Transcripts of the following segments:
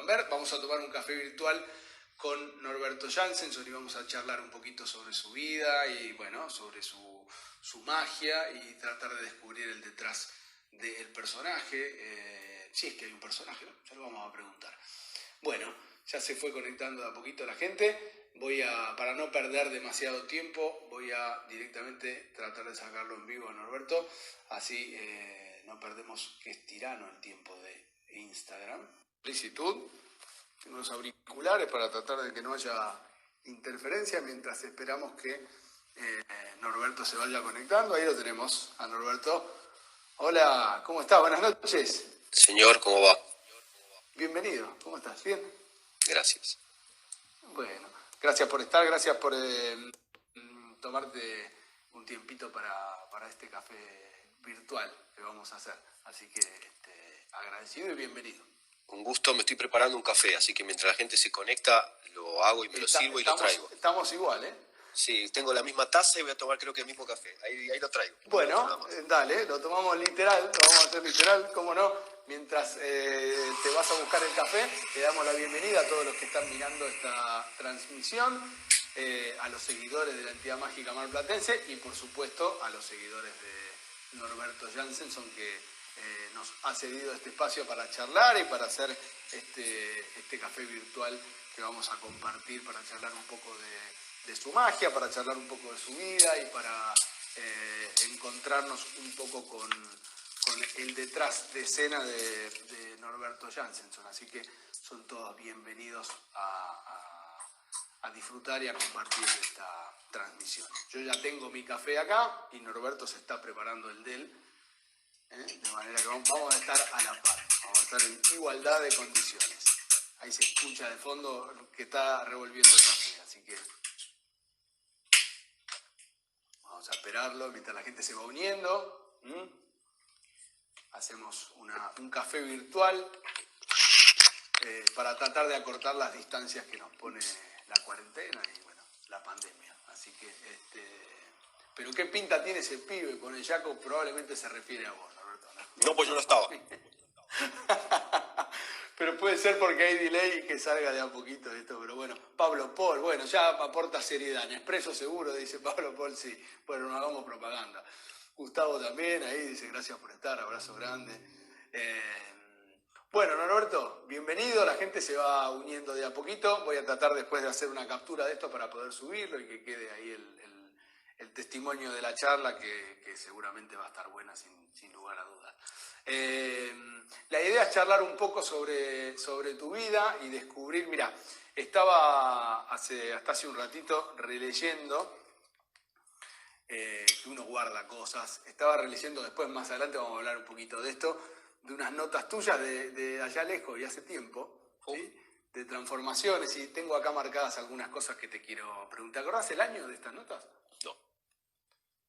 puedan ver. Vamos a tomar un café virtual con Norberto Jansenson y vamos a charlar un poquito sobre su vida y bueno, sobre su magia y tratar de descubrir el detrás del personaje. Si es que hay un personaje, ¿no? Ya lo vamos a preguntar. Bueno, ya se fue conectando de a poquito la gente. Para no perder demasiado tiempo, voy a directamente tratar de sacarlo en vivo a Norberto. Así no perdemos, que es tirano el tiempo de Instagram. Solicitud. Tengo los auriculares para tratar de que no haya interferencia mientras esperamos que Norberto se vaya conectando. Ahí lo tenemos a Norberto. Hola, ¿cómo estás? Buenas noches. Señor, ¿cómo va? Bienvenido, ¿cómo estás? ¿Bien? Gracias. Bueno, gracias por estar, gracias por tomarte un tiempito para este café virtual que vamos a hacer. Así que agradecido y bienvenido. Con gusto, me estoy preparando un café, así que mientras la gente se conecta, lo hago y me lo sirvo y lo traigo. Estamos igual, ¿eh? Sí, tengo la misma taza y voy a tomar creo que el mismo café. Ahí lo traigo. Bueno, dale, lo tomamos literal, lo vamos a hacer literal, cómo no. Mientras te vas a buscar el café, le damos la bienvenida a todos los que están mirando esta transmisión, a los seguidores de la entidad mágica marplatense y por supuesto a los seguidores de Norberto Jansenson, que nos ha cedido este espacio para charlar y para hacer este café virtual que vamos a compartir, para charlar un poco de su magia, para charlar un poco de su vida y para encontrarnos un poco con el detrás de escena de Norberto Jansenson. Así que son todos bienvenidos a disfrutar y a compartir esta transmisión. Yo ya tengo mi café acá y Norberto se está preparando el de él. De manera que vamos a estar a la par, vamos a estar en igualdad de condiciones. Ahí se escucha de fondo que está revolviendo el café, así que vamos a esperarlo mientras la gente se va uniendo. Hacemos un café virtual para tratar de acortar las distancias que nos pone la cuarentena y bueno, la pandemia. Así que, pero qué pinta tiene ese pibe con el Jaco, probablemente se refiere a vos. No, pues yo no estaba. Pero puede ser porque hay delay que salga de a poquito de esto. Pero bueno, Pablo Paul, bueno, ya aporta seriedad. Nespresso seguro, dice Pablo Paul, sí. Bueno, no hagamos propaganda. Gustavo también, ahí dice gracias por estar, abrazo grande. Bueno, Norberto, bienvenido. La gente se va uniendo de a poquito. Voy a tratar después de hacer una captura de esto para poder subirlo y que quede ahí el testimonio de la charla que seguramente va a estar buena sin lugar a dudas. La idea es charlar un poco sobre tu vida y descubrir, mira, estaba hasta hace un ratito releyendo, que uno guarda cosas, estaba releyendo, después más adelante vamos a hablar un poquito de esto, de unas notas tuyas de allá lejos y hace tiempo, ¿sí? De transformaciones, y tengo acá marcadas algunas cosas que te quiero preguntar. ¿Te acordás el año de estas notas?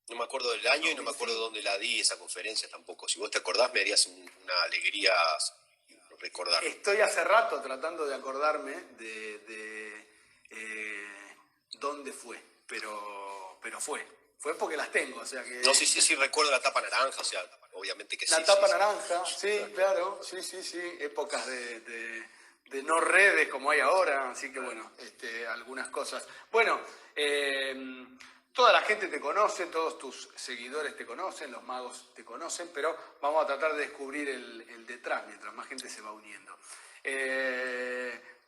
No me acuerdo del año y no me acuerdo dónde la di esa conferencia tampoco. Si vos te acordás, me harías una alegría recordar. Estoy hace rato tratando de acordarme de dónde fue, pero fue. Fue porque las tengo, o sea que... No, sí, recuerdo la tapa naranja, o sea, obviamente que sí. La tapa naranja, sí, claro, sí. Épocas de no redes como hay ahora, así que bueno, algunas cosas. Bueno, toda la gente te conoce, todos tus seguidores te conocen, los magos te conocen, pero vamos a tratar de descubrir el detrás mientras más gente se va uniendo.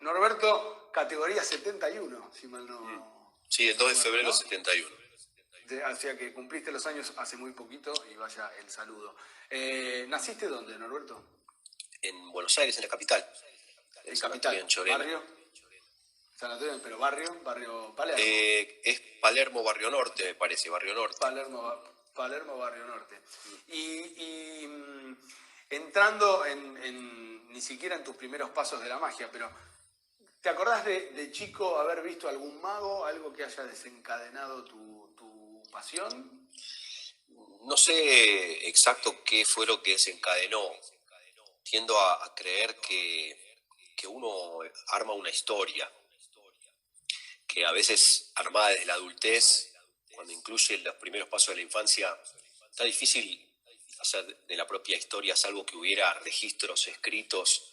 Norberto, categoría 71, si mal no... Sí, el 2 de febrero 71. O sea que cumpliste los años hace muy poquito y vaya el saludo. ¿Naciste dónde, Norberto? En Buenos Aires, en la capital. ¿En capital? En Chorena. ¿Barrio? San Antonio, pero barrio Palermo. Es Palermo, Barrio Norte, me parece, Barrio Norte. Palermo, Barrio Norte. Y entrando ni siquiera en tus primeros pasos de la magia, pero ¿te acordás de chico haber visto algún mago, algo que haya desencadenado tu pasión? No sé exacto qué fue lo que desencadenó. Tiendo a creer que uno arma una historia, que a veces armada desde la adultez, cuando incluye los primeros pasos de la infancia, está difícil hacer de la propia historia, salvo que hubiera registros escritos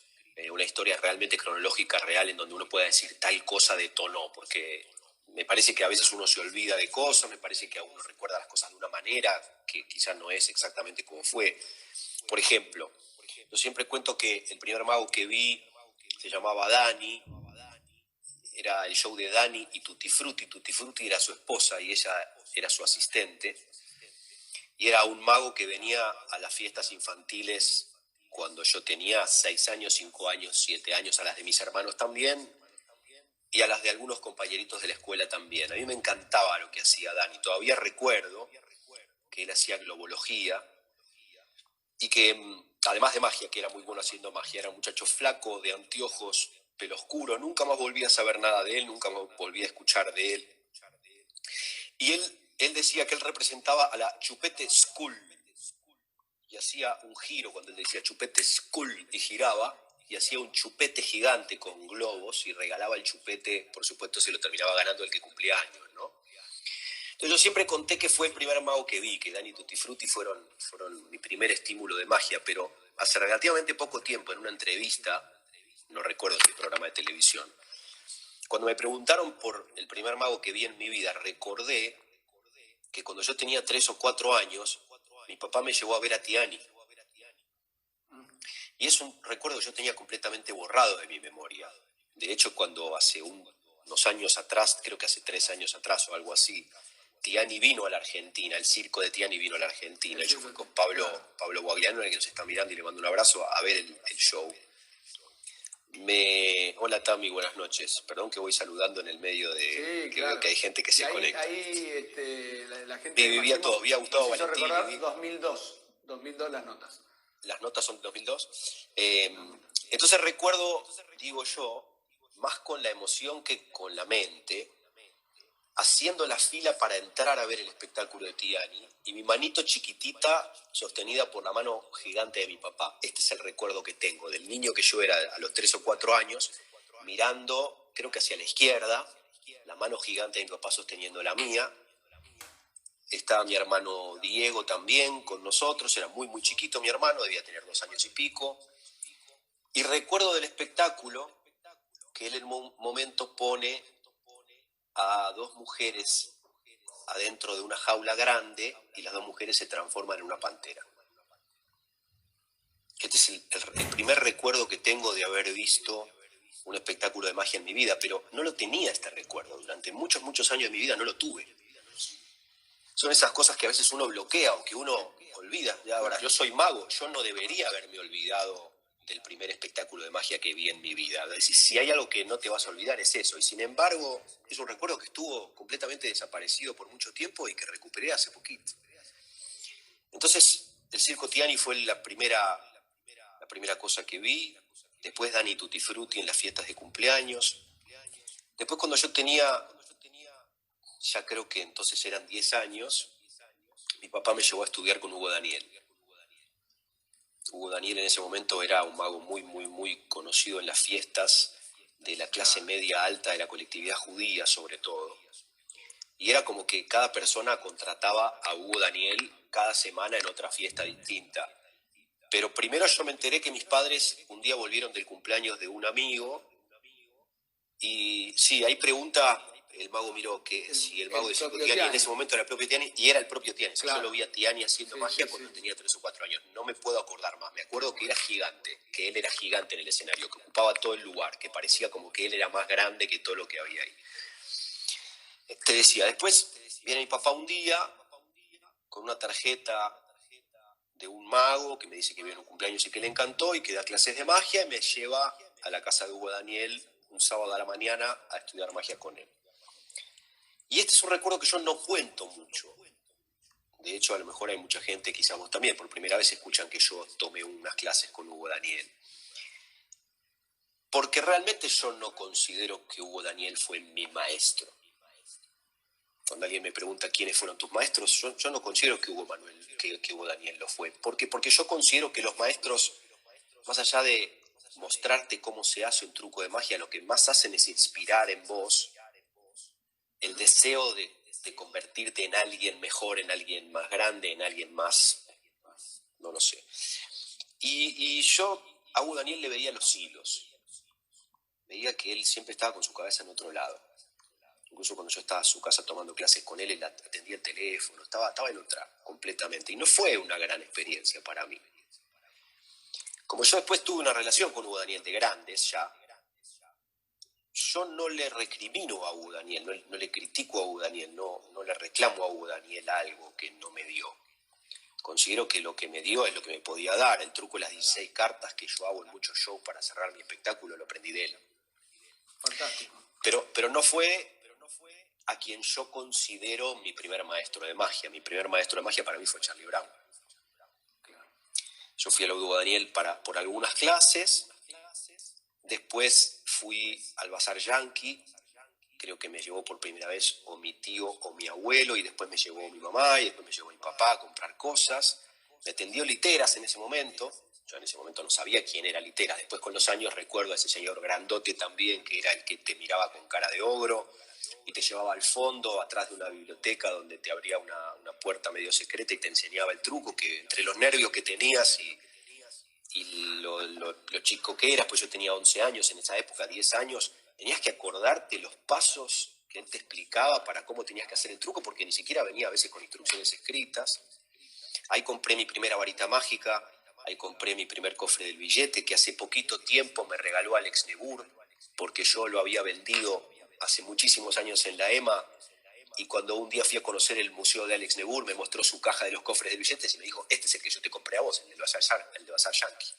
una historia realmente cronológica, real, en donde uno pueda decir tal cosa detonó, porque me parece que a veces uno se olvida de cosas, me parece que a uno recuerda las cosas de una manera que quizás no es exactamente como fue. Por ejemplo, yo siempre cuento que el primer mago que vi se llamaba Dani, era el show de Dani y Tutti Frutti. Tutti Frutti era su esposa y ella era su asistente. Y era un mago que venía a las fiestas infantiles cuando yo tenía 6 años, 5 años, 7 años, a las de mis hermanos también, y a las de algunos compañeritos de la escuela también. A mí me encantaba lo que hacía Dani. Todavía recuerdo que él hacía globología y que, además de magia, que era muy bueno haciendo magia, era un muchacho flaco, de anteojos, pelo oscuro. Nunca más volví a saber nada de él, nunca más volví a escuchar de él. Y él decía que él representaba a la Chupete School y hacía un giro cuando él decía Chupete School y giraba y hacía un chupete gigante con globos y regalaba el chupete, por supuesto se lo terminaba ganando el que cumplía años, ¿no? Entonces yo siempre conté que fue el primer mago que vi, que Dani y Tutti Frutti fueron mi primer estímulo de magia, pero hace relativamente poco tiempo en una entrevista, no recuerdo qué programa de televisión, cuando me preguntaron por el primer mago que vi en mi vida, recordé que cuando yo tenía 3 o 4 años, mi papá me llevó a ver a Tiani. Y es un recuerdo que yo tenía completamente borrado de mi memoria. De hecho, cuando hace unos años atrás, creo que hace 3 años atrás o algo así, Tiani vino a la Argentina, el circo de Tiani vino a la Argentina. Yo fui con Pablo Guagliano, que nos está mirando y le mando un abrazo, a ver el show. Hola Tami, buenas noches. Perdón que voy saludando en el medio de... Sí, que claro. veo que hay gente que se conecta. Ahí la gente Vi a todos, vi a Gustavo Valentín. Recordar 2002 las notas. Las notas son de 2002. Entonces recuerdo, digo yo, más con la emoción que con la mente, haciendo la fila para entrar a ver el espectáculo de Tiani y mi manito chiquitita sostenida por la mano gigante de mi papá. Este es el recuerdo que tengo del niño que yo era a los 3 o 4 años, mirando, creo que hacia la izquierda, la mano gigante de mi papá sosteniendo la mía. Estaba mi hermano Diego también con nosotros, era muy, muy chiquito mi hermano, debía tener 2 años y pico. Y recuerdo del espectáculo que él en un momento pone a 2 mujeres adentro de una jaula grande y las 2 mujeres se transforman en una pantera. Este es el primer recuerdo que tengo de haber visto un espectáculo de magia en mi vida, pero no lo tenía este recuerdo. Durante muchos, muchos años de mi vida no lo tuve. Son esas cosas que a veces uno bloquea o que uno olvida. Ya ahora, yo soy mago, yo no debería haberme olvidado del primer espectáculo de magia que vi en mi vida. Es decir, si hay algo que no te vas a olvidar es eso. Y sin embargo, es un recuerdo que estuvo completamente desaparecido por mucho tiempo y que recuperé hace poquito. Entonces, el Circo Tiani fue la primera cosa que vi. Después Dani Tutti Frutti en las fiestas de cumpleaños. Después cuando yo tenía, ya creo que entonces eran 10 años, mi papá me llevó a estudiar con Hugo Daniel. Hugo Daniel en ese momento era un mago muy, muy, muy conocido en las fiestas de la clase media alta de la colectividad judía, sobre todo. Y era como que cada persona contrataba a Hugo Daniel cada semana en otra fiesta distinta. Pero primero yo me enteré que mis padres un día volvieron del cumpleaños de un amigo y sí, ahí pregunta, el mago miró que si el mago de Circo Tiani en ese momento era el propio Tiani y era el propio Tiani. Claro. Yo lo vi a Tiani haciendo magia cuando tenía 3 o 4 años. No me puedo acordar más. Me acuerdo que era gigante, que él era gigante en el escenario, que ocupaba todo el lugar, que parecía como que él era más grande que todo lo que había ahí. Te decía, después viene mi papá un día con una tarjeta de un mago que me dice que viene un cumpleaños y que le encantó y que da clases de magia y me lleva a la casa de Hugo Daniel un sábado a la mañana a estudiar magia con él. Y este es un recuerdo que yo no cuento mucho. De hecho, a lo mejor hay mucha gente, quizás vos también, por primera vez escuchan que yo tomé unas clases con Hugo Daniel. Porque realmente yo no considero que Hugo Daniel fue mi maestro. Cuando alguien me pregunta quiénes fueron tus maestros, yo no considero que Hugo Daniel lo fue. Porque yo considero que los maestros, más allá de mostrarte cómo se hace un truco de magia, lo que más hacen es inspirar en vos el deseo de convertirte en alguien mejor, en alguien más grande, en alguien más, no lo sé. Y yo a Hugo Daniel le veía los hilos. Veía que él siempre estaba con su cabeza en otro lado. Incluso cuando yo estaba en su casa tomando clases con él atendía el teléfono, estaba en otra completamente. Y no fue una gran experiencia para mí. Como yo después tuve una relación con Hugo Daniel de grandes ya, yo no le recrimino a Hugo Daniel, no le critico a Hugo Daniel, no le reclamo a Hugo Daniel algo que no me dio. Considero que lo que me dio es lo que me podía dar. El truco de las 16 cartas que yo hago en muchos shows para cerrar mi espectáculo lo aprendí de él. Fantástico. Pero no fue a quien yo considero mi primer maestro de magia. Mi primer maestro de magia para mí fue Charlie Brown. Yo fui a Hugo Daniel por algunas clases, después fui al Bazar Yankee, creo que me llevó por primera vez o mi tío o mi abuelo, y después me llevó mi mamá, y después me llevó mi papá a comprar cosas. Me atendió Literas en ese momento. Yo en ese momento no sabía quién era Literas. Después con los años recuerdo a ese señor grandote también, que era el que te miraba con cara de ogro y te llevaba al fondo, atrás de una biblioteca donde te abría una puerta medio secreta y te enseñaba el truco, que entre los nervios que tenías y lo chico que eras, pues yo tenía 11 años en esa época, 10 años, tenías que acordarte los pasos que él te explicaba para cómo tenías que hacer el truco, porque ni siquiera venía a veces con instrucciones escritas. Ahí compré mi primera varita mágica, ahí compré mi primer cofre del billete, que hace poquito tiempo me regaló Alex Nebur, porque yo lo había vendido hace muchísimos años en la EMA, y cuando un día fui a conocer el museo de Alex Nebur, me mostró su caja de los cofres de billetes y me dijo, este es el que yo te compré a vos, el de Bazar Yankee.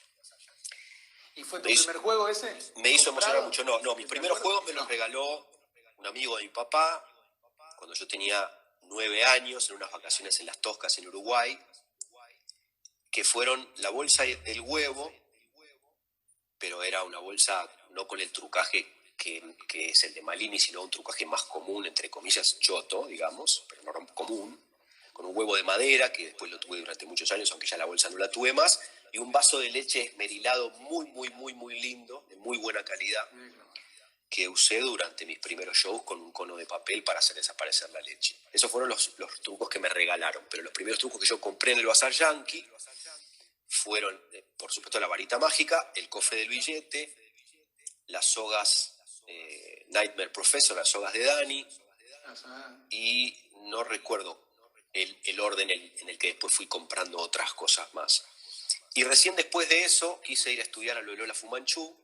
¿Y fue tu primer juego ese? Me hizo emocionar mucho. No, mis primeros juegos me los regaló un amigo de mi papá cuando yo tenía 9 años, en unas vacaciones en Las Toscas, en Uruguay, que fueron la bolsa del huevo, pero era una bolsa no con el trucaje que es el de Malini, sino un trucaje más común, entre comillas, choto, digamos, pero no común, con un huevo de madera, que después lo tuve durante muchos años, aunque ya la bolsa no la tuve más, y un vaso de leche esmerilado muy lindo, de muy buena calidad, que usé durante mis primeros shows con un cono de papel para hacer desaparecer la leche. Esos fueron los trucos que me regalaron, pero los primeros trucos que yo compré en el Bazar Yankee fueron, por supuesto, la varita mágica, el cofre del billete, las sogas Nightmare Professor, las sogas de Dani, y no recuerdo el orden en el que después fui comprando otras cosas más. Y recién después de eso quise ir a estudiar a Loyola Fu Manchu.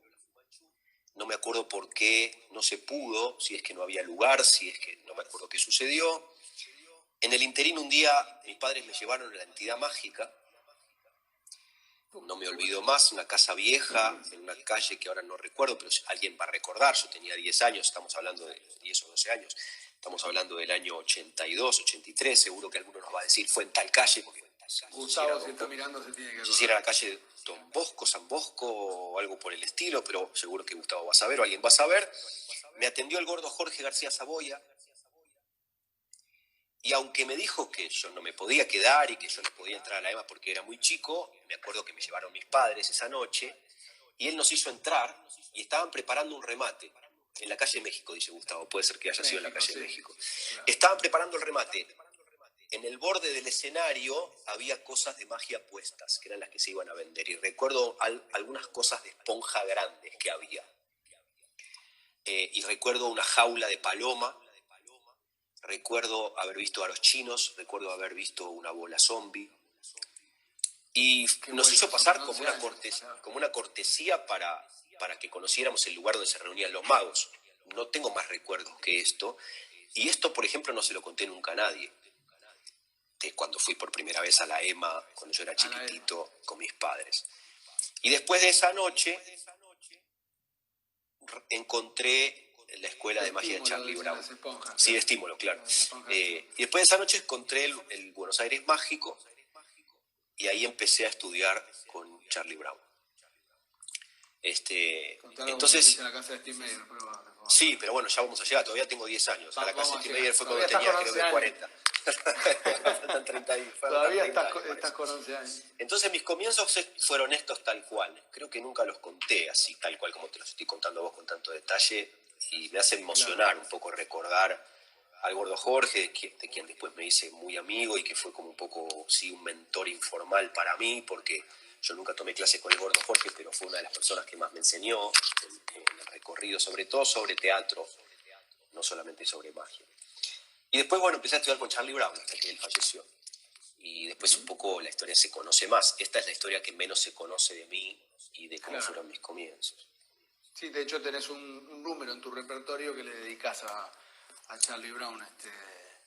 No me acuerdo por qué no se pudo, si es que no había lugar, si es que no me acuerdo qué sucedió. En el interín un día mis padres me llevaron a la entidad mágica. No me olvido más, una casa vieja, en una calle que ahora no recuerdo, pero alguien va a recordar, yo tenía 10 años, estamos hablando de 10 o 12 años, estamos hablando del año 82, 83, seguro que alguno nos va a decir, fue en tal calle, porque Gustavo, si está mirando, se tiene que acordar. Si era la calle Don Bosco, San Bosco o algo por el estilo, pero seguro que Gustavo va a saber o alguien va a saber. Me atendió el gordo Jorge García Saboya, y aunque me dijo que yo no me podía quedar y que yo no podía entrar a la EMA porque era muy chico, me acuerdo que me llevaron mis padres esa noche, y él nos hizo entrar y estaban preparando un remate. En la calle México, dice Gustavo, puede ser que haya sido en la calle México. Estaban preparando el remate. En el borde del escenario había cosas de magia puestas, que eran las que se iban a vender. Y recuerdo algunas cosas de esponja grandes que había. Y recuerdo una jaula de paloma. Recuerdo haber visto a los chinos. Recuerdo haber visto una bola zombie. Y nos hizo pasar como una cortesía para que conociéramos el lugar donde se reunían los magos. No tengo más recuerdos que esto. Y esto, por ejemplo, no se lo conté nunca a nadie. Cuando fui por primera vez a la EMA, cuando yo era chiquitito, con mis padres. Y después de esa noche, encontré la escuela de magia de Charlie Brown. Sí, de estímulo, claro. Y después de esa noche encontré el Buenos Aires mágico, y ahí empecé a estudiar con Charlie Brown. Entonces, la casa de Steve Mayer, sí, pero bueno, ya vamos a llegar, todavía tengo 10 años. A la casa de Steve Mayer fue cuando tenía, creo que 40. Faltan 30 y, todavía estás con 11 años. Entonces mis comienzos fueron estos tal cual. Creo que nunca los conté así, tal cual como te los estoy contando a vos con tanto detalle. Y me hace emocionar un poco recordar al gordo Jorge, de quien después me hice muy amigo y que fue como un poco, sí, un mentor informal para mí, porque Yo nunca tomé clases con el Gordo Jorge, pero fue una de las personas que más me enseñó en el recorrido, sobre todo sobre teatro, no solamente sobre magia. Y después, bueno, empecé a estudiar con Charlie Brown hasta que él falleció. Y después un poco la historia se conoce más. Esta es la historia que menos se conoce de mí y de cómo fueron mis comienzos. Sí, de hecho tenés un número en tu repertorio que le dedicas a Charlie Brown.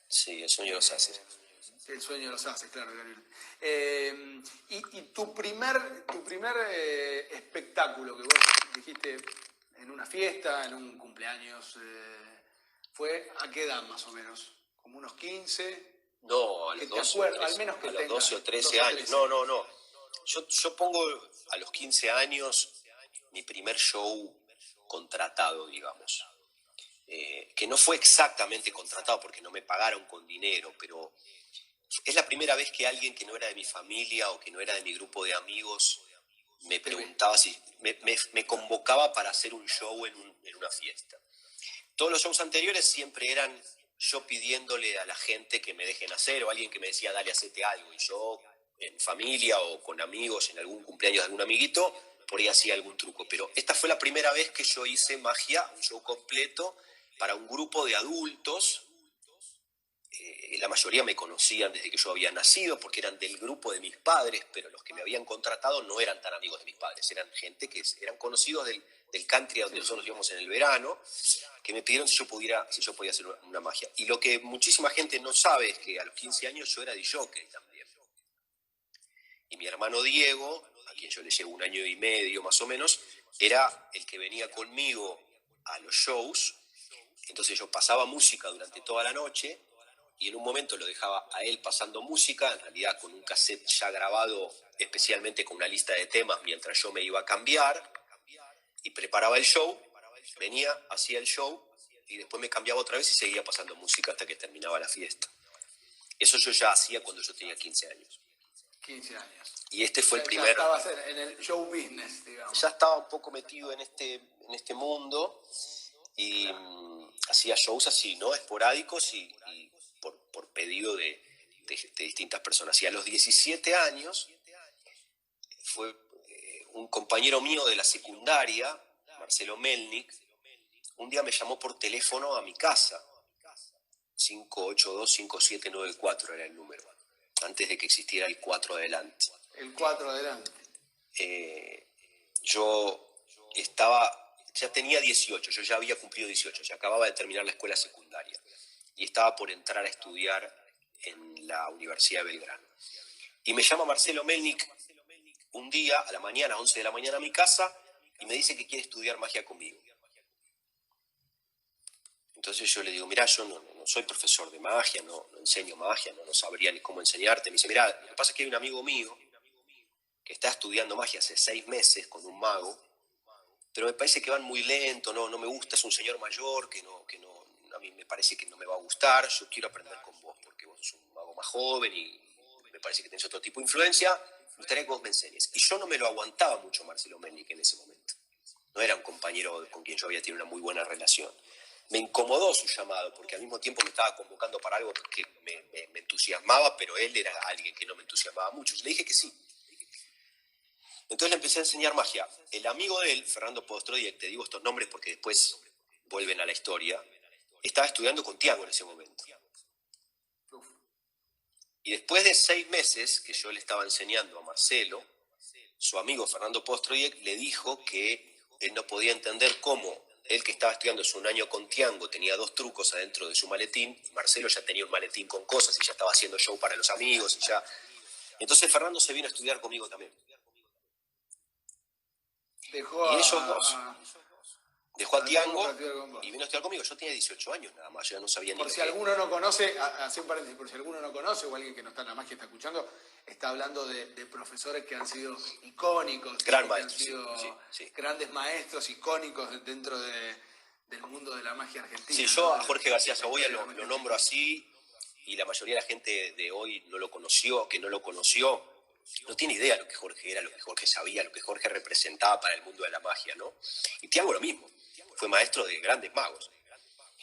Sí, el sueño de los haces. El sueño de los haces, claro, Gabriel. Y tu primer espectáculo que vos dijiste en una fiesta, en un cumpleaños, ¿fue a qué edad más o menos? ¿Como unos 15? No, a los 12 o 13 años. No. Yo pongo a los 15 años mi primer show contratado, digamos. Que no fue exactamente contratado porque no me pagaron con dinero, pero es la primera vez que alguien que no era de mi familia o que no era de mi grupo de amigos me preguntaba si me convocaba para hacer un show en una fiesta. Todos los shows anteriores siempre eran yo pidiéndole a la gente que me dejen hacer, o alguien que me decía, dale, hacete algo, y yo en familia o con amigos, en algún cumpleaños de algún amiguito, por ahí hacía algún truco. Pero esta fue la primera vez que yo hice magia, un show completo, para un grupo de adultos. La mayoría me conocían desde que yo había nacido, porque eran del grupo de mis padres, pero los que me habían contratado no eran tan amigos de mis padres, eran gente que eran conocidos del country a donde nosotros íbamos en el verano, que me pidieron si yo podía hacer una magia. Y lo que muchísima gente no sabe es que a los 15 años yo era DJ también. Y mi hermano Diego, a quien yo le llevo 1 año y medio más o menos, era el que venía conmigo a los shows. Entonces yo pasaba música durante toda la noche y en un momento lo dejaba a él pasando música, en realidad con un cassette ya grabado especialmente con una lista de temas mientras yo me iba a cambiar, y preparaba el show, venía, hacía el show y después me cambiaba otra vez y seguía pasando música hasta que terminaba la fiesta. Eso yo ya hacía cuando yo tenía 15 años. 15 años. Y este fue el primer... Ya estabas en el show business, digamos. Ya estaba un poco metido en este mundo y hacía shows así, ¿no? Esporádicos y por pedido de distintas personas. Y a los 17 años fue un compañero mío de la secundaria, Marcelo Melnik, un día me llamó por teléfono a mi casa. 582-5794 era el número, antes de que existiera el 4 adelante. El 4 adelante. Yo ya tenía 18, yo ya había cumplido 18, ya acababa de terminar la escuela secundaria y estaba por entrar a estudiar en la Universidad de Belgrano. Y me llama Marcelo Melnik un día a la mañana, 11 de la mañana, a mi casa y me dice que quiere estudiar magia conmigo. Entonces yo le digo, mirá, yo no soy profesor de magia, no enseño magia, no sabría ni cómo enseñarte. Me dice, mirá, lo que pasa es que hay un amigo mío que está estudiando magia hace 6 meses con un mago, pero me parece que van muy lento, no me gusta, es un señor mayor que a mí me parece que no me va a gustar, yo quiero aprender con vos, porque vos sos un mago más joven y me parece que tenés otro tipo de influencia, me gustaría que vos me enseñes. Y yo no me lo aguantaba mucho Marcelo Melnik en ese momento. No era un compañero con quien yo había tenido una muy buena relación. Me incomodó su llamado, porque al mismo tiempo me estaba convocando para algo que me entusiasmaba, pero él era alguien que no me entusiasmaba mucho. Yo le dije que sí. Entonces le empecé a enseñar magia. El amigo de él, Fernando Postrodiek, te digo estos nombres porque después vuelven a la historia, estaba estudiando con Tiago en ese momento. Y después de 6 meses que yo le estaba enseñando a Marcelo, su amigo Fernando Postrodiek le dijo que él no podía entender cómo él, que estaba estudiando hace 1 año con Tiago, tenía 2 trucos adentro de su maletín, y Marcelo ya tenía un maletín con cosas y ya estaba haciendo show para los amigos y ya. Entonces Fernando se vino a estudiar conmigo también. Dejó a Tiago y vino a estudiar conmigo. Yo tenía 18 años nada más, yo no sabía ni por si alguno no conoce, hace un paréntesis, por si alguno no conoce o alguien que no está en la magia está escuchando, está hablando de profesores que han sido icónicos, grandes maestros icónicos dentro del mundo de la magia argentina. Sí, yo a Jorge García Saboya lo nombro así y la mayoría de la gente de hoy no lo conoció, no tiene idea lo que Jorge era, lo que Jorge sabía, lo que Jorge representaba para el mundo de la magia, ¿no? Y Tiago lo mismo, fue maestro de grandes magos.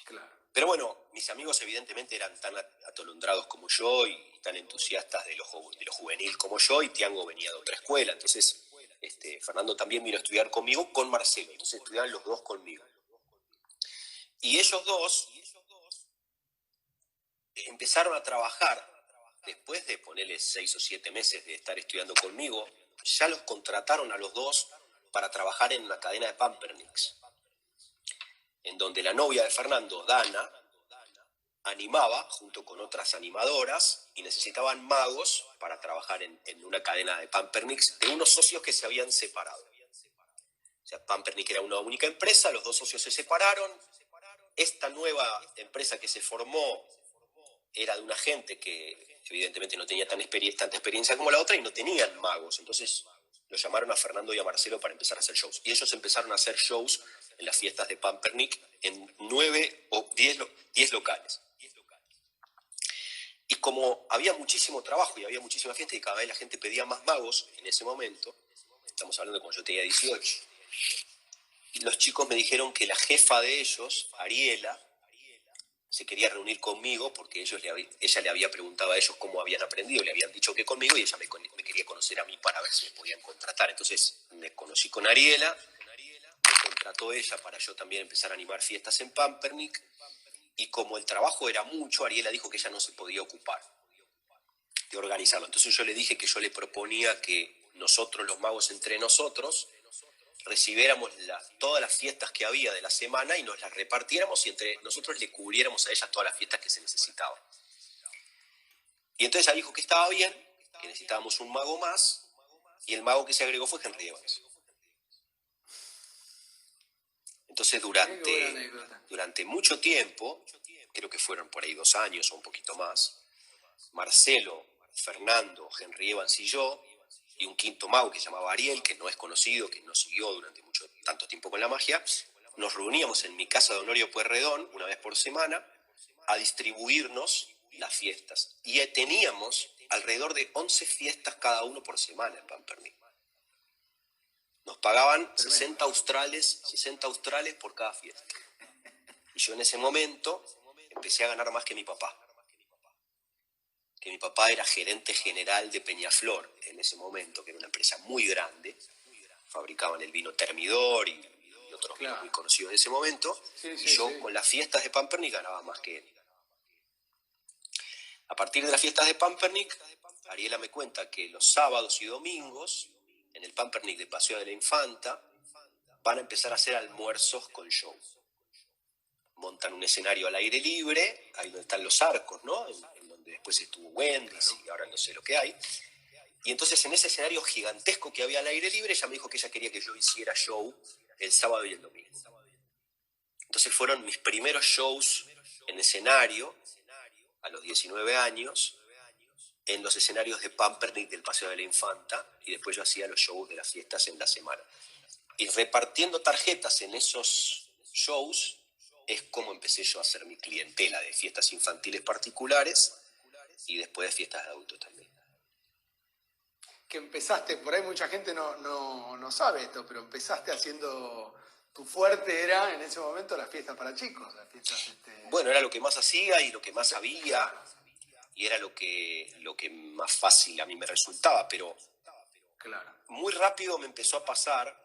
Claro. Pero bueno, mis amigos evidentemente eran tan atolondrados como yo y tan entusiastas de lo juvenil como yo, y Tiago venía de otra escuela. Entonces, Fernando también vino a estudiar conmigo con Marcelo. Entonces estudiaban los dos conmigo. Y ellos dos empezaron a trabajar después de ponerle 6 o 7 meses de estar estudiando conmigo. Ya los contrataron a los dos para trabajar en una cadena de Pumpernicks, en donde la novia de Fernando, Dana, animaba junto con otras animadoras y necesitaban magos para trabajar en una cadena de Pumpernicks de unos socios que se habían separado. O sea, Pumpernick era una única empresa, los dos socios se separaron. Esta nueva empresa que se formó era de una gente que evidentemente no tenía tanta experiencia como la otra y no tenían magos. Entonces los llamaron a Fernando y a Marcelo para empezar a hacer shows. Y ellos empezaron a hacer shows en las fiestas de Pumpernick en 9 o 10 locales. Y como había muchísimo trabajo y había muchísima fiesta y cada vez la gente pedía más magos en ese momento, estamos hablando de cuando yo tenía 18, y los chicos me dijeron que la jefa de ellos, Ariela, se quería reunir conmigo porque ella le había preguntado a ellos cómo habían aprendido, le habían dicho que conmigo, y ella me quería conocer a mí para ver si me podían contratar. Entonces me conocí con Ariela, me contrató ella para yo también empezar a animar fiestas en Pumpernick, y como el trabajo era mucho, Ariela dijo que ella no se podía ocupar de organizarlo. Entonces yo le dije que yo le proponía que nosotros los magos entre nosotros recibiéramos todas las fiestas que había de la semana y nos las repartiéramos y entre nosotros le cubriéramos a ellas todas las fiestas que se necesitaban. Y entonces ella dijo que estaba bien, que necesitábamos un mago más, y el mago que se agregó fue Henry Evans. Entonces durante mucho tiempo, creo que fueron por ahí 2 años o un poquito más, Marcelo, Fernando, Henry Evans y yo, y un quinto mago que se llamaba Ariel, que no es conocido, que no siguió durante tanto tiempo con la magia, nos reuníamos en mi casa de Honorio Pueyrredón una vez por semana a distribuirnos las fiestas. Y teníamos alrededor de 11 fiestas cada uno por semana en Pumpernick. Nos pagaban 60 australes por cada fiesta. Y yo en ese momento empecé a ganar más que mi papá. Que mi papá era gerente general de Peñaflor en ese momento, que era una empresa muy grande. Fabricaban el vino Termidor y otros vinos muy conocidos en ese momento. Y yo con las fiestas de Pumpernick ganaba más que él. A partir de las fiestas de Pumpernick, Ariela me cuenta que los sábados y domingos, en el Pumpernick de Paseo de la Infanta, van a empezar a hacer almuerzos con show. Montan un escenario al aire libre, ahí donde están los arcos, ¿no? En donde después estuvo Wendy's y ahora no sé lo que hay. Y entonces en ese escenario gigantesco que había al aire libre, ella me dijo que ella quería que yo hiciera show el sábado y el domingo. Entonces fueron mis primeros shows en escenario, a los 19 años, en los escenarios de Pumpernick del Paseo de la Infanta, y después yo hacía los shows de las fiestas en la semana. Y repartiendo tarjetas en esos shows es como empecé yo a hacer mi clientela de fiestas infantiles particulares y después de fiestas de adultos también. Que empezaste, por ahí mucha gente no sabe esto, pero empezaste haciendo, tu fuerte era en ese momento las fiestas para chicos. Las fiestas, Bueno, era lo que más hacía y lo que más sabía, y era lo que más fácil a mí me resultaba, pero muy rápido me empezó a pasar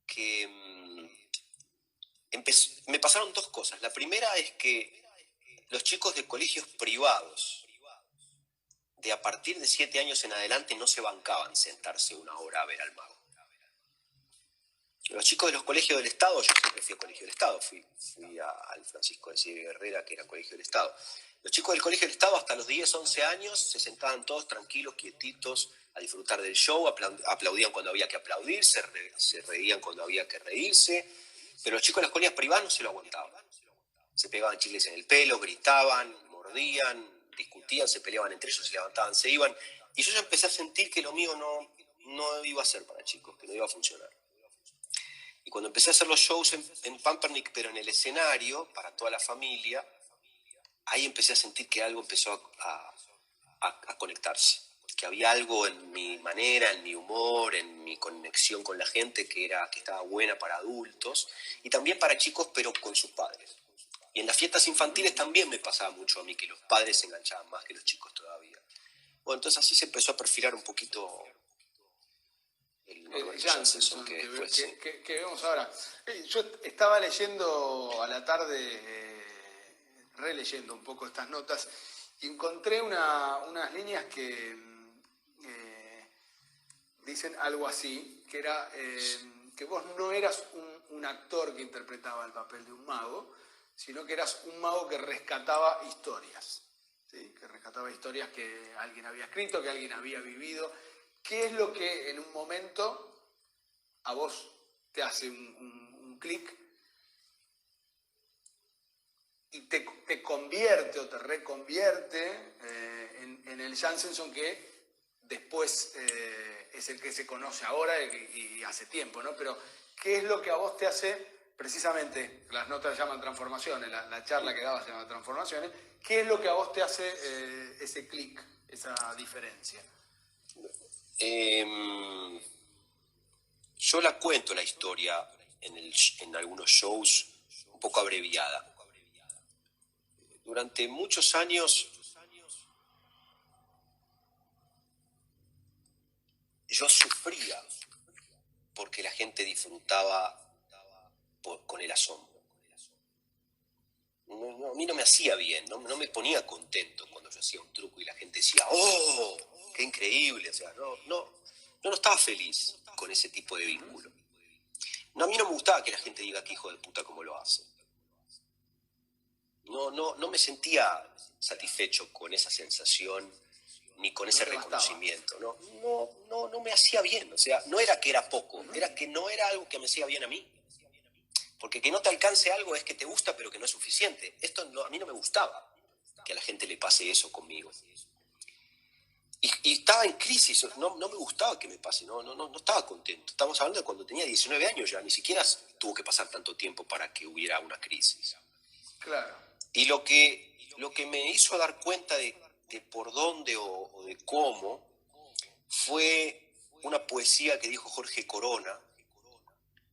que me pasaron 2 cosas. La primera es que los chicos de colegios privados, de a partir de 7 años en adelante, no se bancaban sentarse una hora a ver al mago. Los chicos de los colegios del Estado, yo siempre fui al colegio del Estado, fui al Francisco de Sierra Herrera, que era colegio del Estado. Los chicos del colegio del Estado hasta los 10, 11 años se sentaban todos tranquilos, quietitos, a disfrutar del show, aplaudían cuando había que aplaudir, se reían cuando había que reírse, pero los chicos de las colegios privadas no se lo aguantaban. Se pegaban chicles en el pelo, gritaban, mordían, discutían, se peleaban entre ellos, se levantaban, se iban, y yo ya empecé a sentir que lo mío no iba a ser para chicos, que no iba a funcionar. Y cuando empecé a hacer los shows en Pumpernick, pero en el escenario, para toda la familia, ahí empecé a sentir que algo empezó a conectarse. Que había algo en mi manera, en mi humor, en mi conexión con la gente que estaba buena para adultos y también para chicos, pero con sus padres. Y en las fiestas infantiles también me pasaba mucho a mí, que los padres se enganchaban más que los chicos todavía. Bueno, entonces así se empezó a perfilar un poquito el Norberto Jansenson que después... Que vemos ahora. Yo estaba leyendo a la tarde, releyendo un poco estas notas, y encontré unas líneas que dicen algo así, que era que vos no eras un actor que interpretaba el papel de un mago, sino que eras un mago que rescataba historias, ¿sí? Que rescataba historias que alguien había escrito, que alguien había vivido. ¿Qué es lo que en un momento a vos te hace un clic y te convierte o te reconvierte en el Jansenson que después es el que se conoce ahora y hace tiempo, ¿no? Pero, ¿qué es lo que a vos te hace, precisamente, las notas llaman transformaciones, la charla que dabas se llama transformaciones, qué es lo que a vos te hace ese clic, esa diferencia? Yo la cuento la historia en algunos shows un poco abreviada. Durante muchos años yo sufría porque la gente disfrutaba con el asombro. A mí no me hacía bien, no me ponía contento cuando yo hacía un truco y la gente decía, ¡oh, qué increíble! O sea, no estaba feliz con ese tipo de vínculo. No, a mí no me gustaba que la gente diga que hijo de puta como lo hace. No me sentía satisfecho con esa sensación ni con ese reconocimiento. No me hacía bien. O sea, no era que era poco, era que no era algo que me hacía bien a mí. Porque que no te alcance algo es que te gusta, pero que no es suficiente. Esto a mí no me gustaba que a la gente le pase eso conmigo. Y estaba en crisis, no me gustaba que me pase, no estaba contento. Estamos hablando de cuando tenía 19 años ya, ni siquiera tuvo que pasar tanto tiempo para que hubiera una crisis. Claro. Y lo que me hizo dar cuenta de por dónde o de cómo fue una poesía que dijo Jorge Corona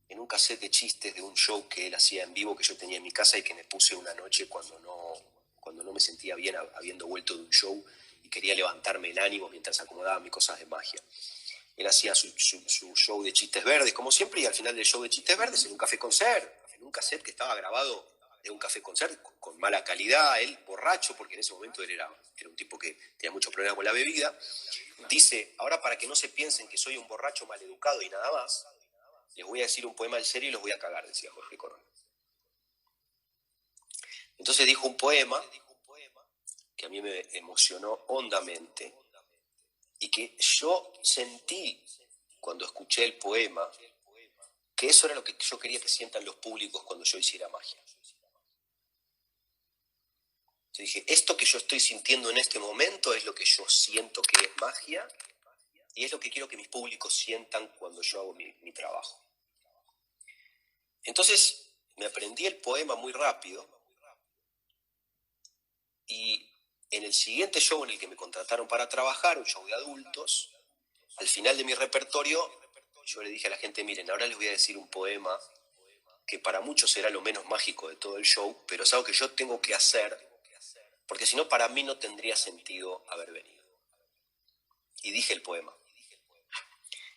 en un cassette de chistes de un show que él hacía en vivo que yo tenía en mi casa y que me puse una noche cuando no me sentía bien habiendo vuelto de un show y quería levantarme el ánimo mientras acomodaba mis cosas de magia. Él hacía su show de chistes verdes, como siempre, y al final del show de chistes verdes, en un café concert, en un cassette que estaba grabado de un café concert con mala calidad, él borracho, porque en ese momento él era un tipo que tenía mucho problema con la bebida, dice, ahora para que no se piensen que soy un borracho maleducado y nada más, les voy a decir un poema en serio y los voy a cagar, decía Jorge Corona. Entonces dijo un poema que a mí me emocionó hondamente y que yo sentí cuando escuché el poema que eso era lo que yo quería que sientan los públicos cuando yo hiciera magia. Yo dije, esto que yo estoy sintiendo en este momento es lo que yo siento que es magia y es lo que quiero que mis públicos sientan cuando yo hago mi trabajo. Entonces me aprendí el poema muy rápido y en el siguiente show en el que me contrataron para trabajar, un show de adultos, al final de mi repertorio, yo le dije a la gente, miren, ahora les voy a decir un poema que para muchos será lo menos mágico de todo el show, pero es algo que yo tengo que hacer, porque si no, para mí no tendría sentido haber venido. Y dije el poema.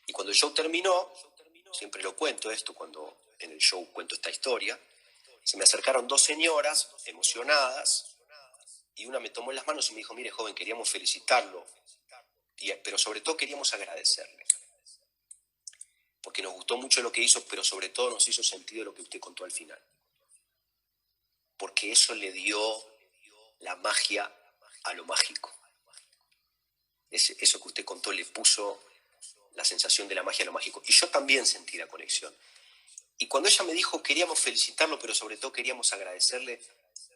Y cuando el show terminó, siempre lo cuento esto, cuando en el show cuento esta historia, se me acercaron dos señoras emocionadas y una me tomó en las manos y me dijo, mire joven, queríamos felicitarlo, pero sobre todo queríamos agradecerle. Porque nos gustó mucho lo que hizo, pero sobre todo nos hizo sentido lo que usted contó al final. Porque eso le dio la magia a lo mágico. Eso que usted contó le puso la sensación de la magia a lo mágico. Y yo también sentí la conexión. Y cuando ella me dijo, queríamos felicitarlo, pero sobre todo queríamos agradecerle,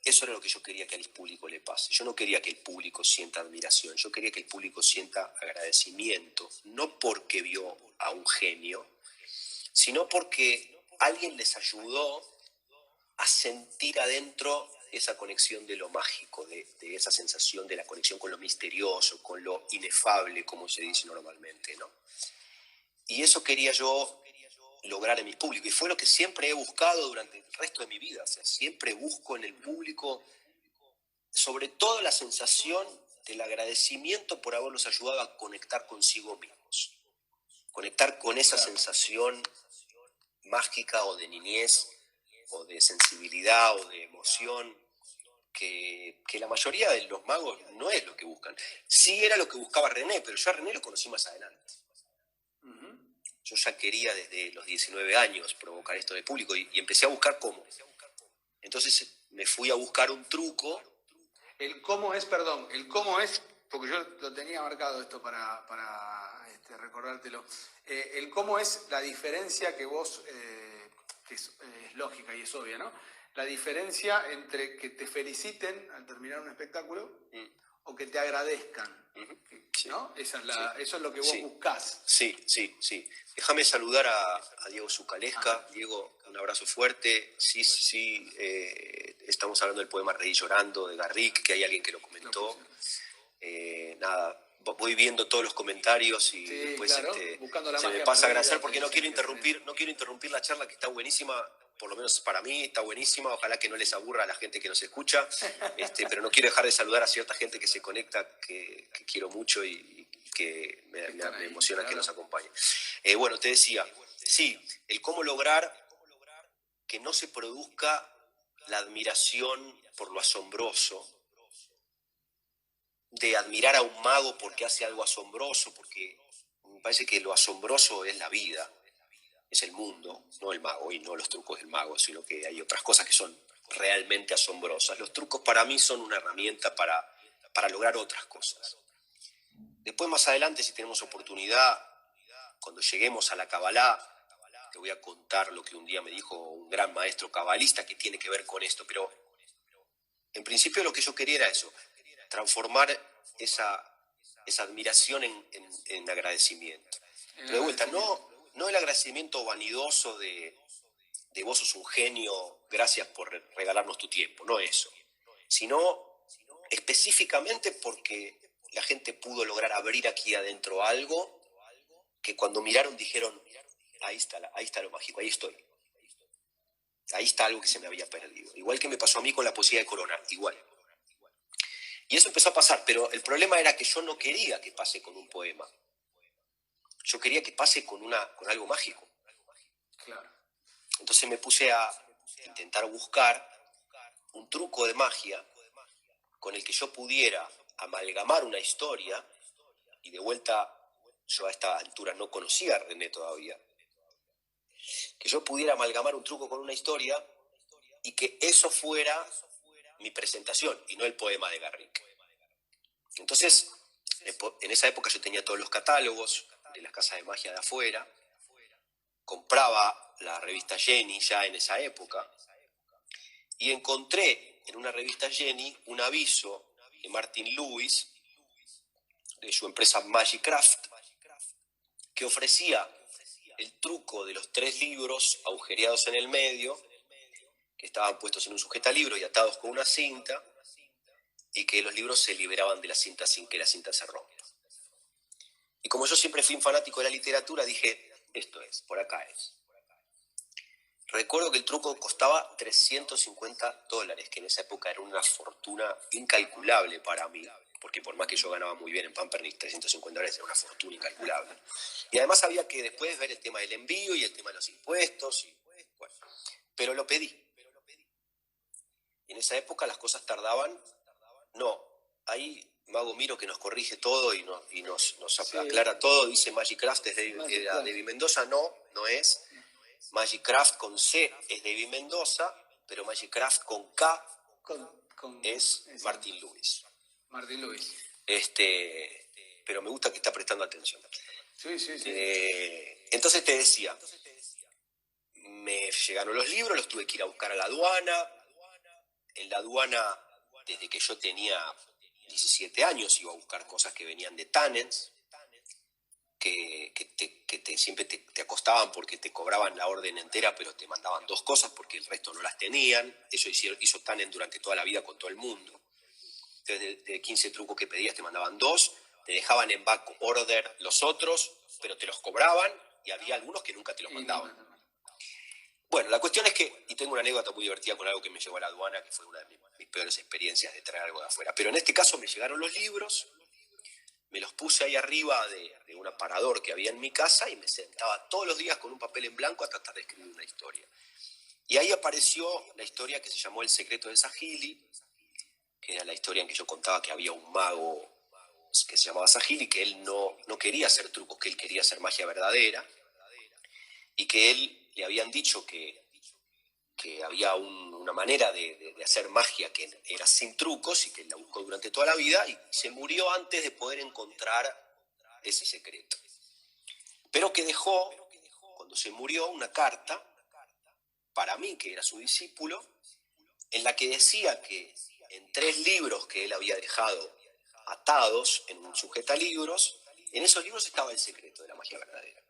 eso era lo que yo quería que al público le pase. Yo no quería que el público sienta admiración, yo quería que el público sienta agradecimiento, no porque vio a un genio, sino porque alguien les ayudó a sentir adentro esa conexión de lo mágico, de esa sensación de la conexión con lo misterioso, con lo inefable, como se dice normalmente, ¿no? Y eso quería yo lograr en mi público. Y fue lo que siempre he buscado durante el resto de mi vida. O sea, siempre busco en el público, sobre todo, la sensación del agradecimiento por haberlos ayudado a conectar consigo mismos. Conectar con esa sensación mágica o de niñez o de sensibilidad o de emoción que la mayoría de los magos no es lo que buscan. Sí era lo que buscaba René, pero yo a René lo conocí más adelante. Yo ya quería desde los 19 años provocar esto en el público y empecé a buscar cómo. Entonces me fui a buscar un truco. El cómo es, porque yo lo tenía marcado esto para recordártelo. El cómo es la diferencia que vos, que es lógica y es obvia, ¿no? La diferencia entre que te feliciten al terminar un espectáculo o que te agradezcan, ¿no? Sí. Eso es lo que vos buscás. Sí. Déjame saludar a Diego Zucalesca. Diego, un abrazo fuerte. Sí, estamos hablando del poema Reí llorando de Garrick, que hay alguien que lo comentó. Nada, voy viendo todos los comentarios y después claro, se me pasa a agradecer porque no quiero interrumpir la charla, que está buenísima. Por lo menos para mí está buenísima, ojalá que no les aburra a la gente que nos escucha, pero no quiero dejar de saludar a cierta gente que se conecta, que quiero mucho y que me emociona, claro, que nos acompañe. Bueno, te decía, sí, el cómo lograr que no se produzca la admiración por lo asombroso, de admirar a un mago porque hace algo asombroso, porque me parece que lo asombroso es la vida, es el mundo, no el mago y no los trucos del mago, sino que hay otras cosas que son realmente asombrosas. Los trucos para mí son una herramienta para lograr otras cosas. Después, más adelante, si tenemos oportunidad, cuando lleguemos a la Kabbalah, te voy a contar lo que un día me dijo un gran maestro cabalista que tiene que ver con esto, pero en principio lo que yo quería era eso, transformar esa admiración en agradecimiento. Pero de vuelta, no el agradecimiento vanidoso de vos sos un genio, gracias por regalarnos tu tiempo, no eso, sino específicamente porque la gente pudo lograr abrir aquí adentro algo que cuando miraron dijeron, ahí está lo mágico, ahí estoy. Ahí está algo que se me había perdido. Igual que me pasó a mí con la poesía de Corona, igual. Y eso empezó a pasar, pero el problema era que yo no quería que pase con un poema. Yo quería que pase con algo mágico. Claro. Entonces me puse a intentar buscar un truco de magia con el que yo pudiera amalgamar una historia, y de vuelta, yo a esta altura no conocía a René todavía, que yo pudiera amalgamar un truco con una historia y que eso fuera mi presentación y no el poema de Garrick. Entonces, en esa época yo tenía todos los catálogos de las casas de magia de afuera, compraba la revista Jenny ya en esa época y encontré en una revista Jenny un aviso de Martin Lewis, de su empresa Magicraft, que ofrecía el truco de los 3 libros agujereados en el medio, que estaban puestos en un sujetalibro y atados con una cinta, y que los libros se liberaban de la cinta sin que la cinta se rompa. Y como yo siempre fui un fanático de la literatura, dije, esto es, por acá es. Recuerdo que el truco costaba $350, que en esa época era una fortuna incalculable para mí, porque por más que yo ganaba muy bien en Pampernick, $350 era una fortuna incalculable. Y además había que después ver el tema del envío y el tema de los impuestos, bueno, pero lo pedí. Y en esa época las cosas tardaban. No, ahí Mago Miro, que nos corrige todo y nos aclara todo, dice Magicraft es era David Mendoza. No es. Magicraft con C es David Mendoza, pero Magicraft con K es Martin Lewis. Martin Lewis. Pero me gusta que está prestando atención. Sí. Entonces te decía, me llegaron los libros, los tuve que ir a buscar a la aduana. En la aduana, desde que yo tenía 17 años, iba a buscar cosas que venían de Tannens, que siempre te acostaban porque te cobraban la orden entera, pero te mandaban 2 cosas porque el resto no las tenían. Eso hizo Tannens durante toda la vida con todo el mundo. Entonces, de 15 trucos que pedías te mandaban 2, te dejaban en back order los otros, pero te los cobraban, y había algunos que nunca te los mandaban. Bueno, la cuestión es que, y tengo una anécdota muy divertida con algo que me llevó a la aduana, que fue una de mis peores experiencias de traer algo de afuera. Pero en este caso me llegaron los libros, me los puse ahí arriba de un aparador que había en mi casa y me sentaba todos los días con un papel en blanco a tratar de escribir una historia. Y ahí apareció la historia que se llamó El secreto de Sahili, que era la historia en que yo contaba que había un mago que se llamaba Sahili, que él no quería hacer trucos, que él quería hacer magia verdadera, y que él le habían dicho que había una manera de hacer magia que era sin trucos y que la buscó durante toda la vida y se murió antes de poder encontrar ese secreto. Pero que dejó, cuando se murió, una carta para mí, que era su discípulo, en la que decía que en 3 libros que él había dejado atados en un sujetalibros, en esos libros estaba el secreto de la magia verdadera.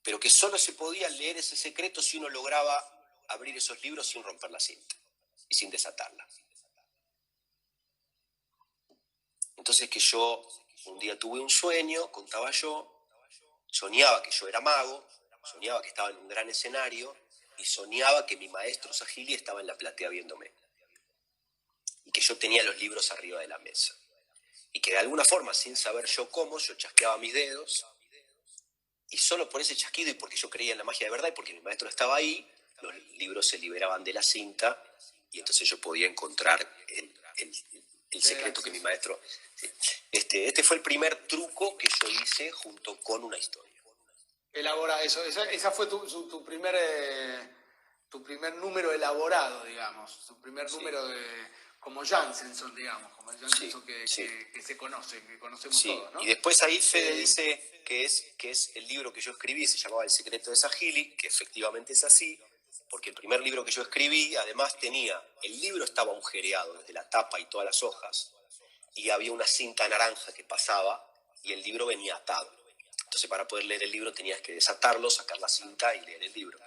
Pero que solo se podía leer ese secreto si uno lograba abrir esos libros sin romper la cinta y sin desatarla. Entonces que yo un día tuve un sueño, contaba yo, soñaba que yo era mago, soñaba que estaba en un gran escenario y soñaba que mi maestro Sahili estaba en la platea viéndome y que yo tenía los libros arriba de la mesa y que de alguna forma, sin saber yo cómo, yo chasqueaba mis dedos y solo por ese chasquido y porque yo creía en la magia de verdad y porque mi maestro estaba ahí, los libros se liberaban de la cinta y entonces yo podía encontrar el secreto que mi maestro... Sí. Este fue el primer truco que yo hice junto con una historia. Elabora eso. Esa fue tu primer número elaborado, digamos. Tu primer número como Jansenson, digamos. Como el Jansenson que se conoce, que conocemos todos, ¿no? Y después ahí Fede dice que es el libro que yo escribí, se llamaba El secreto de Sahili, que efectivamente es así, porque el primer libro que yo escribí, además el libro estaba agujereado desde la tapa y todas las hojas, y había una cinta naranja que pasaba, y el libro venía atado. Entonces para poder leer el libro tenías que desatarlo, sacar la cinta y leer el libro.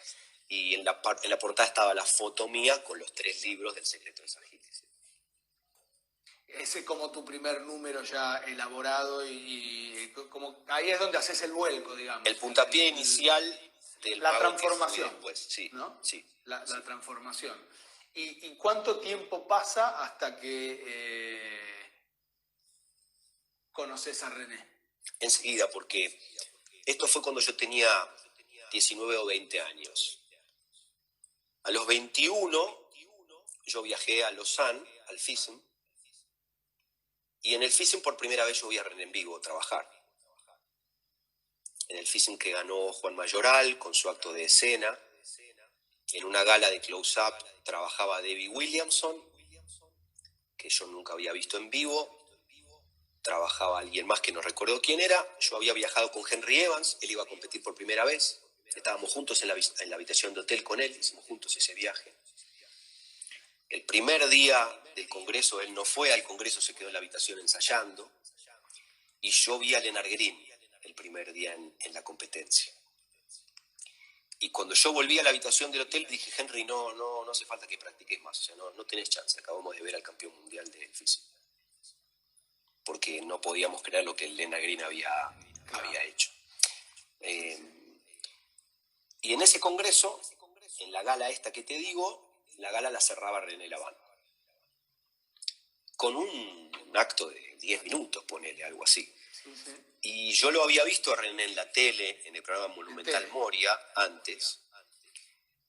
Y en la portada estaba la foto mía con los 3 libros del secreto de Sahili. Ese es como tu primer número ya elaborado y como ahí es donde haces el vuelco, digamos. El puntapié inicial del la transformación, después, sí, ¿no? Sí. La transformación. ¿Y cuánto tiempo pasa hasta que conoces a René? Enseguida, porque esto fue cuando yo tenía 19 o 20 años. A los 21 yo viajé a Lausanne, al FISM, y en el FISM por primera vez yo vi a René en vivo trabajar. En el FISM que ganó Juan Mayoral con su acto de escena. En una gala de close-up trabajaba Debbie Williamson, que yo nunca había visto en vivo. Trabajaba alguien más que no recuerdo quién era. Yo había viajado con Henry Evans, él iba a competir por primera vez. Estábamos juntos en la habitación de hotel con él, hicimos juntos ese viaje. El primer día del congreso, él no fue al congreso, se quedó en la habitación ensayando. Y yo vi a Lennart Green el primer día en la competencia. Y cuando yo volví a la habitación del hotel, dije, Henry, no hace falta que practiques más, o sea, no tenés chance, acabamos de ver al campeón mundial de físico. Porque no podíamos creer lo que Lennart Green había hecho. Y en ese congreso, en la gala esta que te digo, la gala la cerraba René Lavand. Con un acto de 10 minutos, ponele, algo así. Sí. Y yo lo había visto a René en la tele, en el programa Monumental Moria, antes,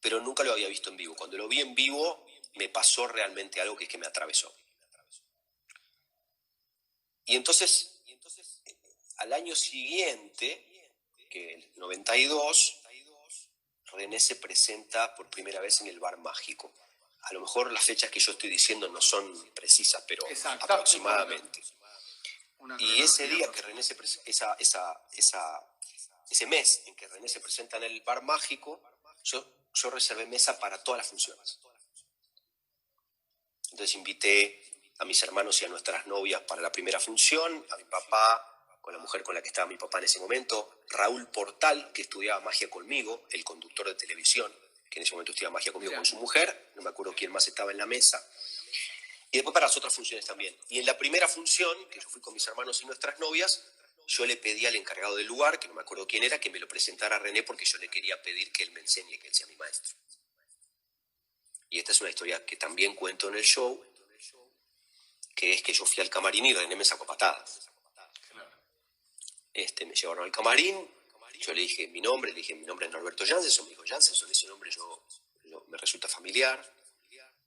pero nunca lo había visto en vivo. Cuando lo vi en vivo, me pasó realmente algo que es que me atravesó. Y entonces, al año siguiente, que el 92, René se presenta por primera vez en el Bar Mágico. A lo mejor las fechas que yo estoy diciendo no son precisas, pero aproximadamente. Y ese día que René se presenta, ese mes en que René se presenta en el Bar Mágico, yo reservé mesa para todas las funciones. Entonces invité a mis hermanos y a nuestras novias para la primera función, a mi papá, con la mujer con la que estaba mi papá en ese momento, Raúl Portal, que estudiaba magia conmigo, el conductor de televisión, que en ese momento estudiaba magia conmigo con su mujer, no me acuerdo quién más estaba en la mesa, y después para las otras funciones también. Y en la primera función, que yo fui con mis hermanos y nuestras novias, yo le pedí al encargado del lugar, que no me acuerdo quién era, que me lo presentara a René porque yo le quería pedir que él me enseñe, que él sea mi maestro. Y esta es una historia que también cuento en el show, que es que yo fui al camarín y René me sacó patadas. Me llevaron al camarín, yo le dije mi nombre es Norberto Jansenson, me dijo Jansenson, ese nombre me resulta familiar,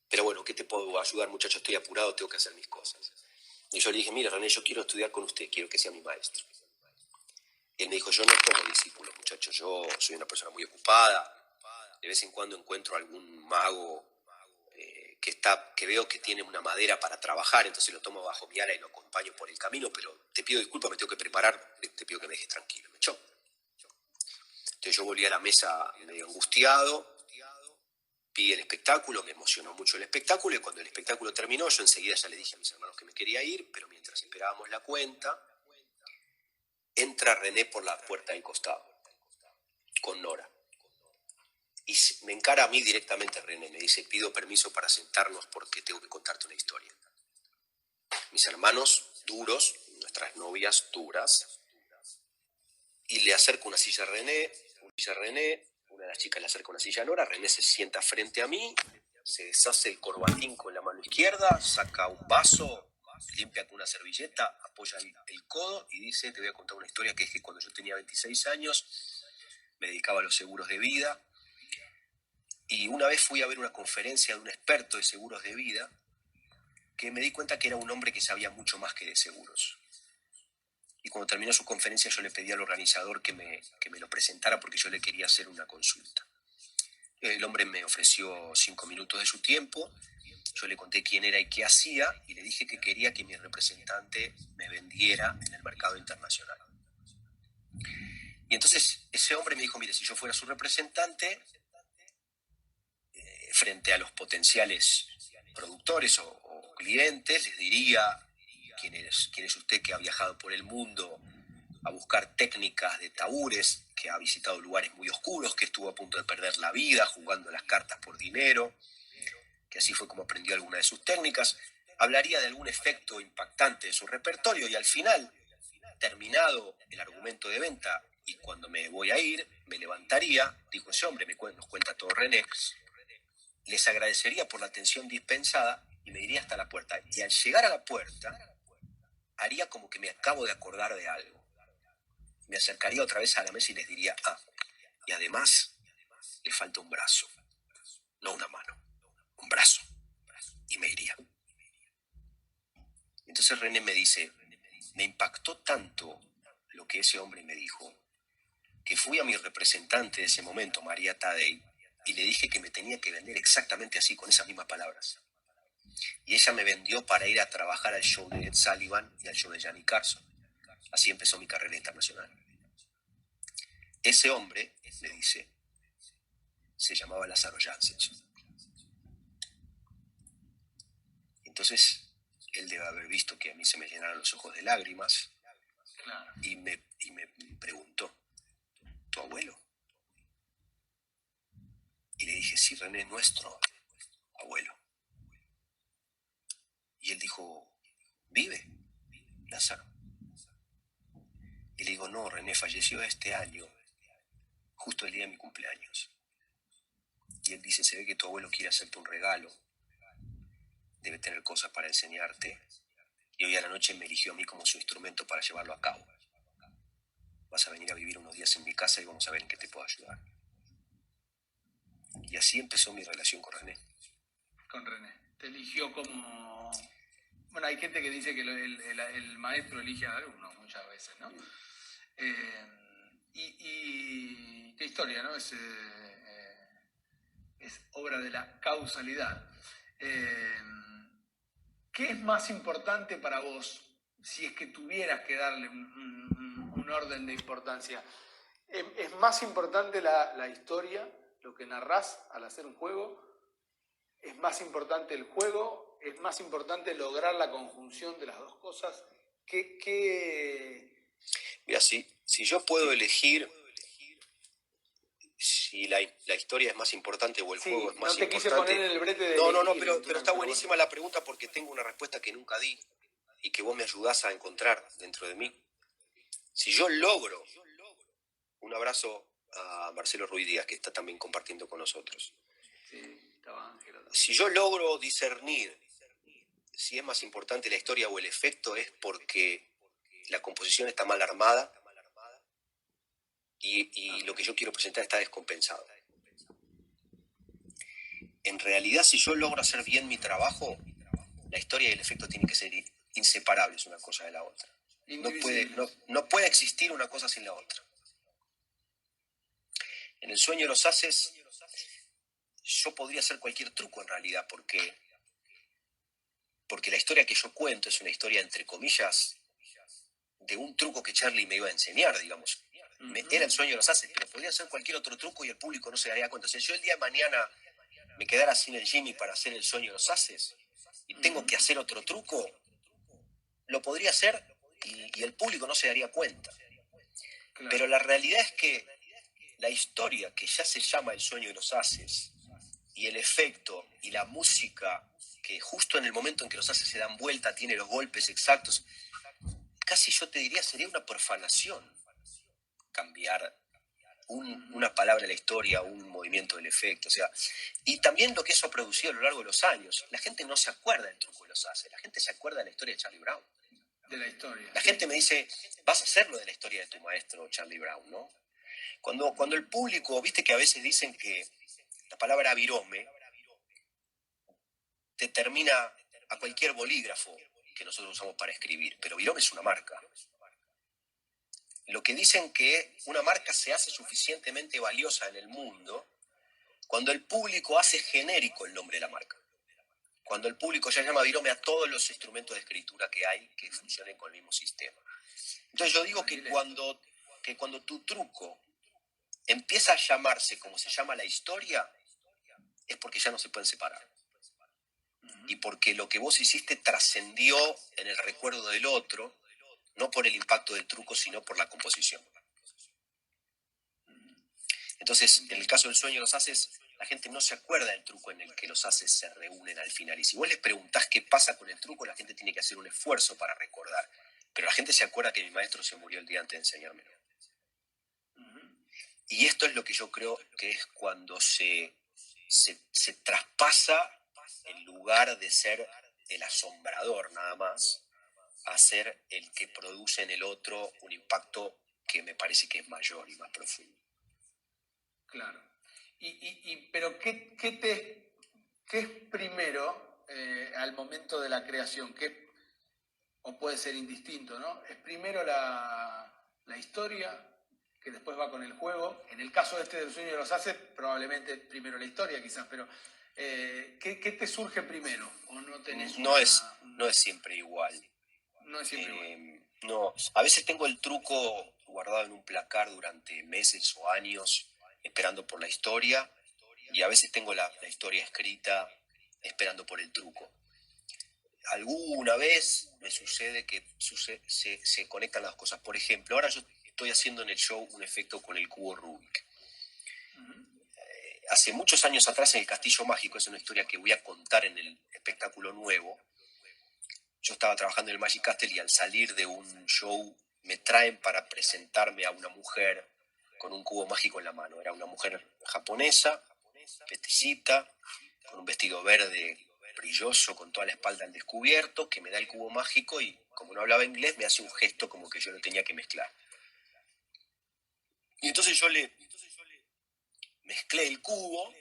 pero bueno, ¿qué te puedo ayudar, muchacho? Estoy apurado, tengo que hacer mis cosas. Y yo le dije, mira René, yo quiero estudiar con usted, quiero que sea mi maestro. Y él me dijo, yo no tomo discípulos, muchacho, yo soy una persona muy ocupada, de vez en cuando encuentro algún mago que veo que tiene una madera para trabajar, entonces lo tomo bajo mi ala y lo acompaño por el camino, pero te pido disculpas, me tengo que preparar, te pido que me dejes tranquilo. Me echó. Entonces yo volví a la mesa medio angustiado, vi el espectáculo, me emocionó mucho el espectáculo, y cuando el espectáculo terminó, yo enseguida ya le dije a mis hermanos que me quería ir, pero mientras esperábamos la cuenta, entra René por la puerta del costado, con Nora. Y me encara a mí directamente René, me dice, pido permiso para sentarnos porque tengo que contarte una historia. Mis hermanos duros, nuestras novias duras, y le acerco una silla a René, una de las chicas le acerca una silla a Nora, René se sienta frente a mí, se deshace el corbatín con la mano izquierda, saca un vaso, limpia con una servilleta, apoya el codo y dice, te voy a contar una historia que es que cuando yo tenía 26 años me dedicaba a los seguros de vida, y una vez fui a ver una conferencia de un experto de seguros de vida que me di cuenta que era un hombre que sabía mucho más que de seguros. Y cuando terminó su conferencia yo le pedí al organizador que me lo presentara porque yo le quería hacer una consulta. El hombre me ofreció 5 minutos de su tiempo, yo le conté quién era y qué hacía y le dije que quería que mi representante me vendiera en el mercado internacional. Y entonces ese hombre me dijo, mire, si yo fuera su representante, frente a los potenciales productores o clientes, les diría quién es usted que ha viajado por el mundo a buscar técnicas de tabúres, que ha visitado lugares muy oscuros, que estuvo a punto de perder la vida jugando las cartas por dinero, que así fue como aprendió alguna de sus técnicas. Hablaría de algún efecto impactante de su repertorio y al final, terminado el argumento de venta y cuando me voy a ir, me levantaría, dijo ese hombre, nos cuenta todo René, les agradecería por la atención dispensada y me iría hasta la puerta. Y al llegar a la puerta, haría como que me acabo de acordar de algo. Me acercaría otra vez a la mesa y les diría, y además le falta un brazo, no una mano, un brazo. Y me iría. Entonces René me dice, me impactó tanto lo que ese hombre me dijo, que fui a mi representante de ese momento, María Tadei, y le dije que me tenía que vender exactamente así, con esas mismas palabras. Y ella me vendió para ir a trabajar al show de Ed Sullivan y al show de Johnny Carson. Así empezó mi carrera internacional. Ese hombre, me dice, se llamaba Lázaro Jansenson. Entonces, él debe haber visto que a mí se me llenaron los ojos de lágrimas. Claro. Y me preguntó, ¿tu abuelo? Y le dije, sí, René, nuestro abuelo. Y él dijo, ¿vive, Lázaro? Y le digo, no, René, falleció este año, justo el día de mi cumpleaños. Y él dice, se ve que tu abuelo quiere hacerte un regalo, debe tener cosas para enseñarte, y hoy a la noche me eligió a mí como su instrumento para llevarlo a cabo. Vas a venir a vivir unos días en mi casa y vamos a ver en qué te puedo ayudar. Y así empezó mi relación con René. Con René. Te eligió como... Bueno, hay gente que dice que el maestro elige al alumno muchas veces, ¿no? Y qué historia, ¿no? Es obra de la causalidad. ¿Qué es más importante para vos, si es que tuvieras que darle un orden de importancia? ¿Es más importante la historia, lo que narrás al hacer un juego? ¿Es más importante el juego? ¿Es más importante lograr la conjunción de las dos cosas? Mira, si yo puedo elegir si la historia es más importante o el juego es más importante... No te quise poner en el brete de... No, pero está buenísima la pregunta porque tengo una respuesta que nunca di y que vos me ayudás a encontrar dentro de mí. Si yo logro, un abrazo a Marcelo Ruiz Díaz, que está también compartiendo con nosotros. Sí, estaba Ángela también. Si yo logro discernir si es más importante la historia o el efecto, es porque la composición está mal armada y lo que yo quiero presentar está descompensado. En realidad, si yo logro hacer bien mi trabajo, la historia y el efecto tienen que ser inseparables una cosa de la otra. No puede existir una cosa sin la otra. En El sueño de los haces, yo podría hacer cualquier truco en realidad, porque la historia que yo cuento es una historia, entre comillas, de un truco que Charlie me iba a enseñar, digamos. Era El sueño de los haces, pero podría hacer cualquier otro truco y el público no se daría cuenta. Si yo el día de mañana me quedara sin el Jimmy para hacer El sueño de los haces y tengo que hacer otro truco, lo podría hacer y el público no se daría cuenta. Claro. Pero la realidad es que la historia que ya se llama El sueño de los haces y el efecto y la música que justo en el momento en que los haces se dan vuelta tiene los golpes exactos, casi yo te diría sería una profanación cambiar una palabra de la historia, un movimiento del efecto, o sea, y también lo que eso ha producido a lo largo de los años. La gente no se acuerda del truco de los haces, la gente se acuerda de la historia de Charlie Brown. De la historia. La gente me dice, vas a hacerlo de la historia de tu maestro Charlie Brown, ¿no? Cuando el público, viste que a veces dicen que la palabra virome determina a cualquier bolígrafo que nosotros usamos para escribir, pero virome es una marca. Lo que dicen que una marca se hace suficientemente valiosa en el mundo cuando el público hace genérico el nombre de la marca. Cuando el público ya llama virome a todos los instrumentos de escritura que hay que funcionen con el mismo sistema. Entonces yo digo que cuando tu truco empieza a llamarse como se llama la historia, es porque ya no se pueden separar. Y porque lo que vos hiciste trascendió en el recuerdo del otro, no por el impacto del truco, sino por la composición. Entonces, en el caso del sueño de los haces, la gente no se acuerda del truco en el que los haces se reúnen al final. Y si vos les preguntás qué pasa con el truco, la gente tiene que hacer un esfuerzo para recordar. Pero la gente se acuerda que mi maestro se murió el día antes de enseñármelo. Y esto es lo que yo creo que es cuando se traspasa el lugar de ser el asombrador nada más, a ser el que produce en el otro un impacto que me parece que es mayor y más profundo. Claro. Pero ¿qué es primero al momento de la creación? O puede ser indistinto, ¿no? ¿Es primero la historia, que después va con el juego? En el caso este del sueño de los haces, probablemente primero la historia quizás, pero ¿qué te surge primero? ¿O no tenés no es siempre igual. No es siempre igual. No, a veces tengo el truco guardado en un placar durante meses o años esperando por la historia, y a veces tengo la historia escrita esperando por el truco. Alguna vez me sucede que se conectan las cosas. Por ejemplo, ahora yo estoy haciendo en el show un efecto con el cubo Rubik. Hace muchos años atrás, en el Castillo Mágico, es una historia que voy a contar en el espectáculo nuevo. Yo estaba trabajando en el Magic Castle y al salir de un show me traen para presentarme a una mujer con un cubo mágico en la mano. Era una mujer japonesa, peticita, con un vestido verde brilloso, con toda la espalda al descubierto, que me da el cubo mágico y, como no hablaba inglés, me hace un gesto como que yo lo tenía que mezclar. Y entonces yo le mezclé el cubo,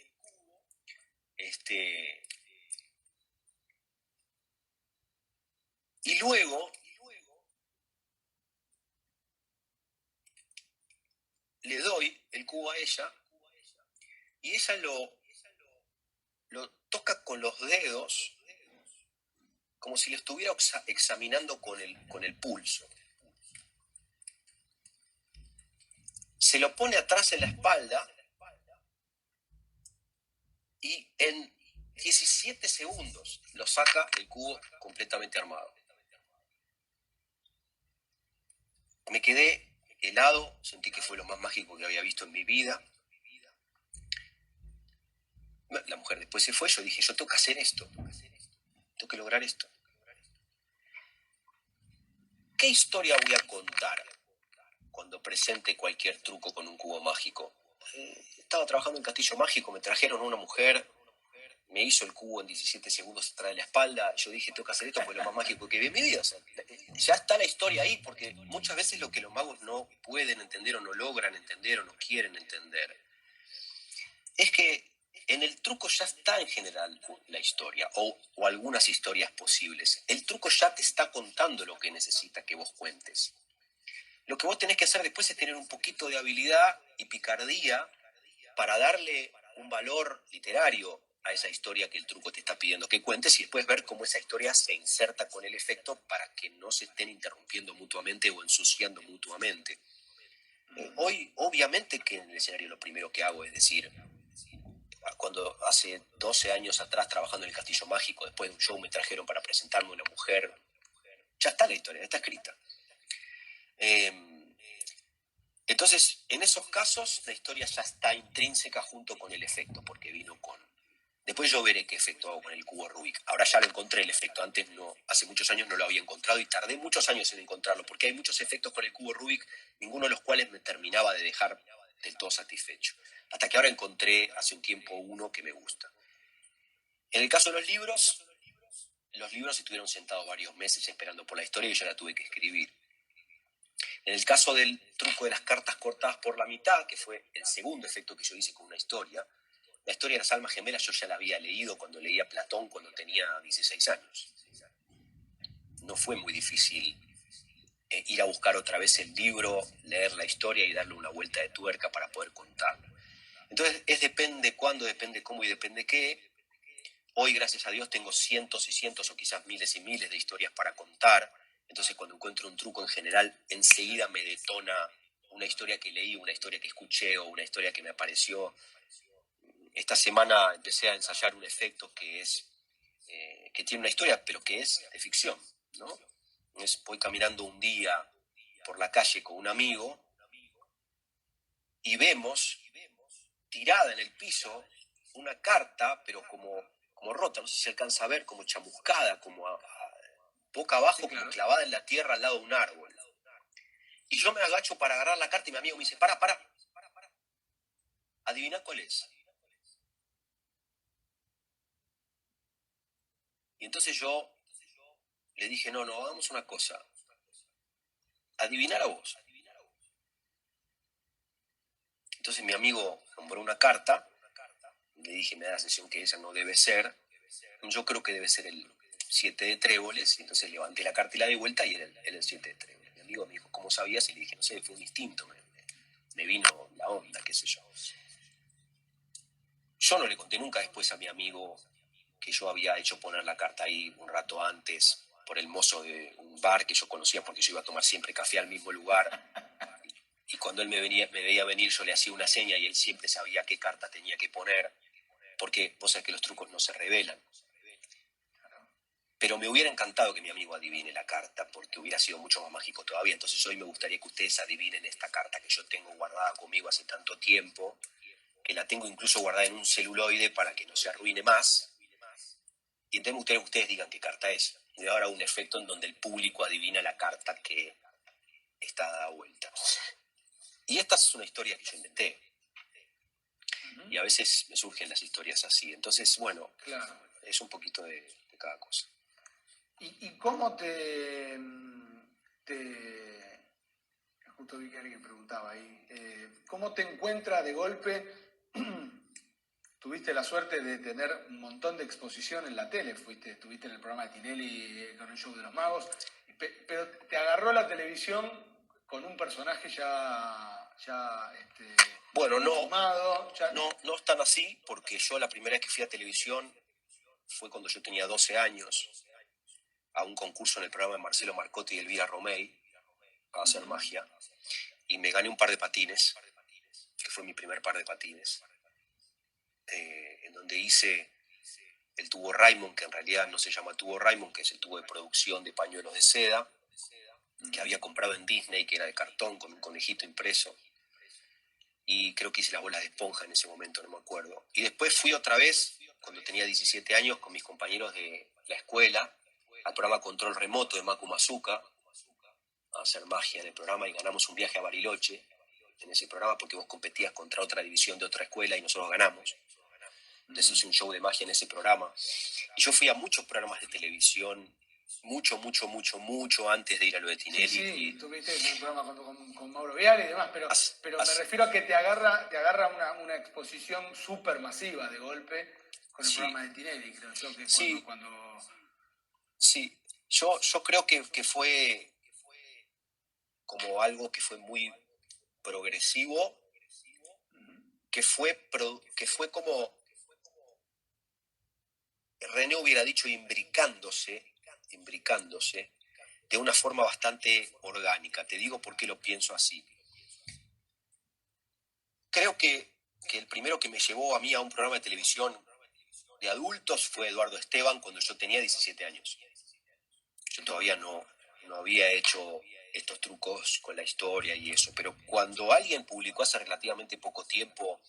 y luego le doy el cubo a ella y ella lo toca con los dedos como si lo estuviera examinando con el pulso. Se lo pone atrás en la espalda y en 17 segundos lo saca el cubo completamente armado. Me quedé helado, sentí que fue lo más mágico que había visto en mi vida. La mujer después se fue, yo dije, yo tengo que hacer esto, tengo que lograr esto. ¿Qué historia voy a contar cuando presente cualquier truco con un cubo mágico. Estaba trabajando en Castillo Mágico, me trajeron una mujer, me hizo el cubo en 17 segundos atrás de la espalda. Yo dije, tengo que hacer esto porque es lo más mágico que vi en mi vida. O sea, ya está la historia ahí, porque muchas veces lo que los magos no pueden entender o no logran entender o no quieren entender es que en el truco ya está en general la historia o algunas historias posibles. El truco ya te está contando lo que necesita que vos cuentes. Lo que vos tenés que hacer después es tener un poquito de habilidad y picardía para darle un valor literario a esa historia que el truco te está pidiendo que cuentes y después ver cómo esa historia se inserta con el efecto para que no se estén interrumpiendo mutuamente o ensuciando mutuamente. Hoy, obviamente que en el escenario lo primero que hago es decir, cuando hace 12 años atrás trabajando en el Castillo Mágico, después de un show me trajeron para presentarme una mujer, ya está la historia, ya está escrita. Entonces, en esos casos, la historia ya está intrínseca junto con el efecto, porque vino con... Después yo veré qué efecto hago con el cubo Rubik. Ahora ya lo encontré el efecto, antes no, hace muchos años no lo había encontrado y tardé muchos años en encontrarlo, porque hay muchos efectos con el cubo Rubik, ninguno de los cuales me terminaba de dejar del todo satisfecho. Hasta que ahora encontré hace un tiempo uno que me gusta. En el caso de los libros estuvieron sentados varios meses esperando por la historia y yo la tuve que escribir. En el caso del truco de las cartas cortadas por la mitad, que fue el segundo efecto que yo hice con una historia, la historia de las almas gemelas yo ya la había leído cuando leía Platón cuando tenía 16 años. No fue muy difícil ir a buscar otra vez el libro, leer la historia y darle una vuelta de tuerca para poder contarlo. Entonces, depende cuándo, depende cómo y depende qué. Hoy, gracias a Dios, tengo cientos y cientos o quizás miles y miles de historias para contar. Entonces, cuando encuentro un truco en general, enseguida me detona una historia que leí, una historia que escuché o una historia que me apareció. Esta semana empecé a ensayar un efecto que tiene una historia, pero que es de ficción, ¿no? Voy caminando un día por la calle con un amigo y vemos tirada en el piso una carta, pero como rota, no sé si se alcanza a ver, como chamuscada, como boca abajo, sí, claro, como clavada en la tierra al lado de un árbol. Y yo me agacho para agarrar la carta y mi amigo me dice, para. Adivina cuál es. Y entonces yo le dije, no, hagamos una cosa. Adivinar a vos. Entonces mi amigo nombró una carta. Le dije, me da la sensación que esa no debe ser. Yo creo que debe ser el 7 de tréboles. Y entonces levanté la carta y la di vuelta y era el 7 de tréboles. Mi amigo me dijo, ¿cómo sabías? Y le dije, no sé, fue un instinto. Me vino la onda, qué sé yo. Yo no le conté nunca después a mi amigo que yo había hecho poner la carta ahí un rato antes por el mozo de un bar que yo conocía porque yo iba a tomar siempre café al mismo lugar. Y cuando él me veía venir, yo le hacía una seña y él siempre sabía qué carta tenía que poner, porque vos sabés que los trucos no se revelan. Pero me hubiera encantado que mi amigo adivine la carta, porque hubiera sido mucho más mágico todavía. Entonces hoy me gustaría que ustedes adivinen esta carta que yo tengo guardada conmigo hace tanto tiempo, que la tengo incluso guardada en un celuloide para que no se arruine más. Y entonces ustedes digan qué carta es. Y ahora un efecto en donde el público adivina la carta que está dada vuelta. Y esta es una historia que yo inventé. Y a veces me surgen las historias así. Entonces, bueno, claro, es un poquito de cada cosa. ¿Y cómo te... Justo vi que alguien preguntaba ahí. ¿Cómo te encuentra de golpe? Tuviste la suerte de tener un montón de exposición en la tele. Estuviste en el programa de Tinelli con el show de los magos. Pero te agarró la televisión con un personaje bueno, consumado, no es tan así, porque yo la primera vez que fui a televisión fue cuando yo tenía 12 años, a un concurso en el programa de Marcelo Marcotti y Elvira Romei, a hacer magia, y me gané un par de patines, que fue mi primer par de patines, en donde hice el tubo Raymond, que en realidad no se llama tubo Raymond, que es el tubo de producción de pañuelos de seda, que había comprado en Disney, que era de cartón, con un conejito impreso. Y creo que hice las bolas de esponja en ese momento, no me acuerdo. Y después fui otra vez, cuando tenía 17 años, con mis compañeros de la escuela, al programa Control Remoto de Macu Mazuka, a hacer magia en el programa y ganamos un viaje a Bariloche en ese programa porque vos competías contra otra división de otra escuela y nosotros ganamos. Entonces hice un show de magia en ese programa. Y yo fui a muchos programas de televisión mucho antes de ir a lo de Tinelli. Sí, tuviste un programa con Mauro Viale y demás, pero me refiero a que te agarra una exposición súper masiva de golpe con el programa de Tinelli, creo yo, que es cuando... Sí, yo creo que fue como algo que fue muy progresivo, que fue como René hubiera dicho imbricándose de una forma bastante orgánica. Te digo por qué lo pienso así. Creo que el primero que me llevó a mí a un programa de televisión de adultos fue Eduardo Esteban cuando yo tenía 17 años. Yo todavía no había hecho estos trucos con la historia y eso, pero cuando alguien publicó hace relativamente poco tiempo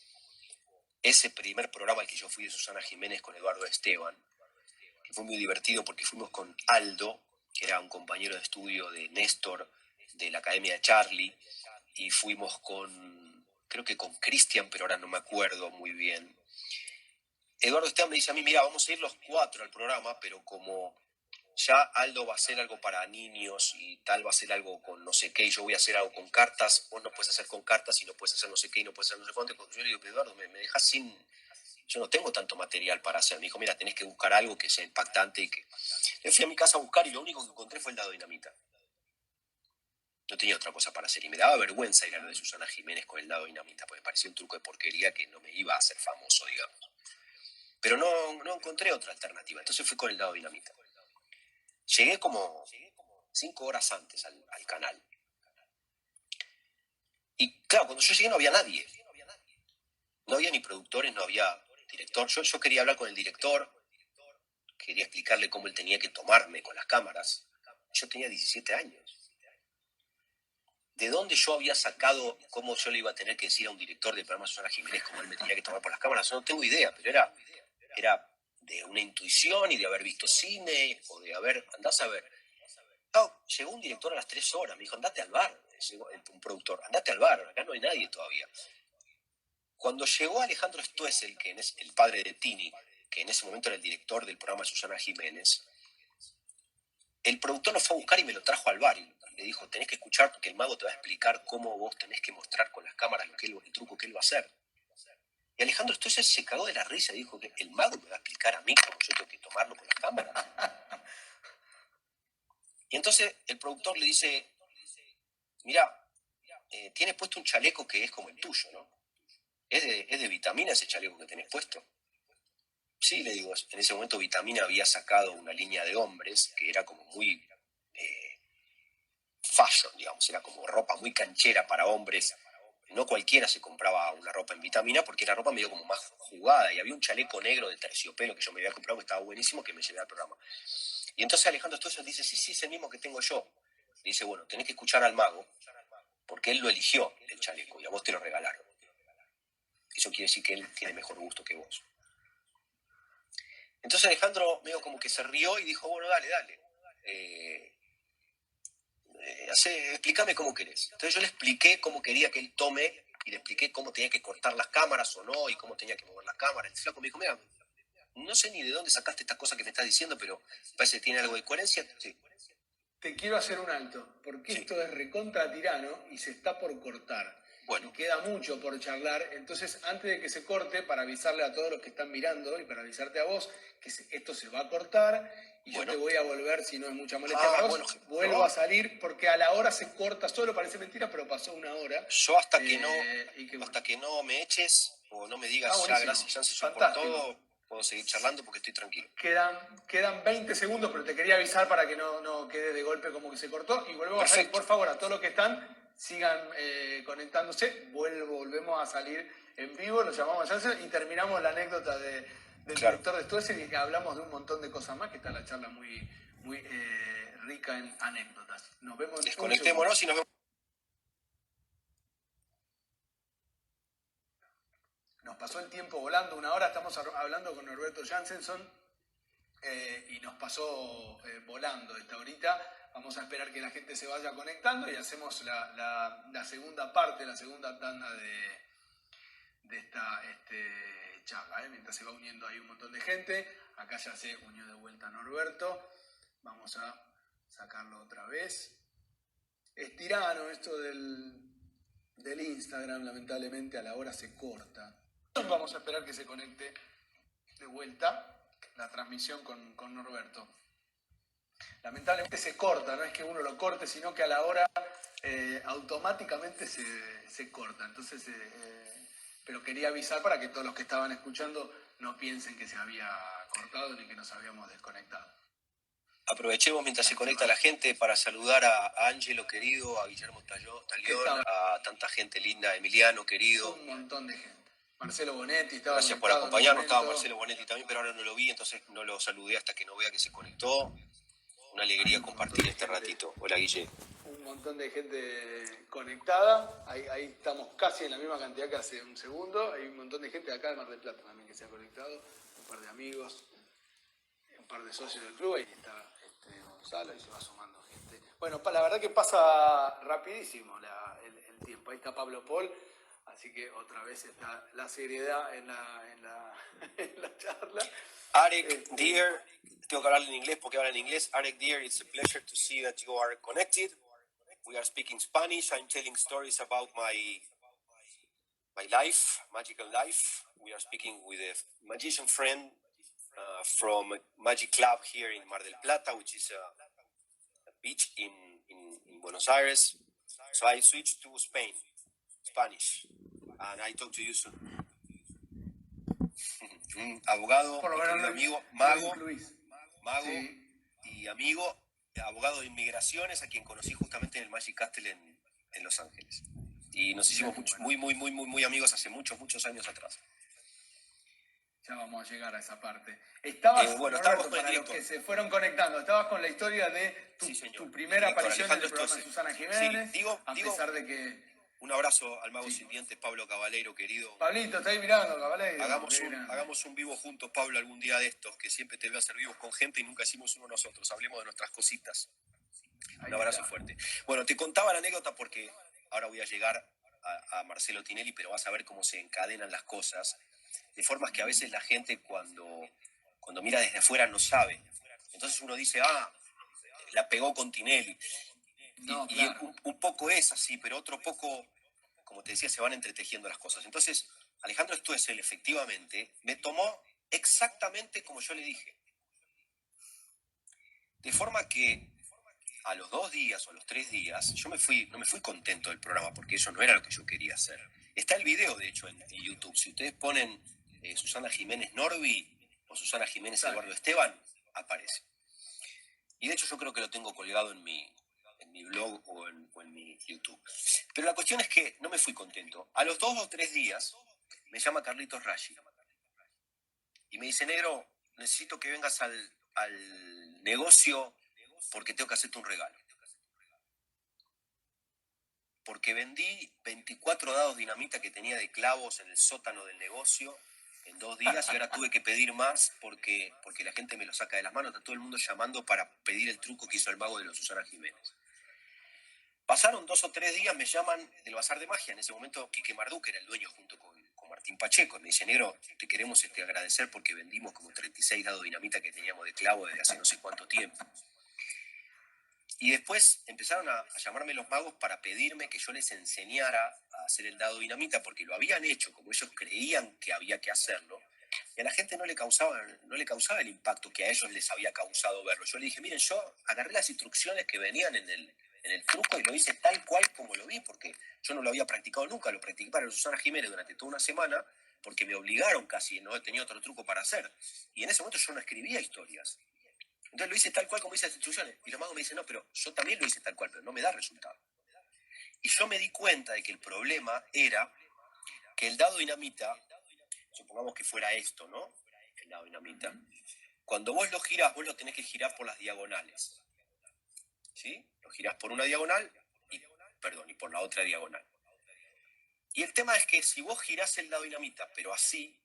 ese primer programa al que yo fui de Susana Jiménez con Eduardo Esteban, que fue muy divertido porque fuimos con Aldo, que era un compañero de estudio de Néstor, de la Academia de Charlie, y fuimos creo que con Cristian, pero ahora no me acuerdo muy bien. Eduardo Esteban me dice a mí, mira, vamos a ir los 4 al programa, pero como ya Aldo va a hacer algo para niños y tal va a hacer algo con no sé qué, y yo voy a hacer algo con cartas, vos no puedes hacer con cartas y no puedes hacer no sé qué y no puedes hacer no sé cuánto. Yo le digo, Eduardo, me dejas sin... Yo no tengo tanto material para hacer. Me dijo, mira, tenés que buscar algo que sea impactante y que... Yo fui a mi casa a buscar y lo único que encontré fue el dado dinamita. No tenía otra cosa para hacer y me daba vergüenza ir a lo de Susana Jiménez con el dado dinamita, porque me parecía un truco de porquería que no me iba a hacer famoso, digamos. Pero no encontré otra alternativa, entonces fui con el dado dinamita. Llegué como 5 horas antes al canal. Y claro, cuando yo llegué no había nadie. No había ni productores, no había director. Yo quería hablar con el director, quería explicarle cómo él tenía que tomarme con las cámaras. Yo tenía 17 años. ¿De dónde yo había sacado cómo yo le iba a tener que decir a un director del programa Susana Jiménez cómo él me tenía que tomar por las cámaras? Yo no tengo idea, pero era de una intuición y de haber visto cine o de andás a ver. No, llegó un director a las 3 horas, me dijo, andate al bar. Llegó un productor, andate al bar, acá no hay nadie todavía. Cuando llegó Alejandro Stoessel, que es el padre de Tini, que en ese momento era el director del programa Susana Jiménez, el productor lo fue a buscar y me lo trajo al bar y le dijo, tenés que escuchar porque el mago te va a explicar cómo vos tenés que mostrar con las cámaras el truco que él va a hacer. Y Alejandro Stoessel se cagó de la risa y dijo que el mago me va a explicar a mí cómo yo tengo que tomarlo con las cámaras. Y entonces el productor le dice, mira, tienes puesto un chaleco que es como el tuyo, ¿no? ¿Es de Vitamina ese chaleco que tenés puesto? Sí, le digo, en ese momento Vitamina había sacado una línea de hombres que era como muy fashion, digamos, era como ropa muy canchera para hombres. No cualquiera se compraba una ropa en Vitamina porque la ropa medio como más jugada y había un chaleco negro de terciopelo que yo me había comprado que estaba buenísimo que me llevé al programa. Y entonces Alejandro Stoessel dice, sí, es el mismo que tengo yo. Y dice, bueno, tenés que escuchar al mago porque él lo eligió, el chaleco, y a vos te lo regalaron. Eso quiere decir que él tiene mejor gusto que vos. Entonces Alejandro medio como que se rió y dijo, bueno, dale. Explícame cómo querés. Entonces yo le expliqué cómo quería que él tome y le expliqué cómo tenía que cortar las cámaras o no y cómo tenía que mover las cámaras. El flaco me dijo, mira, no sé ni de dónde sacaste estas cosas que me estás diciendo, pero parece que tiene algo de coherencia. Sí. Te quiero hacer un alto, porque Sí. esto es recontra tirano y se está por cortar. Bueno. Y queda mucho por charlar, entonces antes de que se corte, para avisarle a todos los que están mirando y para avisarte a vos que esto se va a cortar y yo te voy a volver, si no es mucha molestia para vos, vuelvo a salir porque a la hora se corta solo, parece mentira, pero pasó una hora. Yo hasta que no me eches o no me digas ya gracias Jansen por todo, puedo seguir charlando porque estoy tranquilo. Quedan 20 segundos, pero te quería avisar para que no quede de golpe como que se cortó. Y volvemos a salir, por favor, a todos los que están, sigan conectándose. Volvemos a salir en vivo, lo llamamos a Jansen y terminamos la anécdota del director de Stoessel y que hablamos de un montón de cosas más, que está la charla muy rica en anécdotas. Nos vemos. Desconectémonos y nos vemos. Nos pasó el tiempo volando, una hora estamos hablando con Norberto Jansenson y nos pasó volando esta horita. Vamos a esperar que la gente se vaya conectando y hacemos la segunda parte, la segunda tanda de esta charla, mientras se va uniendo ahí un montón de gente. Acá ya se unió de vuelta Norberto. Vamos a sacarlo otra vez. Es tirano esto del Instagram, lamentablemente a la hora se corta. Vamos a esperar que se conecte de vuelta la transmisión con Norberto. Lamentablemente se corta, no es que uno lo corte, sino que a la hora automáticamente se corta. Entonces, pero quería avisar para que todos los que estaban escuchando no piensen que se había cortado ni que nos habíamos desconectado. Aprovechemos mientras se conecta la gente para saludar a Ángelo querido, a Guillermo Talión, a tanta gente linda, Emiliano querido. Un montón de gente. Marcelo Bonetti estaba Gracias por conectado. acompañarnos, estaba Marcelo Bonetti también, pero ahora no lo vi, entonces no lo saludé hasta que no vea que se conectó. Una alegría compartir este ratito. Hola, Guille. Un montón de gente conectada. Ahí estamos casi en la misma cantidad que hace un segundo. Hay un montón de gente de acá de Mar del Plata también que se ha conectado. Un par de amigos, un par de socios del club. Ahí está Gonzalo y se va sumando gente. Bueno, la verdad que pasa rapidísimo el tiempo. Ahí está Pablo Paul. Así que otra vez está la seriedad en la charla. Arek, dear, tengo que hablar en inglés porque habla en inglés. Arek, dear, it's a pleasure to see that you are connected. We are speaking Spanish. I'm telling stories about my life, magical life. We are speaking with a magician friend from Magic Club here in Mar del Plata, which is a beach in Buenos Aires. So I switched to Spanish, and I talk to you soon. Un abogado, un amigo, mago sí. Y amigo, abogado de inmigraciones, a quien conocí justamente en el Magic Castle en Los Ángeles. Y nos hicimos muy amigos hace muchos años atrás. Ya vamos a llegar a esa parte. Estabas con para los que se fueron conectando, estabas con la historia de tu primera aparición en el programa de Susana Jiménez. Sí, a pesar de que... Un abrazo al mago sin dientes, Pablo Caballero, querido. Pablito, está ahí mirando, Caballero. Hagamos un vivo juntos, Pablo, algún día de estos, que siempre te veo hacer vivos con gente y nunca hicimos uno nosotros. Hablemos de nuestras cositas. Un abrazo fuerte. Bueno, te contaba la anécdota porque ahora voy a llegar a Marcelo Tinelli, pero vas a ver cómo se encadenan las cosas, de formas que a veces la gente cuando mira desde afuera no sabe. Entonces uno dice, la pegó con Tinelli. No, y claro. un poco es así, pero otro poco, como te decía, se van entretejiendo las cosas. Entonces, Alejandro Stoessel efectivamente me tomó exactamente como yo le dije. De forma que a los 2 días o a los 3 días, yo no me fui contento del programa porque eso no era lo que yo quería hacer. Está el video, de hecho, en YouTube. Si ustedes ponen Susana Jiménez Norby o Susana Jiménez Eduardo Esteban, aparece. Y de hecho yo creo que lo tengo colgado en mi blog o en mi YouTube. Pero la cuestión es que no me fui contento. A los 2 o 3 días me llama Carlitos Raggi y me dice, negro, necesito que vengas al negocio porque tengo que hacerte un regalo. Porque vendí 24 dados dinamita que tenía de clavos en el sótano del negocio en 2 días y ahora tuve que pedir más porque la gente me lo saca de las manos. Está todo el mundo llamando para pedir el truco que hizo el mago de los Susana Jiménez. Pasaron 2 o 3 días, me llaman del Bazar de Magia. En ese momento, Quique Mardú, que era el dueño, junto con Martín Pacheco. Me dice, negro, te queremos agradecer porque vendimos como 36 dados dinamita que teníamos de clavo desde hace no sé cuánto tiempo. Y después empezaron a llamarme los magos para pedirme que yo les enseñara a hacer el dado dinamita porque lo habían hecho como ellos creían que había que hacerlo. Y a la gente no le causaba el impacto que a ellos les había causado verlo. Yo le dije, miren, yo agarré las instrucciones que venían en el truco y lo hice tal cual como lo vi, porque yo no lo había practicado nunca, lo practiqué para Susana Jiménez durante toda una semana, porque me obligaron casi, no tenía otro truco para hacer. Y en ese momento yo no escribía historias. Entonces lo hice tal cual como hice las instrucciones. Y los magos me dicen, no, pero yo también lo hice tal cual, pero no me da resultado. Y yo me di cuenta de que el problema era que el dado dinamita, supongamos que fuera esto, ¿no? El dado dinamita. Cuando vos lo girás, vos lo tenés que girar por las diagonales. ¿Sí? Lo girás por una diagonal y por la otra diagonal. Y el tema es que si vos girás el dado dinamita, pero así,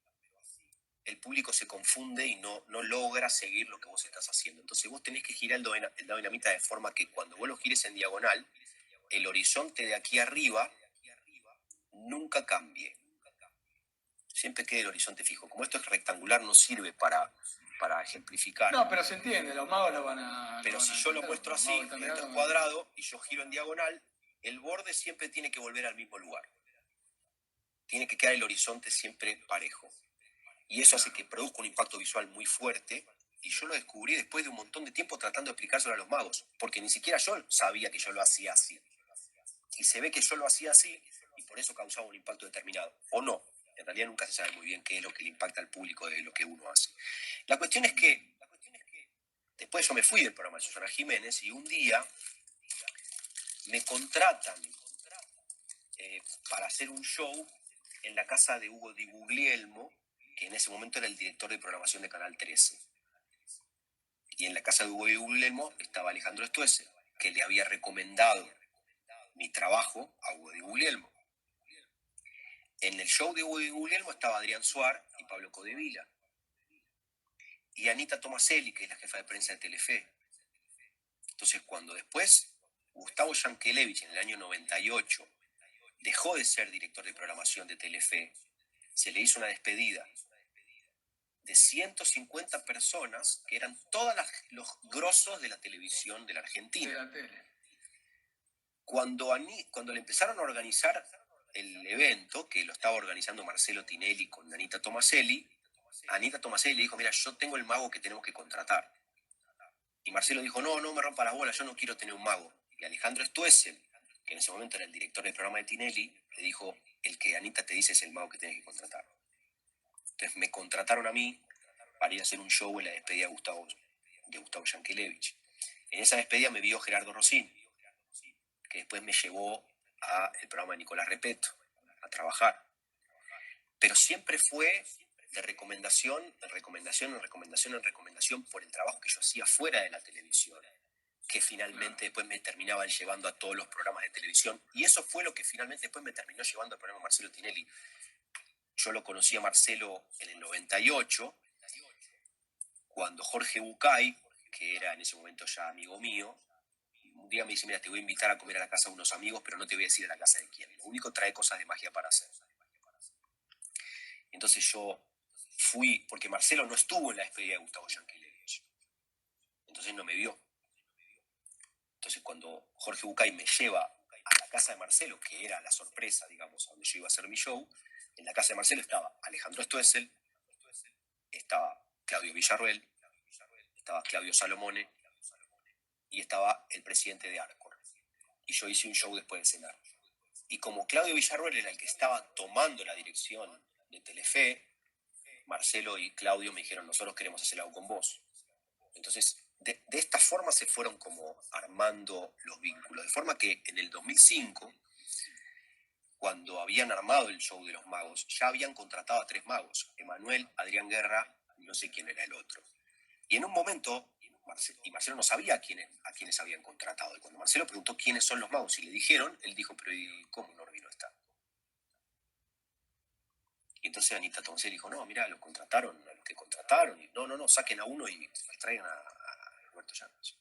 el público se confunde y no logra seguir lo que vos estás haciendo. Entonces vos tenés que girar el dado dinamita de forma que cuando vos lo gires en diagonal, el horizonte de aquí arriba nunca cambie. Siempre quede el horizonte fijo. Como esto es rectangular, no sirve para ejemplificar. No, pero se entiende, los magos lo van a... Pero si yo lo muestro así, esto es cuadrado, y yo giro en diagonal, el borde siempre tiene que volver al mismo lugar. Tiene que quedar el horizonte siempre parejo. Y eso hace que produzca un impacto visual muy fuerte. Y yo lo descubrí después de un montón de tiempo tratando de explicárselo a los magos. Porque ni siquiera yo sabía que yo lo hacía así. Y se ve que yo lo hacía así y por eso causaba un impacto determinado. O no. En realidad nunca se sabe muy bien qué es lo que le impacta al público de lo que uno hace. La cuestión es que después yo me fui del programa de Susana Jiménez y un día me contratan para hacer un show en la casa de Hugo Di Guglielmo, que en ese momento era el director de programación de Canal 13. Y en la casa de Hugo Di Guglielmo estaba Alejandro Stoessel, que le había recomendado mi trabajo a Hugo Di Guglielmo. En el show de Hugo Di Guglielmo estaba Adrián Suar y Pablo Codevila. Y Anita Tomaselli, que es la jefa de prensa de Telefe. Entonces, cuando después Gustavo Yankelevich, en el año 98, dejó de ser director de programación de Telefe, se le hizo una despedida de 150 personas, que eran todos los grosos de la televisión de la Argentina. De la tele. Cuando le empezaron a organizar el evento, que lo estaba organizando Marcelo Tinelli con Anita Tomaselli le dijo, mira, yo tengo el mago que tenemos que contratar. Y Marcelo dijo, no me rompa las bolas, yo no quiero tener un mago. Y Alejandro Stoessel, que en ese momento era el director del programa de Tinelli, le dijo, el que Anita te dice es el mago que tienes que contratar. Entonces me contrataron a mí para ir a hacer un show en la despedida de Gustavo Yankelevich. En esa despedida me vio Gerardo Rossini, que después me llevó al programa de Nicolás Repeto a trabajar. Pero siempre fue de recomendación por el trabajo que yo hacía fuera de la televisión, que finalmente después me terminaban llevando a todos los programas de televisión. Y eso fue lo que finalmente después me terminó llevando al programa Marcelo Tinelli. Yo lo conocí a Marcelo en el 98, cuando Jorge Bucay, que era en ese momento ya amigo mío, un día me dice, mira, te voy a invitar a comer a la casa de unos amigos, pero no te voy a decir a la casa de quién. Lo único, trae cosas de magia para hacer. Entonces yo fui, porque Marcelo no estuvo en la despedida de Gustavo Yankelevich. Entonces no me vio. Entonces cuando Jorge Bucay me lleva a la casa de Marcelo, que era la sorpresa, digamos, donde yo iba a hacer mi show, en la casa de Marcelo estaba Alejandro Stoessel, estaba Claudio Villarroel, estaba Claudio Salomone y estaba el presidente de Arcor. Y yo hice un show después de cenar. Y como Claudio Villarroel era el que estaba tomando la dirección de Telefe, Marcelo y Claudio me dijeron, nosotros queremos hacer algo con vos. Entonces, de esta forma se fueron como armando los vínculos. De forma que en el 2005, cuando habían armado el show de los magos, ya habían contratado a 3 magos, Emanuel, Adrián Guerra, y no sé quién era el otro. Y en un momento, Marcelo no sabía a quiénes habían contratado. Y cuando Marcelo preguntó quiénes son los magos y le dijeron, él dijo, pero ¿y cómo Norby no está? Y entonces Anita Tomaselli dijo, no, mira, los contrataron, a los que contrataron. Y no, saquen a uno y traigan a Roberto Llanos.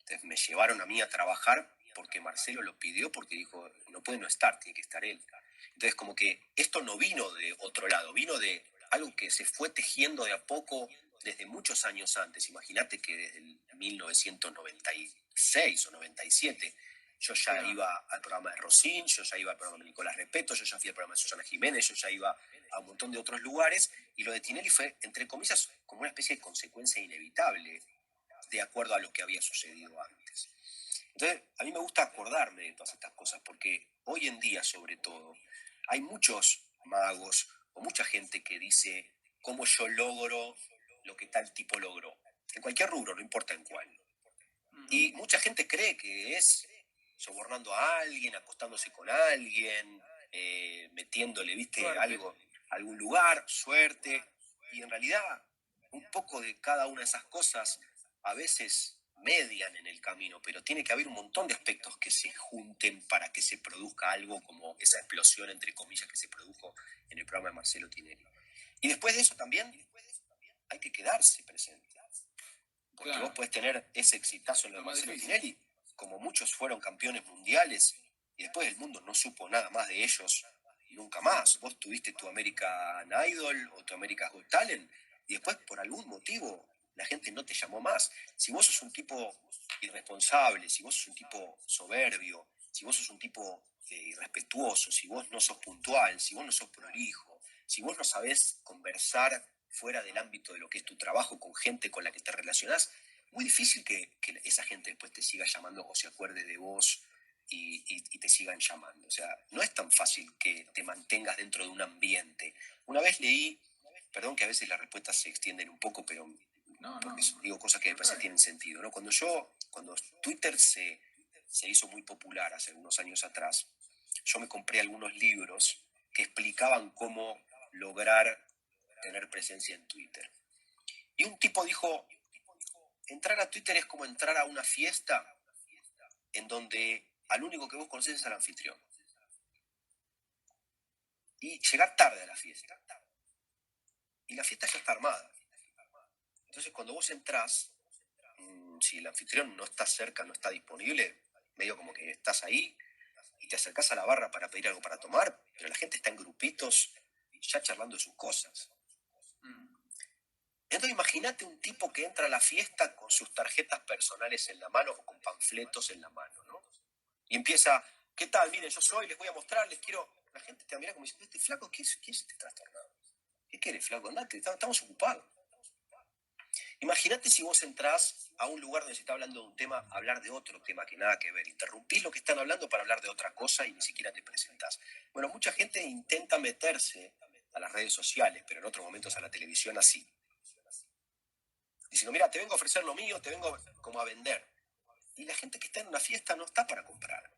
Entonces me llevaron a mí a trabajar porque Marcelo lo pidió, porque dijo, no puede no estar, tiene que estar él. Entonces como que esto no vino de otro lado, vino de algo que se fue tejiendo de a poco desde muchos años antes. Imagínate que desde el 1996 o 97 yo ya iba al programa de Rosín, yo ya iba al programa de Nicolás Repeto, yo ya fui al programa de Susana Jiménez, yo ya iba a un montón de otros lugares, y lo de Tinelli fue, entre comillas, como una especie de consecuencia inevitable de acuerdo a lo que había sucedido antes. Entonces, a mí me gusta acordarme de todas estas cosas, porque hoy en día, sobre todo, hay muchos magos o mucha gente que dice cómo yo logro lo que tal tipo logró. En cualquier rubro, no importa en cuál. Y mucha gente cree que es sobornando a alguien, acostándose con alguien, metiéndole, ¿viste? Algo, algún lugar, suerte. Y en realidad, un poco de cada una de esas cosas a veces median en el camino, pero tiene que haber un montón de aspectos que se junten para que se produzca algo como esa explosión, entre comillas, que se produjo en el programa de Marcelo Tinelli. Y después de eso también hay que quedarse presente. Porque Claro, vos podés tener ese exitazo en lo lo de más Marcelo difícil. Tinelli, como muchos fueron campeones mundiales, y después el mundo no supo nada más de ellos nunca más. Vos tuviste tu American Idol o tu America's Got Talent, y después por algún motivo la gente no te llamó más. Si vos sos un tipo irresponsable, si vos sos un tipo soberbio, si vos sos un tipo irrespetuoso, si vos no sos puntual, si vos no sos prolijo, si vos no sabés conversar fuera del ámbito de lo que es tu trabajo con gente con la que te relacionás, muy difícil que esa gente después te siga llamando o se acuerde de vos y te sigan llamando. O sea, no es tan fácil que te mantengas dentro de un ambiente. Una vez leí, perdón que a veces las respuestas se extienden un poco, pero No, porque no. digo cosas que me parece tienen sentido, ¿no? Cuando Twitter se hizo muy popular hace unos años atrás, yo me compré algunos libros que explicaban cómo lograr tener presencia en Twitter. Y un tipo dijo, entrar a Twitter es como entrar a una fiesta en donde al único que vos conocés es al anfitrión. Y llegar tarde a la fiesta. Y la fiesta ya está armada. Entonces cuando vos entrás, si el anfitrión no está cerca, no está disponible, medio como que estás ahí y te acercás a la barra para pedir algo para tomar, pero la gente está en grupitos ya charlando de sus cosas. Entonces imagínate un tipo que entra a la fiesta con sus tarjetas personales en la mano o con panfletos en la mano, ¿no? Y empieza, ¿qué tal? Miren, yo soy, les voy a mostrar, les quiero... La gente te mira como diciendo, este flaco, ¿qué es este trastornado? ¿Qué quieres, flaco? Andate, estamos ocupados. Imagínate si vos entrás a un lugar donde se está hablando de un tema, hablar de otro tema que nada que ver. Interrumpís lo que están hablando para hablar de otra cosa y ni siquiera te presentás. Bueno, mucha gente intenta meterse a las redes sociales, pero en otros momentos a la televisión así. Diciendo, mira, te vengo a ofrecer lo mío, te vengo como a vender. Y la gente que está en una fiesta no está para comprar,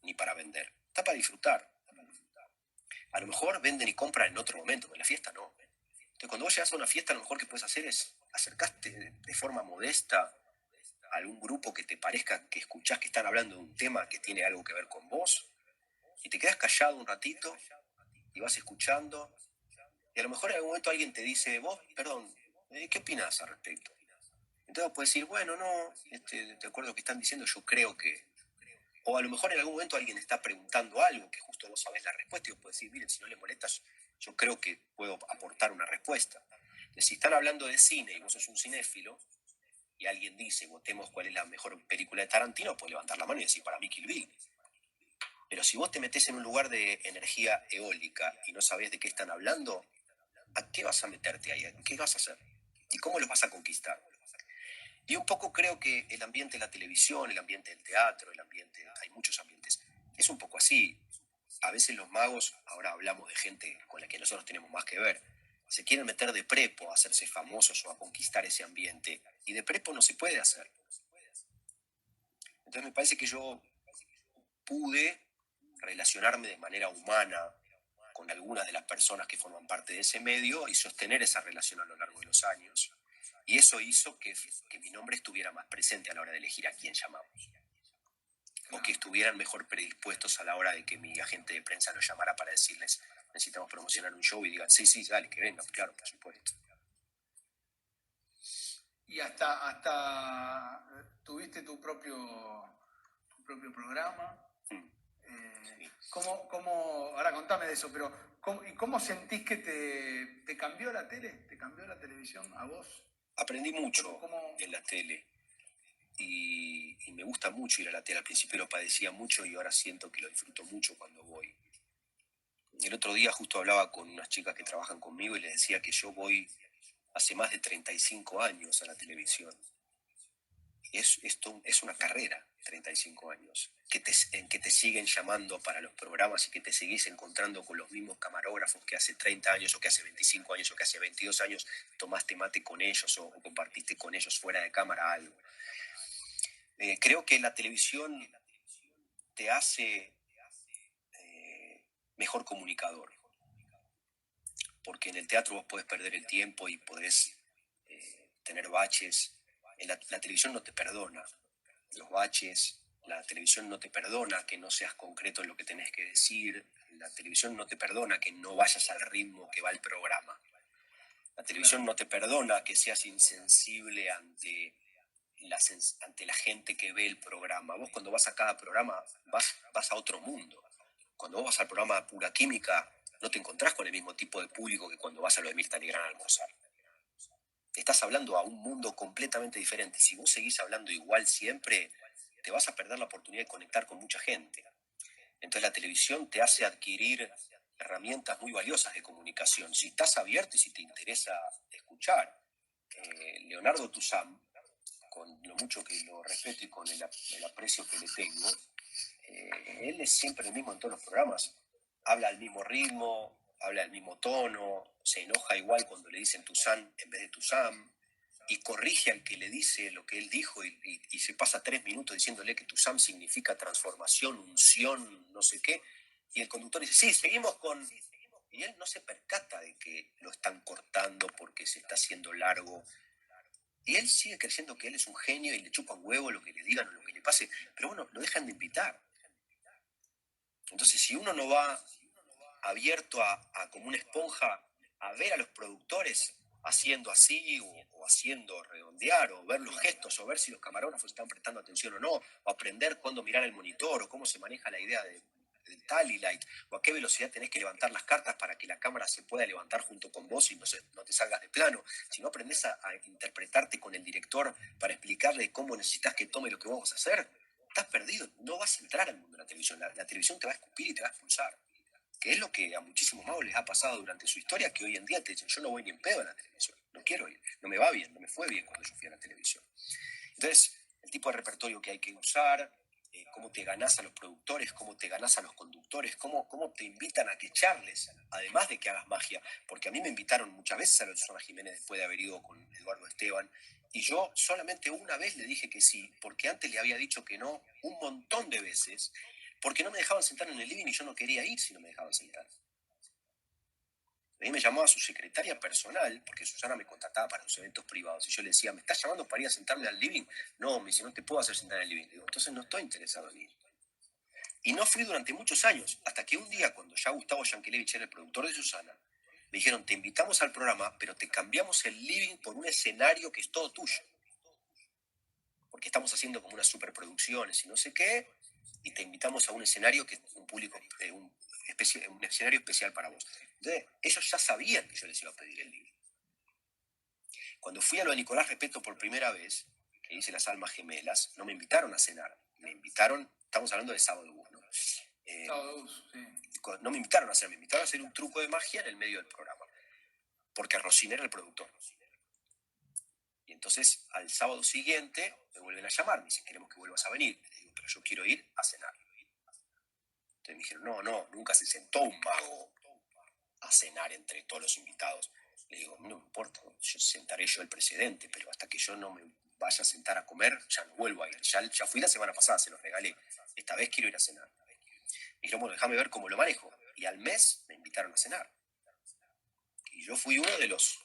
ni para vender, está para disfrutar. A lo mejor venden y compran en otro momento, pero en la fiesta no. Entonces, cuando vos llegas a una fiesta, lo mejor que puedes hacer es acercarte de forma modesta a algún grupo que te parezca que escuchás que están hablando de un tema que tiene algo que ver con vos, y te quedas callado un ratito y vas escuchando, y a lo mejor en algún momento alguien te dice, vos, perdón, ¿qué opinás al respecto? Entonces puedes decir, bueno, no, de acuerdo a lo que están diciendo, yo creo que... O a lo mejor en algún momento alguien está preguntando algo que justo vos sabés la respuesta y vos podés decir, miren, si no le molestas, yo creo que puedo aportar una respuesta. Entonces, si están hablando de cine y vos sos un cinéfilo y alguien dice, votemos cuál es la mejor película de Tarantino, puedes levantar la mano y decir, para mí Kill Bill. Pero si vos te metés en un lugar de energía eólica y no sabés de qué están hablando, ¿a qué vas a meterte ahí? ¿Qué vas a hacer? ¿Y cómo los vas a conquistar? Y un poco creo que el ambiente de la televisión, el ambiente del teatro, hay muchos ambientes, es un poco así. A veces los magos, ahora hablamos de gente con la que nosotros tenemos más que ver, se quieren meter de prepo a hacerse famosos o a conquistar ese ambiente. Y de prepo no se puede hacer. Entonces me parece que yo pude relacionarme de manera humana con algunas de las personas que forman parte de ese medio y sostener esa relación a lo largo de los años. Y eso hizo que mi nombre estuviera más presente a la hora de elegir a quién llamamos. O que estuvieran mejor predispuestos a la hora de que mi agente de prensa los llamara para decirles, necesitamos promocionar un show, y digan, sí, sí, dale, que vengan, claro, por supuesto. Y hasta tuviste tu propio programa. Sí. Ahora contame de eso, pero ¿y cómo sentís que te cambió la tele? ¿Te cambió la televisión a vos? Aprendí mucho en la tele y me gusta mucho ir a la tele. Al principio lo padecía mucho y ahora siento que lo disfruto mucho cuando voy. El otro día justo hablaba con unas chicas que trabajan conmigo y les decía que yo voy hace más de 35 años a la televisión. Es una carrera, 35 años, en que te siguen llamando para los programas y que te seguís encontrando con los mismos camarógrafos que hace 30 años o que hace 25 años o que hace 22 años tomaste mate con ellos o compartiste con ellos fuera de cámara algo. Creo que la televisión te hace mejor comunicador, porque en el teatro vos podés perder el tiempo y podés tener baches. La televisión no te perdona los baches, la televisión no te perdona que no seas concreto en lo que tenés que decir, la televisión no te perdona que no vayas al ritmo que va el programa. La televisión no te perdona que seas insensible ante la gente que ve el programa. Vos cuando vas a cada programa vas a otro mundo. Cuando vos vas al programa de Pura Química no te encontrás con el mismo tipo de público que cuando vas a lo de Mirta Legrand a almorzar. Estás hablando a un mundo completamente diferente. Si vos seguís hablando igual siempre, te vas a perder la oportunidad de conectar con mucha gente. Entonces la televisión te hace adquirir herramientas muy valiosas de comunicación. Si estás abierto y si te interesa escuchar. Leonardo Tuzán, con lo mucho que lo respeto y con el aprecio que le tengo, él es siempre el mismo en todos los programas. Habla al mismo ritmo, habla al mismo tono, se enoja igual cuando le dicen Tuzán en vez de Tuzán, y corrige al que le dice lo que él dijo y se pasa 3 minutos diciéndole que Tuzán significa transformación, unción, no sé qué, y el conductor dice, sí, seguimos con... Y él no se percata de que lo están cortando porque se está haciendo largo. Y él sigue creyendo que él es un genio y le chupa un huevo lo que le digan o lo que le pase. Pero bueno, lo dejan de invitar. Entonces, si uno no va abierto a como una esponja a ver a los productores haciendo así o haciendo redondear o ver los gestos o ver si los camarógrafos están prestando atención o no, o aprender cuándo mirar el monitor o cómo se maneja la idea del tally light o a qué velocidad tenés que levantar las cartas para que la cámara se pueda levantar junto con vos y no te salgas de plano. Si no aprendés a interpretarte con el director para explicarle cómo necesitas que tome lo que vos vas a hacer, estás perdido, no vas a entrar al mundo de la televisión. La televisión te va a escupir y te va a expulsar, que es lo que a muchísimos magos les ha pasado durante su historia, que hoy en día te dicen, yo no voy ni en pedo a la televisión, no quiero ir, no me va bien, no me fue bien cuando yo fui a la televisión. Entonces, el tipo de repertorio que hay que usar, cómo te ganás a los productores, cómo te ganás a los conductores, cómo te invitan a que charles, además de que hagas magia, porque a mí me invitaron muchas veces a la Susana Jiménez después de haber ido con Eduardo Esteban, y yo solamente una vez le dije que sí, porque antes le había dicho que no un montón de veces, porque no me dejaban sentar en el living y yo no quería ir si no me dejaban sentar. A mí me llamó a su secretaria personal, porque Susana me contrataba para los eventos privados, y yo le decía, ¿me estás llamando para ir a sentarme al living? No, me dice, no te puedo hacer sentar en el living. Digo, entonces no estoy interesado en ir. Y no fui durante muchos años, hasta que un día, cuando ya Gustavo Yankelevich era el productor de Susana, me dijeron, te invitamos al programa, pero te cambiamos el living por un escenario que es todo tuyo. Porque estamos haciendo como unas superproducciones y no sé qué, y te invitamos a un escenario que es un público, un escenario especial para vos. Entonces, ellos ya sabían que yo les iba a pedir el living. Cuando fui a lo de Nicolás Repeto por primera vez, que hice Las Almas Gemelas, no me invitaron a cenar, me invitaron, estamos hablando de Sábado Bus, ¿no? Sábado Bus, sí. No me invitaron a hacer, me invitaron a hacer un truco de magia en el medio del programa, porque Rosín era el productor. Y entonces al sábado siguiente me vuelven a llamar, me dicen, queremos que vuelvas a venir. Le digo, pero yo quiero ir a cenar. Entonces me dijeron, no, nunca se sentó un mago a cenar entre todos los invitados. Le digo, no me importa, yo sentaré yo el precedente, pero hasta que yo no me vaya a sentar a comer, ya no vuelvo a ir. Ya fui la semana pasada, se los regalé. Esta vez quiero ir a cenar. Me dijeron, bueno, déjame ver cómo lo manejo. Y al mes me invitaron a cenar. Y yo fui uno de los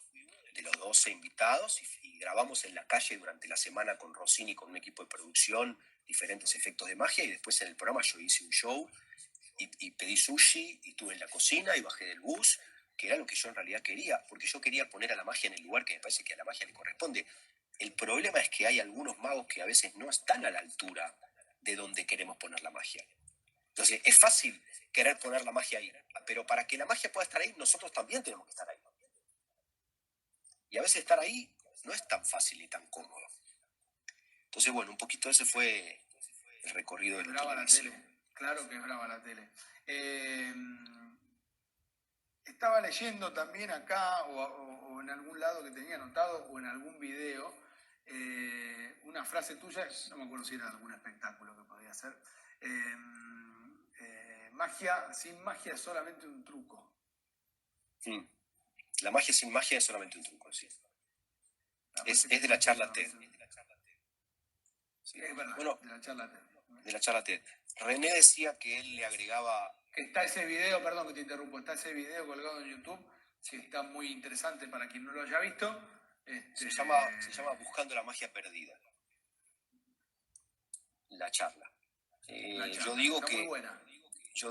12 invitados y grabamos en la calle durante la semana con Rossini, con un equipo de producción, diferentes efectos de magia, y después en el programa yo hice un show y pedí sushi y estuve en la cocina y bajé del bus, que era lo que yo en realidad quería, porque yo quería poner a la magia en el lugar que me parece que a la magia le corresponde. El problema es que hay algunos magos que a veces no están a la altura de donde queremos poner la magia. Entonces, es fácil querer poner la magia ahí, pero para que la magia pueda estar ahí, nosotros también tenemos que estar ahí. Y a veces estar ahí no es tan fácil ni tan cómodo. Entonces, bueno, un poquito ese fue el recorrido de la televisión. La tele. Claro que es brava la tele. Estaba leyendo también acá o en algún lado que tenía anotado o en algún video una frase tuya, no me acuerdo si era algún espectáculo que podía ser. Magia, sin magia es solamente un truco. La magia sin magia es solamente un truco, sí. Es de la charla TED. Sí, es verdad, bueno, de la charla TED. De la charla TED. René decía que él le agregaba... Que está ese video, perdón que te interrumpo, está ese video colgado en YouTube, que está muy interesante para quien no lo haya visto. Se llama Buscando la magia perdida. La charla. Yo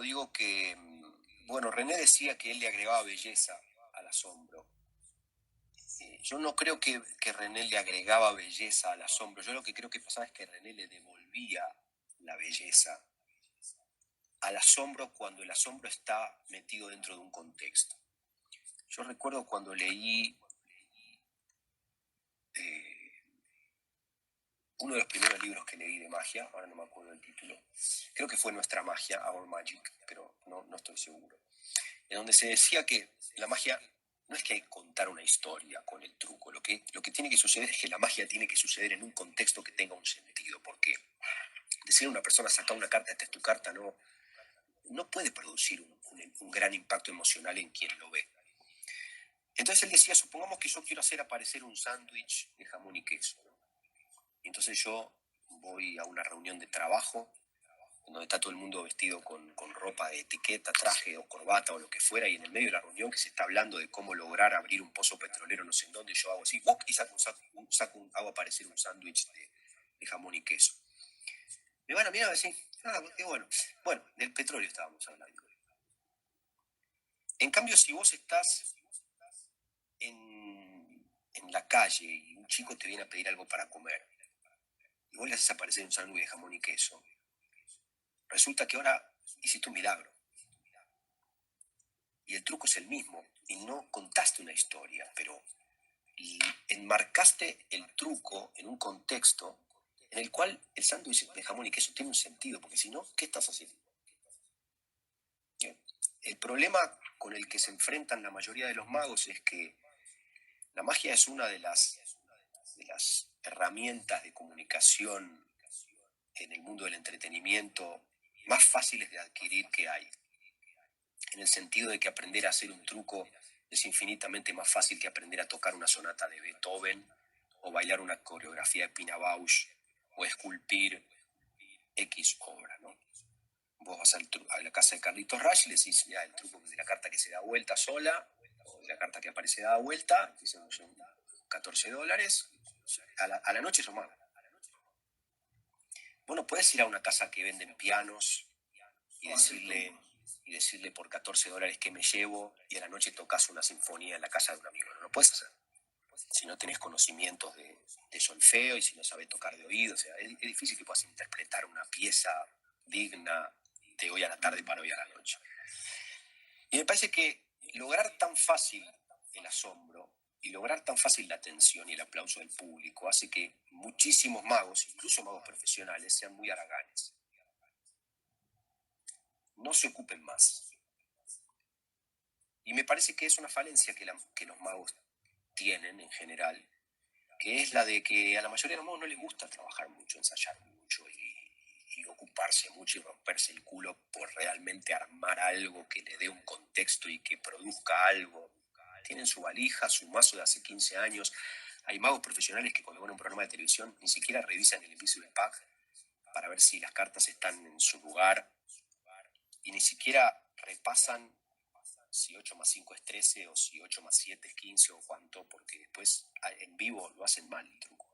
digo que, bueno, René decía que él le agregaba belleza al asombro. Yo no creo que René le agregaba belleza al asombro. Yo lo que creo que pasaba es que René le devolvía la belleza al asombro cuando el asombro está metido dentro de un contexto. Yo recuerdo cuando leí uno de los primeros libros que leí de magia, ahora no me acuerdo el título, creo que fue Nuestra Magia, Our Magic, pero no estoy seguro, en donde se decía que la magia no es que hay que contar una historia con el truco, lo que tiene que suceder es que la magia tiene que suceder en un contexto que tenga un sentido, porque decirle a una persona, saca una carta, esta es tu carta, no puede producir un gran impacto emocional en quien lo ve. Entonces él decía, supongamos que yo quiero hacer aparecer un sándwich de jamón y queso, ¿no? Y entonces yo voy a una reunión de trabajo donde está todo el mundo vestido con ropa de etiqueta, traje o corbata o lo que fuera, y en el medio de la reunión que se está hablando de cómo lograr abrir un pozo petrolero no sé en dónde, yo hago así, ¡buc! Y hago aparecer un sándwich de jamón y queso. Me van a mirar así, qué bueno. Bueno, del petróleo estábamos hablando. En cambio, si vos estás en la calle y un chico te viene a pedir algo para comer, y vos le haces aparecer un sándwich de jamón y queso, resulta que ahora hiciste un milagro. Y el truco es el mismo, y no contaste una historia, pero enmarcaste el truco en un contexto en el cual el sándwich de jamón y queso tiene un sentido, porque si no, ¿qué estás haciendo? Bien. El problema con el que se enfrentan la mayoría de los magos es que la magia es una de las herramientas de comunicación en el mundo del entretenimiento más fáciles de adquirir que hay, en el sentido de que aprender a hacer un truco es infinitamente más fácil que aprender a tocar una sonata de Beethoven o bailar una coreografía de Pina Bausch o esculpir X obra, ¿no? Vos vas a la casa de Carlitos Rush y le decís, mira, el truco de la carta que se da vuelta sola o de la carta que aparece dada vuelta, que son $14, a la noche son más. Vos no podés ir a una casa que venden pianos y decirle por $14 qué me llevo y a la noche tocas una sinfonía en la casa de un amigo. No lo puedes hacer si no tenés conocimientos de solfeo y si no sabes tocar de oído. O sea, es difícil que puedas interpretar una pieza digna de hoy a la tarde para hoy a la noche. Y me parece que lograr tan fácil el asombro y lograr tan fácil la atención y el aplauso del público hace que muchísimos magos, incluso magos profesionales, sean muy haraganes. No se ocupen más. Y me parece que es una falencia que los magos tienen en general, que es la de que a la mayoría de los magos no les gusta trabajar mucho, ensayar mucho y ocuparse mucho y romperse el culo por realmente armar algo que le dé un contexto y que produzca algo. Tienen su valija, su mazo de hace 15 años. Hay magos profesionales que cuando van a un programa de televisión ni siquiera revisan el Invisible Pack para ver si las cartas están en su lugar y ni siquiera repasan si 8 más 5 es 13 o si 8 más 7 es 15 o cuánto, porque después en vivo lo hacen mal el truco.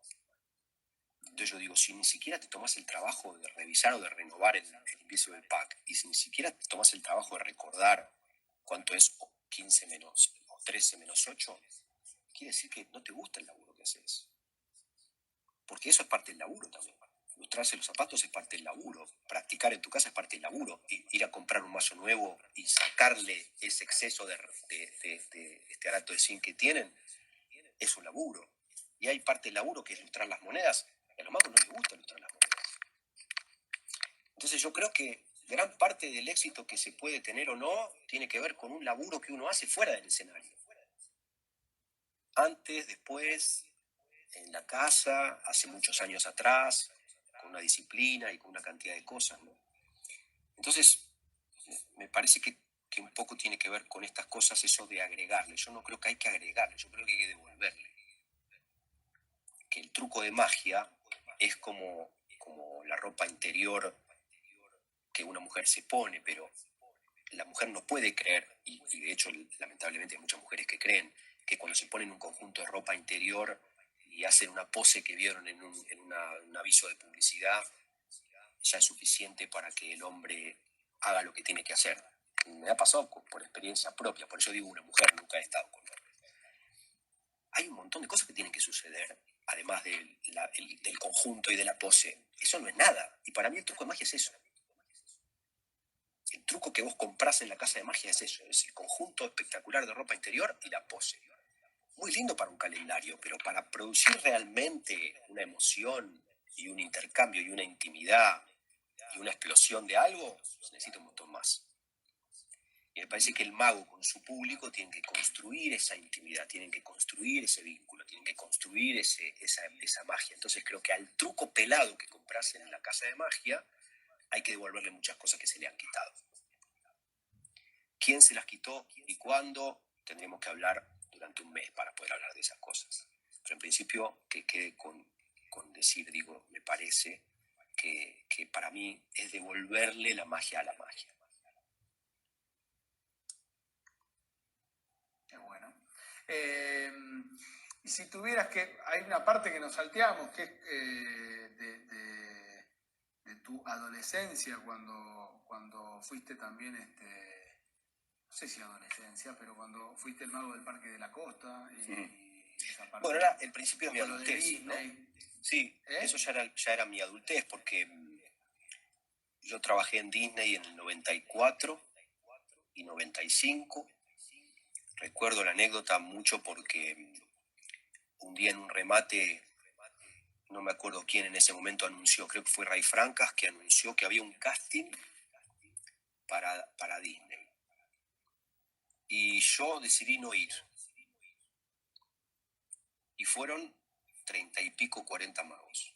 Entonces yo digo, si ni siquiera te tomas el trabajo de revisar o de renovar el Invisible Pack, y si ni siquiera te tomas el trabajo de recordar cuánto es 15 menos o 13 menos 8, quiere decir que no te gusta el laburo que haces. Porque eso es parte del laburo también. Lustrarse los zapatos es parte del laburo. Practicar en tu casa es parte del laburo. Ir a comprar un mazo nuevo y sacarle ese exceso de este arato de zinc que tienen es un laburo. Y hay parte del laburo que es lustrar las monedas. Y a los magos no les gusta lustrar las monedas. Entonces yo creo que gran parte del éxito que se puede tener o no tiene que ver con un laburo que uno hace fuera del escenario. Antes, después, en la casa, hace muchos años atrás, con una disciplina y con una cantidad de cosas, ¿no? Entonces, me parece que un poco tiene que ver con estas cosas eso de agregarle. Yo no creo que hay que agregarle, yo creo que hay que devolverle. Que el truco de magia es como la ropa interior que una mujer se pone, pero la mujer no puede creer, y de hecho lamentablemente hay muchas mujeres que creen, que cuando se ponen un conjunto de ropa interior y hacen una pose que vieron en un aviso de publicidad, ya es suficiente para que el hombre haga lo que tiene que hacer. Me ha pasado por experiencia propia, por eso digo una mujer, nunca he estado con hombre. hay un montón de cosas que tienen que suceder, además del conjunto y de la pose. Eso no es nada. Y para mí el truco de magia es eso. El truco que vos comprás en la casa de magia es eso, es el conjunto espectacular de ropa interior y la pose. Muy lindo para un calendario, pero para producir realmente una emoción y un intercambio y una intimidad y una explosión de algo, se necesita un montón más. Y me parece que el mago con su público tiene que construir esa intimidad, tienen que construir ese vínculo, tienen que construir esa magia. Entonces creo que al truco pelado que compras en la casa de magia hay que devolverle muchas cosas que se le han quitado. ¿Quién se las quitó y cuándo? Tendremos que hablar durante un mes para poder hablar de esas cosas. Pero en principio que quede con decir, digo, me parece que para mí es devolverle la magia a la magia. Qué bueno. Y si tuvieras que, hay una parte que nos salteamos, que es de tu adolescencia, cuando fuiste también, no sé si adolescencia, pero cuando fuiste el mago del Parque de la Costa y esa parte. Bueno, era el principio de mi de adultez, Disney, ¿no? Sí, eso ya era mi adultez, porque yo trabajé en Disney en el 94 y 95. Recuerdo la anécdota mucho porque un día en un remate, no me acuerdo quién en ese momento anunció, creo que fue Ray Francas, que anunció que había un casting para Disney. Y yo decidí no ir. Y fueron 30 y pico, 40 magos.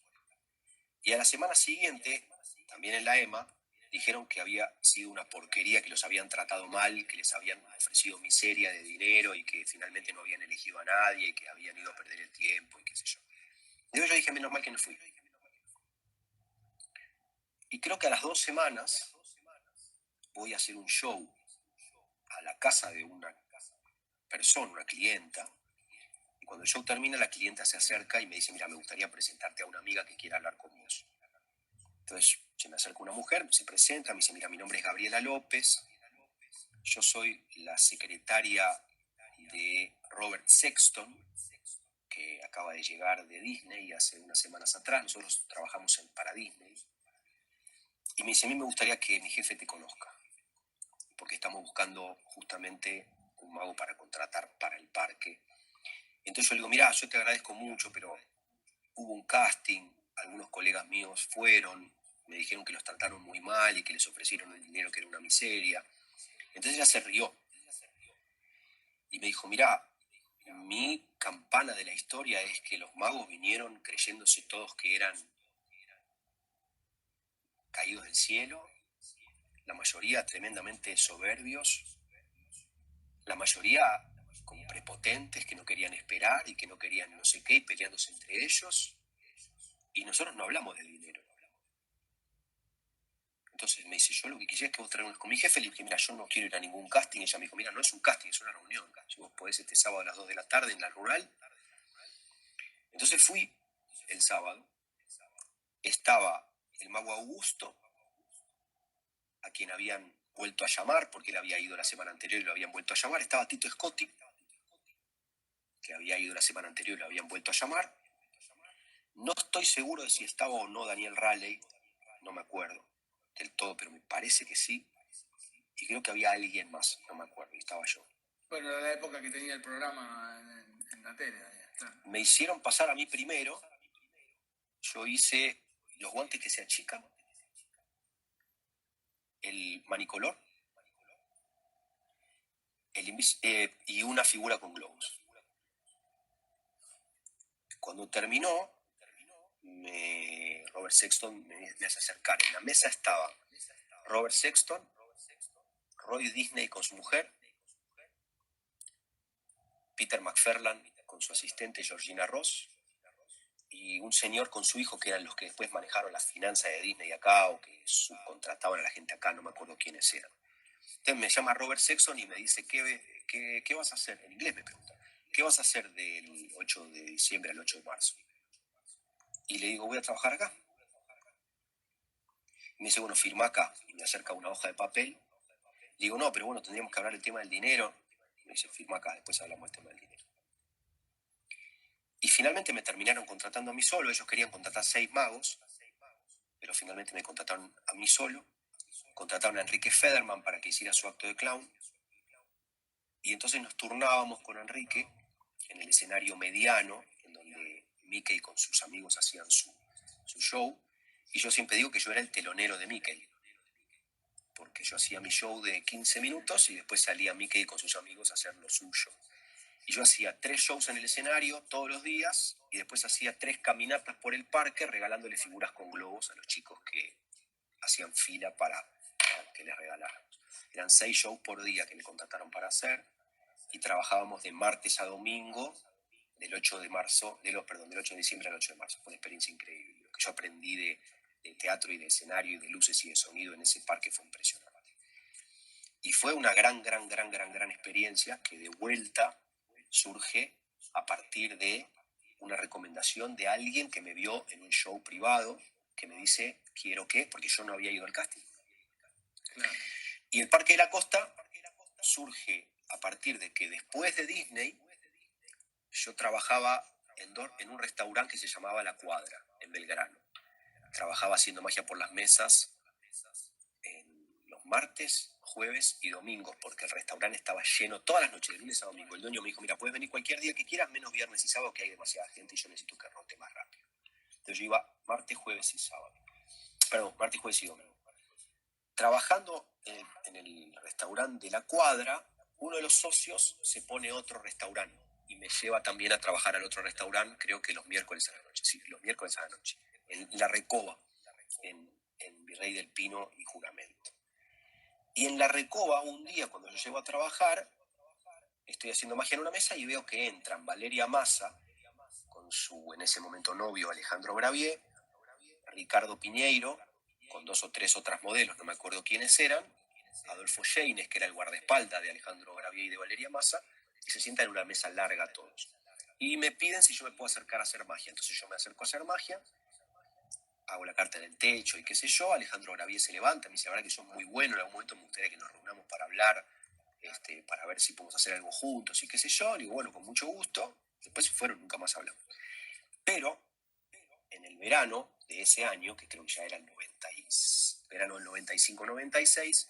Y a la semana siguiente, también en la EMA, dijeron que había sido una porquería, que los habían tratado mal, que les habían ofrecido miseria de dinero y que finalmente no habían elegido a nadie y que habían ido a perder el tiempo y qué sé yo. Yo dije, menos mal que no fui. Y creo que a las 2 semanas voy a hacer un show a la casa de una persona, una clienta, y cuando el show termina, la clienta se acerca y me dice, mira, me gustaría presentarte a una amiga que quiera hablar con vos. Entonces se me acerca una mujer, se presenta, me dice, mira, mi nombre es Gabriela López, yo soy la secretaria de Robert Sexton, que acaba de llegar de Disney hace unas semanas atrás, nosotros trabajamos para Disney, y me dice, a mí me gustaría que mi jefe te conozca, porque estamos buscando justamente un mago para contratar para el parque. Entonces yo le digo, mira, yo te agradezco mucho, pero hubo un casting, algunos colegas míos fueron, me dijeron que los trataron muy mal y que les ofrecieron el dinero que era una miseria. Entonces ella se rió y me dijo, mira, mi campana de la historia es que los magos vinieron creyéndose todos que eran caídos del cielo, la mayoría tremendamente soberbios, la mayoría como prepotentes que no querían esperar y que no querían no sé qué y peleándose entre ellos, y nosotros no hablamos de dinero. Entonces me dice, yo lo que quisiera es que vos traigas con mi jefe. Le dije, mira, yo no quiero ir a ningún casting. Y ella me dijo, mira, no es un casting, es una reunión. Si vos podés este sábado a las 2 de la tarde en la rural. Entonces fui el sábado. Estaba el mago Augusto, a quien habían vuelto a llamar, porque él había ido la semana anterior y lo habían vuelto a llamar. Estaba Tito Scotti, que había ido la semana anterior y lo habían vuelto a llamar. No estoy seguro de si estaba o no Daniel Raleigh, no me acuerdo del todo, pero me parece que sí. Y creo que había alguien más, no me acuerdo, y estaba yo. Bueno, era la época que tenía el programa en la tele. Claro. Me hicieron pasar a mí primero. Yo hice los guantes que se achican, el manicolor y una figura con globos. Cuando terminó, Robert Sexton me hace acercar. En la mesa estaba Robert Sexton, Roy Disney con su mujer, Peter McFarlane con su asistente Georgina Ross y un señor con su hijo, que eran los que después manejaron las finanzas de Disney acá o que subcontrataban a la gente acá, no me acuerdo quiénes eran. Entonces me llama Robert Sexton y me dice, ¿qué vas a hacer? En inglés me pregunta, ¿qué vas a hacer del 8 de diciembre al 8 de marzo? Y le digo, voy a trabajar acá. Y me dice, bueno, firma acá. Y me acerca una hoja de papel. Le digo, no, pero bueno, tendríamos que hablar del tema del dinero. Y me dice, firma acá, después hablamos del tema del dinero. Y finalmente me terminaron contratando a mí solo. Ellos querían contratar 6 magos, pero finalmente me contrataron a mí solo. Contrataron a Enrique Federman para que hiciera su acto de clown. Y entonces nos turnábamos con Enrique en el escenario mediano, en donde Mickey con sus amigos hacían su show. Y yo siempre digo que yo era el telonero de Mickey, porque yo hacía mi show de 15 minutos y después salía Mickey con sus amigos a hacer lo suyo. Y yo hacía 3 shows en el escenario todos los días y después hacía 3 caminatas por el parque regalándole figuras con globos a los chicos que hacían fila para que les regaláramos. Eran 6 shows por día que me contrataron para hacer y trabajábamos de martes a domingo del 8 de diciembre al 8 de marzo. Fue una experiencia increíble. Lo que yo aprendí de teatro y de escenario y de luces y de sonido en ese parque fue impresionante. Y fue una gran experiencia que de vuelta surge a partir de una recomendación de alguien que me vio en un show privado, que me dice, quiero que, porque yo no había ido al casting. Claro. Y el Parque de la Costa surge a partir de que después de Disney, yo trabajaba en un restaurante que se llamaba La Cuadra, en Belgrano. Trabajaba haciendo magia por las mesas en los martes, jueves y domingos, porque el restaurante estaba lleno todas las noches, de lunes a domingo. El dueño me dijo, mira, puedes venir cualquier día que quieras, menos viernes y sábado, que hay demasiada gente y yo necesito que rote más rápido. Entonces yo iba martes, jueves y sábado. Perdón, martes, jueves y domingo. Trabajando en el restaurante de La Cuadra, uno de los socios se pone otro restaurante y me lleva también a trabajar al otro restaurante, creo que los miércoles a la noche, sí, los miércoles a la noche, en La Recoba, en Virrey del Pino y Juramento. Y en La Recoba, un día, cuando yo llego a trabajar, estoy haciendo magia en una mesa y veo que entran Valeria Massa, con su, en ese momento, novio Alejandro Gravier, Ricardo Piñeiro, con 2 o 3 otras modelos, no me acuerdo quiénes eran, Adolfo Sheines, que era el guardaespaldas de Alejandro Gravier y de Valeria Massa, y se sientan en una mesa larga todos. Y me piden si yo me puedo acercar a hacer magia. Entonces yo me acerco a hacer magia, hago la carta en el techo y qué sé yo. Alejandro Gravier se levanta, me dice, la verdad que sos muy bueno, en algún momento me gustaría que nos reunamos para hablar, para ver si podemos hacer algo juntos y qué sé yo. Le digo, bueno, con mucho gusto. Después se fueron, nunca más hablamos. Pero en el verano de ese año, que creo que ya era el verano del 95-96,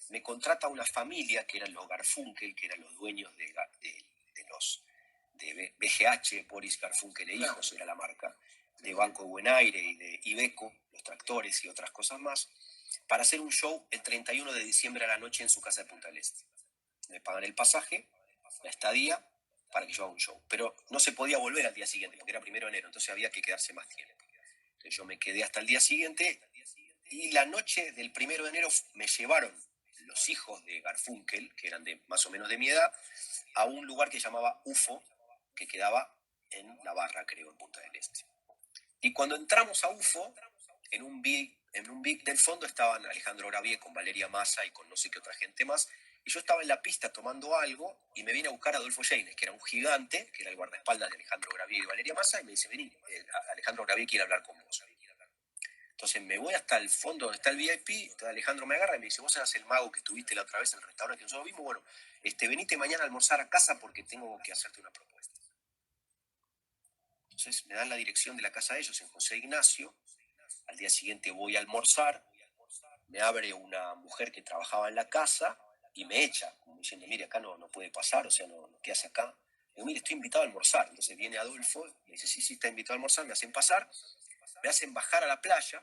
me contrata una familia que eran los Garfunkel, que eran los dueños de BGH, Boris Garfunkel e Hijos, era la marca, de Banco de Buen Aire y de Iveco, los tractores y otras cosas más, para hacer un show el 31 de diciembre a la noche en su casa de Punta del Este. Me pagan el pasaje, la estadía, para que yo haga un show. Pero no se podía volver al día siguiente, porque era 1 de enero, entonces había que quedarse más tiempo. Entonces yo me quedé hasta el día siguiente, y la noche del 1 de enero me llevaron los hijos de Garfunkel, que eran más o menos de mi edad, a un lugar que se llamaba UFO, que quedaba en Navarra, creo, en Punta del Este. Y cuando entramos a UFO, en un big del fondo estaban Alejandro Gravier con Valeria Massa y con no sé qué otra gente más, y yo estaba en la pista tomando algo y me viene a buscar Adolfo Sheines, que era un gigante, que era el guardaespaldas de Alejandro Gravier y Valeria Massa, y me dice, vení, Alejandro Gravier quiere hablar con vos. Entonces me voy hasta el fondo donde está el VIP, entonces Alejandro me agarra y me dice, vos eras el mago que estuviste la otra vez en el restaurante que nosotros vimos, bueno, venite mañana a almorzar a casa porque tengo que hacerte una propuesta. Entonces me dan la dirección de la casa de ellos en José Ignacio, al día siguiente voy a almorzar, me abre una mujer que trabajaba en la casa y me echa, como diciendo, mire, acá no puede pasar, o sea, ¿qué hace acá? Digo, mire, estoy invitado a almorzar. Entonces viene Adolfo, me dice, sí, está invitado a almorzar, me hacen pasar, me hacen bajar a la playa,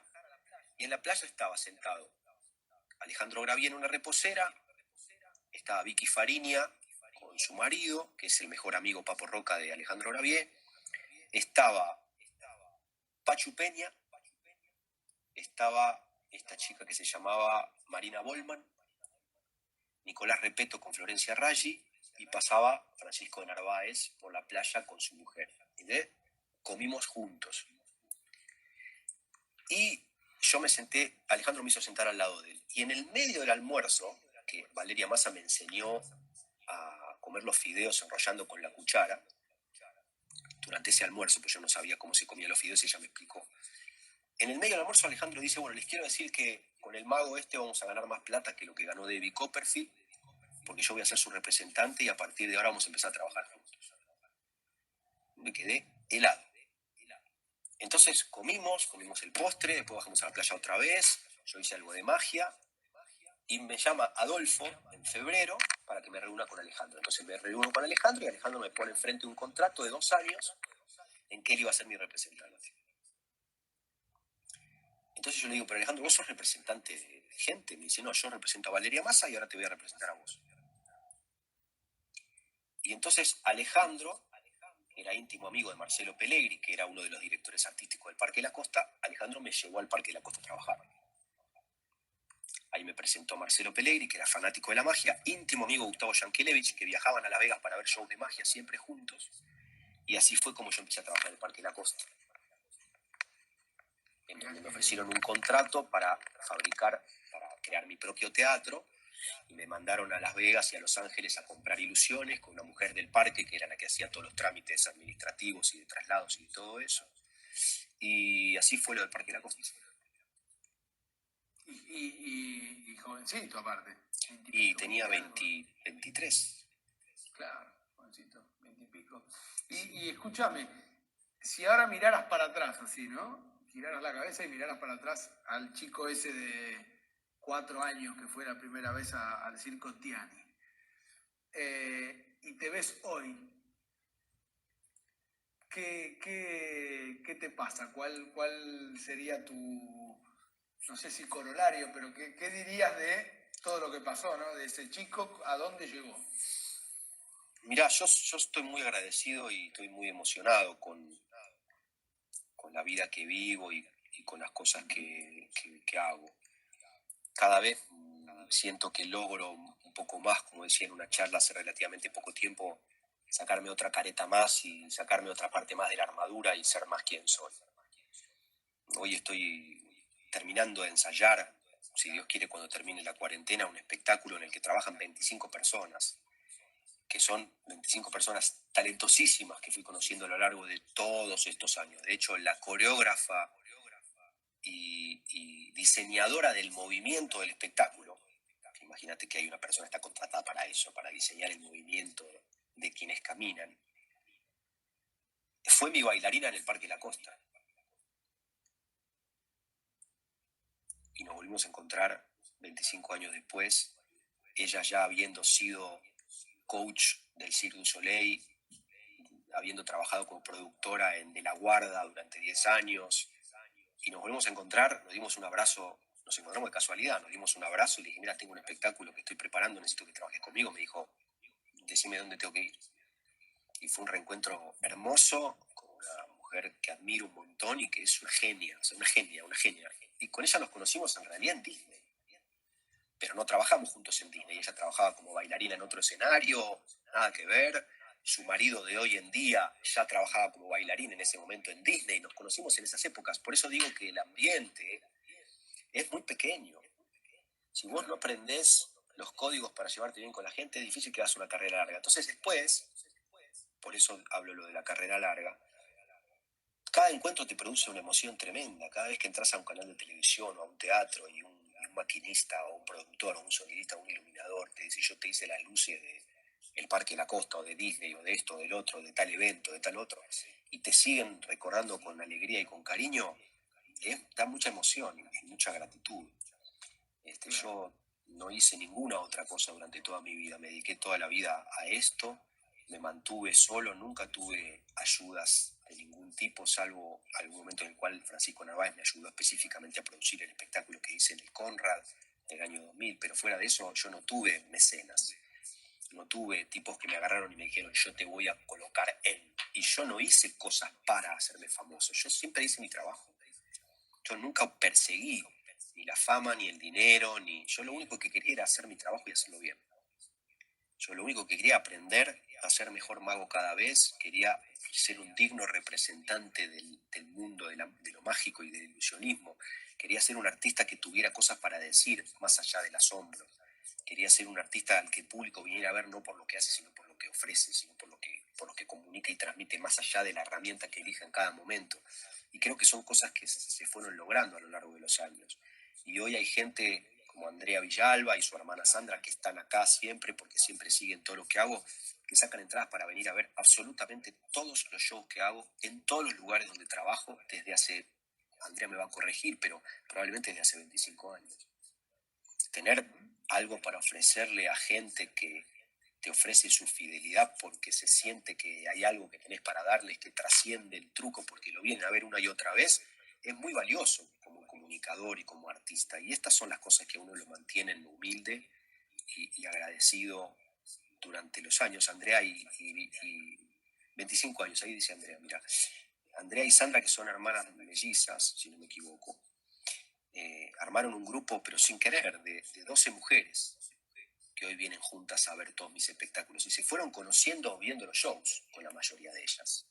y en la playa estaba sentado Alejandro Gravier en una reposera, estaba Vicky Fariña con su marido, que es el mejor amigo Papo Roca de Alejandro Gravier, estaba Pachu Peña, estaba esta chica que se llamaba Marina Bollman, Nicolás Repeto con Florencia Raggi, y pasaba Francisco de Narváez por la playa con su mujer. Comimos juntos. Y yo me senté, Alejandro me hizo sentar al lado de él. Y en el medio del almuerzo, que Valeria Massa me enseñó a comer los fideos enrollando con la cuchara, durante ese almuerzo, pues yo no sabía cómo se comían los fideos y ella me explicó. En el medio del almuerzo Alejandro dice, bueno, les quiero decir que con el mago vamos a ganar más plata que lo que ganó David Copperfield, porque yo voy a ser su representante y a partir de ahora vamos a empezar a trabajar juntos. Me quedé helado. Entonces comimos el postre, después bajamos a la playa otra vez, yo hice algo de magia, y me llama Adolfo en febrero para que me reúna con Alejandro. Entonces me reúno con Alejandro y Alejandro me pone enfrente un contrato de 2 años en que él iba a ser mi representante. Entonces yo le digo, pero Alejandro, vos sos representante de gente. Me dice, no, yo represento a Valeria Massa y ahora te voy a representar a vos. Y entonces Alejandro era íntimo amigo de Marcelo Pellegri, que era uno de los directores artísticos del Parque de la Costa. Alejandro me llevó al Parque de la Costa a trabajar. Ahí me presentó Marcelo Pellegri, que era fanático de la magia, íntimo amigo de Gustavo Yankelevich, que viajaban a Las Vegas para ver shows de magia siempre juntos. Y así fue como yo empecé a trabajar en el Parque de la Costa, en donde me ofrecieron un contrato para crear mi propio teatro, y me mandaron a Las Vegas y a Los Ángeles a comprar ilusiones con una mujer del parque, que era la que hacía todos los trámites administrativos y de traslados y de todo eso. Y así fue lo del Parque de la Costa. Y jovencito aparte. Y tenía 23. Claro, jovencito, 20 y pico. Y escúchame, si ahora miraras para atrás así, ¿no? Giraras la cabeza y miraras para atrás al chico ese de 4 años que fue la primera vez al Circo Tiani. Y te ves hoy, ¿qué te pasa? ¿Cuál sería tu, no sé si corolario, pero qué dirías de todo lo que pasó, ¿no? De ese chico, ¿a dónde llegó? Mirá, yo estoy muy agradecido y estoy muy emocionado con la vida que vivo y con las cosas que hago. Cada vez siento que logro un poco más, como decía en una charla hace relativamente poco tiempo, sacarme otra careta más y sacarme otra parte más de la armadura y ser más quien soy. Hoy estoy terminando de ensayar, si Dios quiere cuando termine la cuarentena, un espectáculo en el que trabajan 25 personas, que son 25 personas talentosísimas que fui conociendo a lo largo de todos estos años. De hecho, la coreógrafa y diseñadora del movimiento del espectáculo, imagínate que hay una persona que está contratada para eso, para diseñar el movimiento de quienes caminan, fue mi bailarina en el Parque de la Costa. Y nos volvimos a encontrar 25 años después, ella ya habiendo sido coach del Cirque du Soleil, habiendo trabajado como productora en De la Guarda durante 10 años, y nos volvimos a encontrar, nos dimos un abrazo, nos encontramos de casualidad, nos dimos un abrazo y le dije, mira, tengo un espectáculo que estoy preparando, necesito que trabajes conmigo. Me dijo, decime dónde tengo que ir. Y fue un reencuentro hermoso con una mujer que admiro un montón y que es una genia, o sea, una genia. Y con ella nos conocimos en realidad en Disney, pero no trabajamos juntos en Disney. Ella trabajaba como bailarina en otro escenario, nada que ver. Su marido de hoy en día ya trabajaba como bailarín en ese momento en Disney. Nos conocimos en esas épocas. Por eso digo que el ambiente es muy pequeño. Si vos no aprendés los códigos para llevarte bien con la gente, es difícil que hagas una carrera larga. Entonces después, por eso hablo lo de la carrera larga, cada encuentro te produce una emoción tremenda. Cada vez que entras a un canal de televisión o a un teatro y un maquinista o un productor o un sonidista o un iluminador te dice, yo te hice las luces de el Parque de la Costa o de Disney o de esto o del otro, de tal evento, de tal otro, y te siguen recordando con alegría y con cariño, da mucha emoción y mucha gratitud. Yo no hice ninguna otra cosa durante toda mi vida, me dediqué toda la vida a esto, me mantuve solo, nunca tuve ayudas de ningún tipo, salvo algún momento en el cual Francisco Narváez me ayudó específicamente a producir el espectáculo que hice en el Conrad en el año 2000, pero fuera de eso yo no tuve mecenas, no tuve tipos que me agarraron y me dijeron yo te voy a colocar en, y yo no hice cosas para hacerme famoso, yo siempre hice mi trabajo, yo nunca perseguí ni la fama, ni el dinero, yo lo único que quería era hacer mi trabajo y hacerlo bien. Yo lo único que quería aprender a ser mejor mago cada vez, quería ser un digno representante del mundo, de lo mágico y del ilusionismo. Quería ser un artista que tuviera cosas para decir más allá del asombro. Quería ser un artista al que el público viniera a ver no por lo que hace, sino por lo que ofrece, sino por lo que comunica y transmite más allá de la herramienta que elija en cada momento. Y creo que son cosas que se fueron logrando a lo largo de los años. Y hoy hay gente como Andrea Villalba y su hermana Sandra que están acá siempre porque siempre siguen todo lo que hago que sacan entradas para venir a ver absolutamente todos los shows que hago en todos los lugares donde trabajo desde hace, Andrea me va a corregir, pero probablemente desde hace 25 años. Tener algo para ofrecerle a gente que te ofrece su fidelidad porque se siente que hay algo que tenés para darles que trasciende el truco porque lo vienen a ver una y otra vez, es muy valioso como comunicador y como artista. Y estas son las cosas que a uno lo mantienen humilde y agradecido durante los años. Andrea y 25 años, ahí dice Andrea, mira. Andrea y Sandra, que son hermanas mellizas, si no me equivoco, armaron un grupo, pero sin querer, de 12 mujeres que hoy vienen juntas a ver todos mis espectáculos. Y se fueron conociendo viendo los shows con la mayoría de ellas.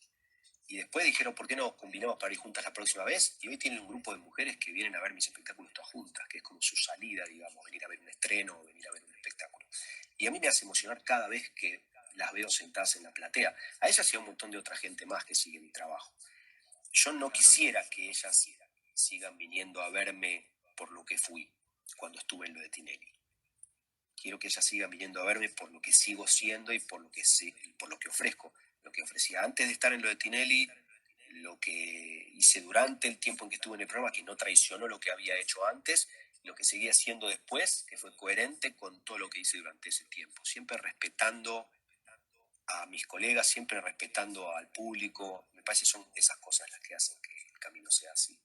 Y después dijeron, ¿por qué no combinamos para ir juntas la próxima vez? Y hoy tienen un grupo de mujeres que vienen a ver mis espectáculos todas juntas, que es como su salida, digamos, venir a ver un estreno o venir a ver un espectáculo. Y a mí me hace emocionar cada vez que las veo sentadas en la platea. A ellas y a un montón de otra gente más que sigue mi trabajo. Yo no quisiera que ellas sigan viniendo a verme por lo que fui cuando estuve en lo de Tinelli. Quiero que ellas sigan viniendo a verme por lo que sigo siendo y por lo que ofrezco. Lo que ofrecía antes de estar en lo de Tinelli, lo que hice durante el tiempo en que estuve en el programa, que no traicionó lo que había hecho antes, lo que seguía haciendo después, que fue coherente con todo lo que hice durante ese tiempo. Siempre respetando a mis colegas, siempre respetando al público. Me parece que son esas cosas las que hacen que el camino sea así.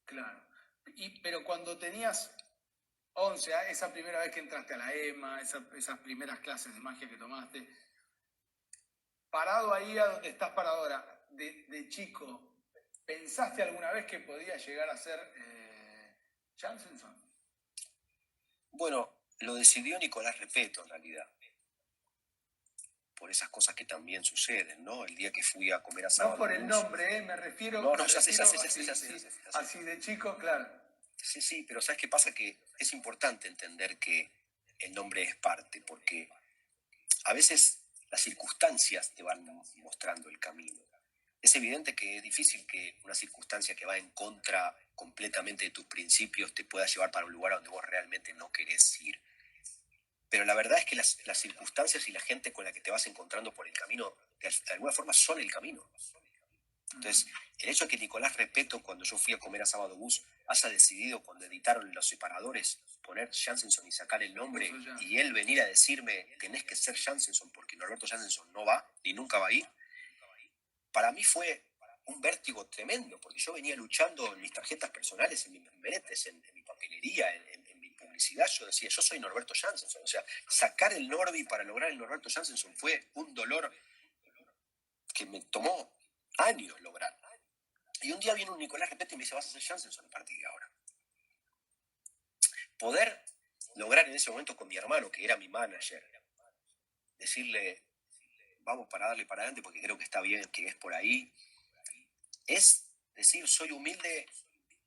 Claro. Pero cuando tenías 11, esa primera vez que entraste a la EMA, esas primeras clases de magia que tomaste, parado ahí a donde estás parado ahora, de chico, ¿pensaste alguna vez que podía llegar a ser Jansenson? Bueno, lo decidió Nicolás Repeto en realidad, por esas cosas que también suceden, ¿no? El día que fui a comer asado. No por el nombre, me refiero. No, ya sé. Así de chico, claro. Sí, pero ¿sabes qué pasa? Que es importante entender que el nombre es parte, porque a veces las circunstancias te van mostrando el camino. Es evidente que es difícil que una circunstancia que va en contra completamente de tus principios te pueda llevar para un lugar donde vos realmente no querés ir. Pero la verdad es que las circunstancias y la gente con la que te vas encontrando por el camino, de alguna forma son el camino. Entonces, el hecho de que Nicolás Repeto, cuando yo fui a comer a Sábado Bus, haya decidido, cuando editaron Los Separadores, poner Jansenson y sacar el nombre, y él venir a decirme, tenés que ser Jansenson porque Norberto Jansenson no va, ni nunca va a ir, para mí fue un vértigo tremendo, porque yo venía luchando en mis tarjetas personales, en mis membretes, en mi papelería, en mi publicidad. Yo decía, yo soy Norberto Jansenson. O sea, sacar el Norby para lograr el Norberto Jansenson fue un dolor que me tomó años lograr. Y un día viene un Nicolás Repeto y me dice, vas a ser Jansenson a partir de ahora. Poder lograr en ese momento con mi hermano, que era mi manager, decirle, vamos para darle para adelante porque creo que está bien, que es por ahí, es decir, soy humilde,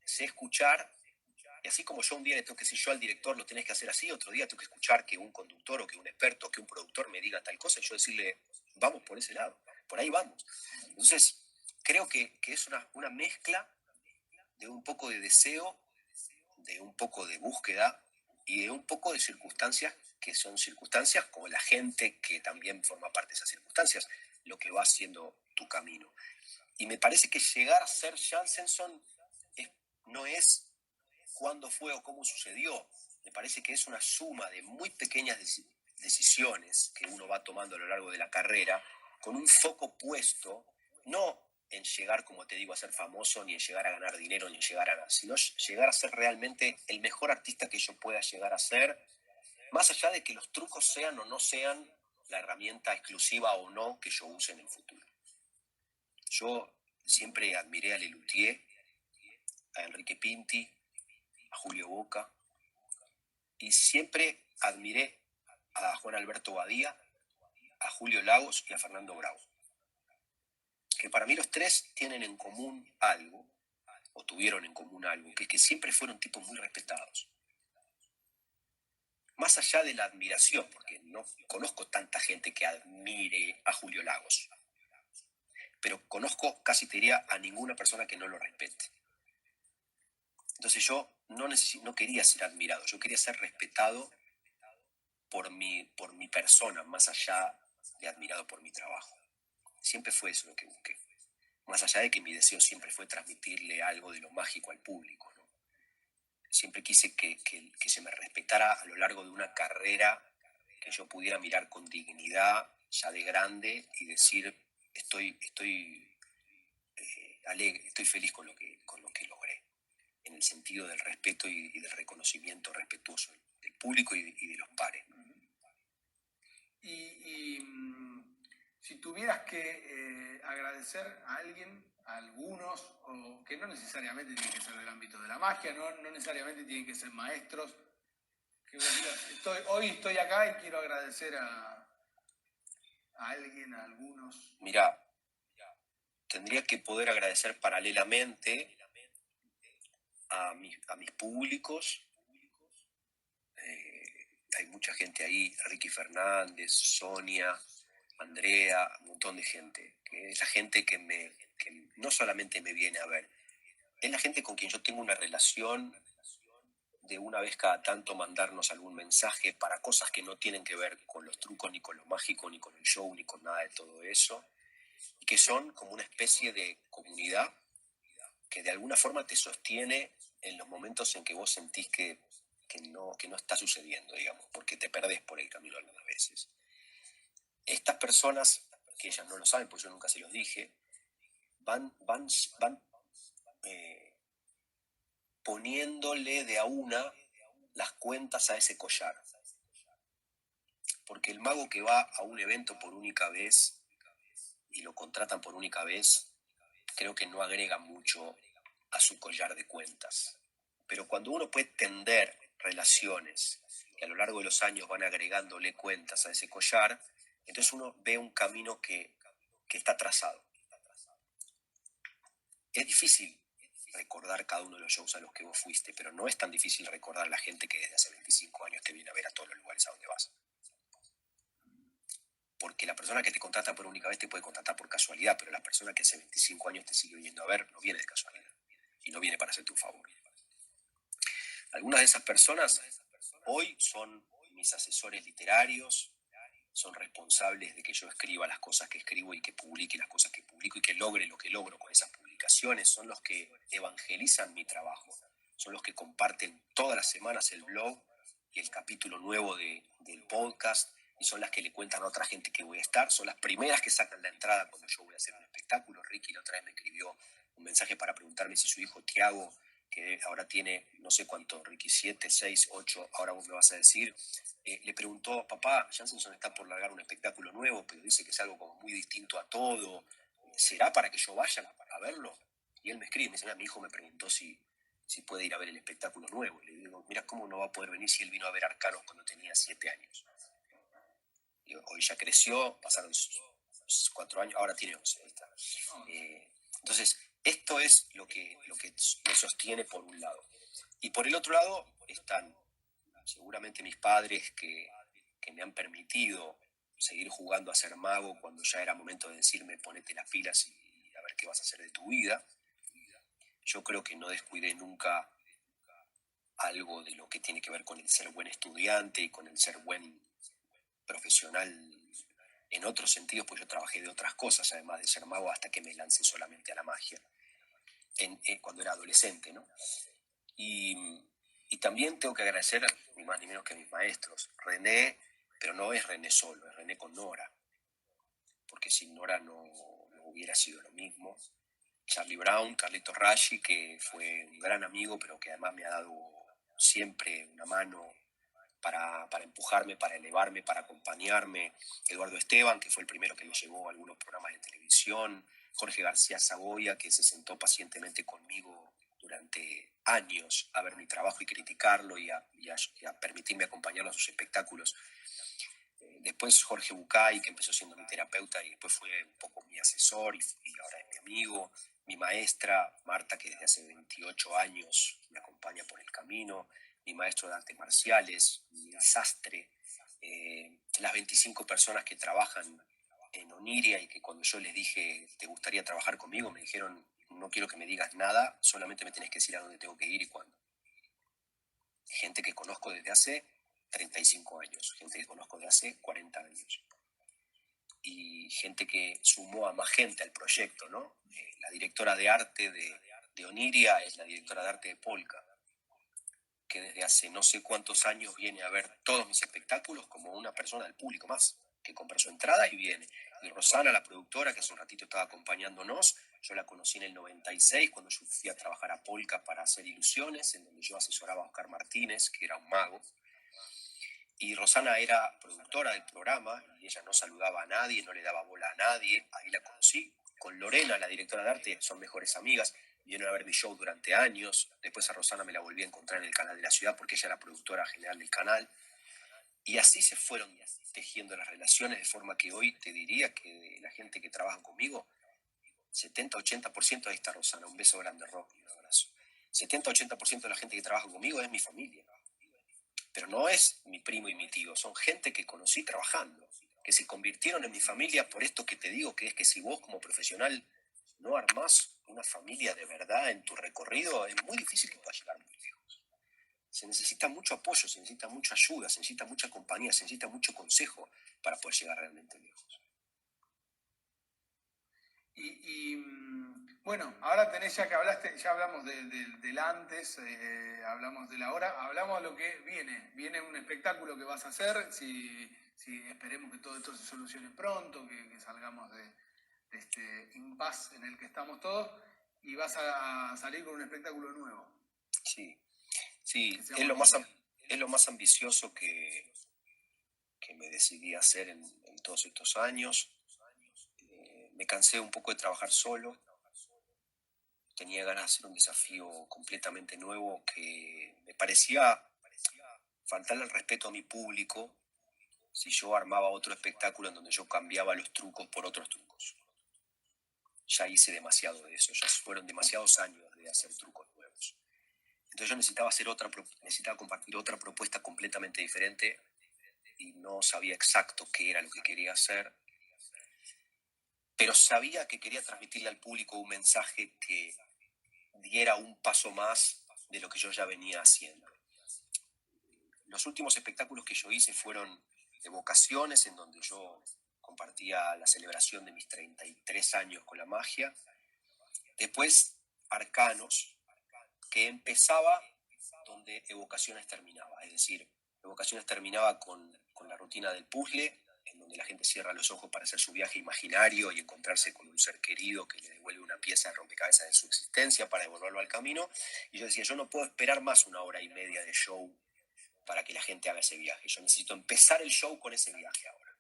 sé escuchar, y así como yo un día le tengo que decir yo al director, lo tenés que hacer así, otro día tengo que escuchar que un conductor o que un experto o que un productor me diga tal cosa, y yo decirle, vamos por ese lado, por ahí vamos. Entonces, creo que es una mezcla de un poco de deseo, de un poco de búsqueda y de un poco de circunstancias que son circunstancias como la gente que también forma parte de esas circunstancias, lo que va haciendo tu camino. Y me parece que llegar a ser Jansenson no es cuándo fue o cómo sucedió. Me parece que es una suma de muy pequeñas decisiones que uno va tomando a lo largo de la carrera, con un foco puesto, no en llegar, como te digo, a ser famoso, ni en llegar a ganar dinero, ni en llegar a nada, sino llegar a ser realmente el mejor artista que yo pueda llegar a ser, más allá de que los trucos sean o no sean la herramienta exclusiva o no que yo use en el futuro. Yo siempre admiré a Lelutier, a Enrique Pinti, a Julio Boca, y siempre admiré a Juan Alberto Badía, a Julio Lagos y a Fernando Bravo. Que para mí los tres tienen en común algo, o tuvieron en común algo, que siempre fueron tipos muy respetados. Más allá de la admiración, porque no conozco tanta gente que admire a Julio Lagos, pero conozco, casi te diría, a ninguna persona que no lo respete. Entonces yo no quería ser admirado, yo quería ser respetado por mi persona, más allá de admirado por mi trabajo. Siempre fue eso lo que busqué. Más allá de que mi deseo siempre fue transmitirle algo de lo mágico al público, ¿no? Siempre quise que se me respetara a lo largo de una carrera, que yo pudiera mirar con dignidad ya de grande y decir, estoy alegre, estoy feliz con lo que logré, en el sentido del respeto y del reconocimiento respetuoso del público y de los pares. Si tuvieras que agradecer a alguien, a algunos, o que no necesariamente tienen que ser del ámbito de la magia, no necesariamente tienen que ser maestros, que vos digas, hoy estoy acá y quiero agradecer a alguien, a algunos. Mirá, tendría que poder agradecer paralelamente a mis públicos. Hay mucha gente ahí, Ricky Fernández, Sonia, Andrea, un montón de gente, que es la gente que no solamente me viene a ver, es la gente con quien yo tengo una relación de una vez cada tanto mandarnos algún mensaje para cosas que no tienen que ver con los trucos, ni con lo mágico, ni con el show, ni con nada de todo eso, y que son como una especie de comunidad que de alguna forma te sostiene en los momentos en que vos sentís que no está sucediendo, digamos, porque te perdés por el camino algunas veces. Estas personas, que ellas no lo saben, pues yo nunca se los dije, van poniéndole de a una las cuentas a ese collar. Porque el mago que va a un evento por única vez y lo contratan por única vez, creo que no agrega mucho a su collar de cuentas. Pero cuando uno puede tender relaciones que a lo largo de los años van agregándole cuentas a ese collar, entonces uno ve un camino que está trazado. Es difícil recordar cada uno de los shows a los que vos fuiste, pero no es tan difícil recordar a la gente que desde hace 25 años te viene a ver a todos los lugares a donde vas. Porque la persona que te contrata por única vez te puede contratar por casualidad, pero la persona que hace 25 años te sigue viniendo a ver no viene de casualidad y no viene para hacerte un favor. Algunas de esas personas hoy son mis asesores literarios, son responsables de que yo escriba las cosas que escribo y que publique las cosas que publico y que logre lo que logro con esas publicaciones, son los que evangelizan mi trabajo, son los que comparten todas las semanas el blog y el capítulo nuevo del podcast, y son las que le cuentan a otra gente que voy a estar, son las primeras que sacan la entrada cuando yo voy a hacer un espectáculo. Ricky la otra vez me escribió un mensaje para preguntarme si su hijo Tiago, que ahora tiene no sé cuánto, Ricky, 7, 6, 8, ahora vos me vas a decir, le preguntó, papá, Jansenson está por largar un espectáculo nuevo, pero dice que es algo como muy distinto a todo, ¿será para que yo vaya a verlo? Y él me escribe, me dice, mi hijo me preguntó si puede ir a ver el espectáculo nuevo. Y le digo, mira, ¿cómo no va a poder venir si él vino a ver Arcanos cuando tenía 7 años? Y hoy ya creció, pasaron 4 años, ahora tiene 11. Entonces, esto es lo que me sostiene por un lado. Y por el otro lado están seguramente mis padres que me han permitido seguir jugando a ser mago cuando ya era momento de decirme ponete las pilas y a ver qué vas a hacer de tu vida. Yo creo que no descuidé nunca algo de lo que tiene que ver con el ser buen estudiante y con el ser buen profesional en otros sentidos, pues yo trabajé de otras cosas, además de ser mago, hasta que me lancé solamente a la magia, cuando era adolescente, ¿no? Y también tengo que agradecer, ni más ni menos que a mis maestros. René, pero no es René solo, es René con Nora, porque sin Nora no hubiera sido lo mismo. Charlie Brown, Carlitos Raggi, que fue un gran amigo, pero que además me ha dado siempre una mano para empujarme, para elevarme, para acompañarme. Eduardo Esteban, que fue el primero que me llevó a algunos programas de televisión. Jorge García Saboya, que se sentó pacientemente conmigo durante años a ver mi trabajo y criticarlo y a permitirme acompañarlo a sus espectáculos. Después Jorge Bucay, que empezó siendo mi terapeuta y después fue un poco mi asesor y ahora es mi amigo. Mi maestra, Marta, que desde hace 28 años me acompaña por el camino. Mi maestro de artes marciales, mi sastre, las 25 personas que trabajan en Oniria y que cuando yo les dije, ¿te gustaría trabajar conmigo? Me dijeron, no quiero que me digas nada, solamente me tenés que decir a dónde tengo que ir y cuándo. Gente que conozco desde hace 35 años, gente que conozco desde hace 40 años. y gente que sumó a más gente al proyecto, ¿no? La directora de arte de Oniria es la directora de arte de Polka, que desde hace no sé cuántos años viene a ver todos mis espectáculos como una persona del público más, que compra su entrada y viene. Y Rosana, la productora, que hace un ratito estaba acompañándonos, yo la conocí en el 96, cuando yo fui a trabajar a Polka para hacer ilusiones, en donde yo asesoraba a Oscar Martínez, que era un mago. Y Rosana era productora del programa y ella no saludaba a nadie, no le daba bola a nadie. Ahí la conocí. Con Lorena, la directora de arte, son mejores amigas. Vinieron a ver mi show durante años. Después a Rosana me la volví a encontrar en el canal de la ciudad porque ella era productora general del canal. Y así se fueron tejiendo las relaciones de forma que hoy te diría que de la gente que trabaja conmigo, 70-80%, ahí está Rosana, un beso grande, Rocky, un abrazo. 70-80% de la gente que trabaja conmigo es mi familia. Pero no es mi primo y mi tío, son gente que conocí trabajando, que se convirtieron en mi familia por esto que te digo, que es que si vos como profesional no armás una familia de verdad en tu recorrido, es muy difícil que puedas llegar muy lejos. Se necesita mucho apoyo, se necesita mucha ayuda, se necesita mucha compañía, se necesita mucho consejo para poder llegar realmente lejos. Bueno, ahora tenés, ya que hablaste, ya hablamos del antes, hablamos del ahora, hablamos de lo que viene. Viene un espectáculo que vas a hacer, si esperemos que todo esto se solucione pronto, que salgamos de este impasse en el que estamos todos, y vas a salir con un espectáculo nuevo. Sí, sí, es lo más ambicioso que me decidí a hacer en todos estos años. Me cansé un poco de trabajar solo. Tenía ganas de hacer un desafío completamente nuevo que me parecía faltarle el respeto a mi público si yo armaba otro espectáculo en donde yo cambiaba los trucos por otros trucos. Ya hice demasiado de eso, ya fueron demasiados años de hacer trucos nuevos. Entonces yo necesitaba compartir otra propuesta completamente diferente y no sabía exacto qué era lo que quería hacer, pero sabía que quería transmitirle al público un mensaje que diera un paso más de lo que yo ya venía haciendo. Los últimos espectáculos que yo hice fueron evocaciones, en donde yo compartía la celebración de mis 33 años con la magia. Después, Arcanos, que empezaba donde Evocaciones terminaba. Es decir, Evocaciones terminaba con la rutina del puzzle, en donde la gente cierra los ojos para hacer su viaje imaginario y encontrarse con un ser querido que le devuelve una pieza de rompecabezas de su existencia para devolverlo al camino. Y yo decía, yo no puedo esperar más 1 hora y media de show para que la gente haga ese viaje. Yo necesito empezar el show con ese viaje ahora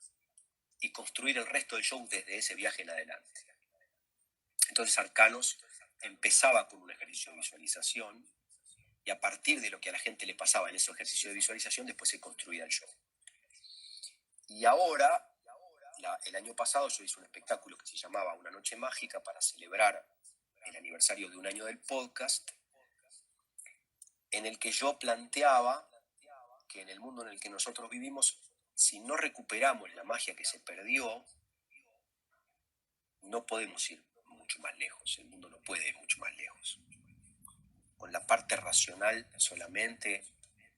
y construir el resto del show desde ese viaje en adelante. Entonces Arcanos empezaba con un ejercicio de visualización y a partir de lo que a la gente le pasaba en ese ejercicio de visualización después se construía el show. Y ahora, el año pasado yo hice un espectáculo que se llamaba Una Noche Mágica para celebrar el aniversario de 1 año del podcast, en el que yo planteaba que en el mundo en el que nosotros vivimos, si no recuperamos la magia que se perdió, no podemos ir mucho más lejos. El mundo no puede ir mucho más lejos. Con la parte racional solamente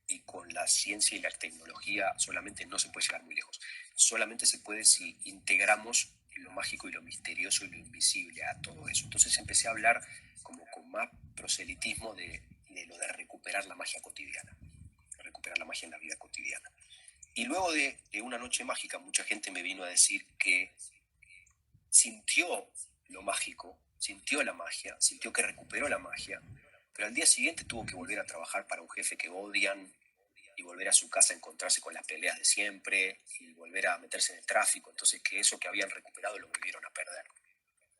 y con la ciencia y la tecnología solamente no se puede llegar muy lejos. Solamente se puede si integramos lo mágico y lo misterioso y lo invisible a todo eso. Entonces empecé a hablar como con más proselitismo de lo de recuperar la magia cotidiana, recuperar la magia en la vida cotidiana. Y luego de Una Noche Mágica, mucha gente me vino a decir que sintió lo mágico, sintió la magia, sintió que recuperó la magia, pero al día siguiente tuvo que volver a trabajar para un jefe que odian y volver a su casa a encontrarse con las peleas de siempre y volver a meterse en el tráfico. Entonces que eso que habían recuperado lo volvieron a perder.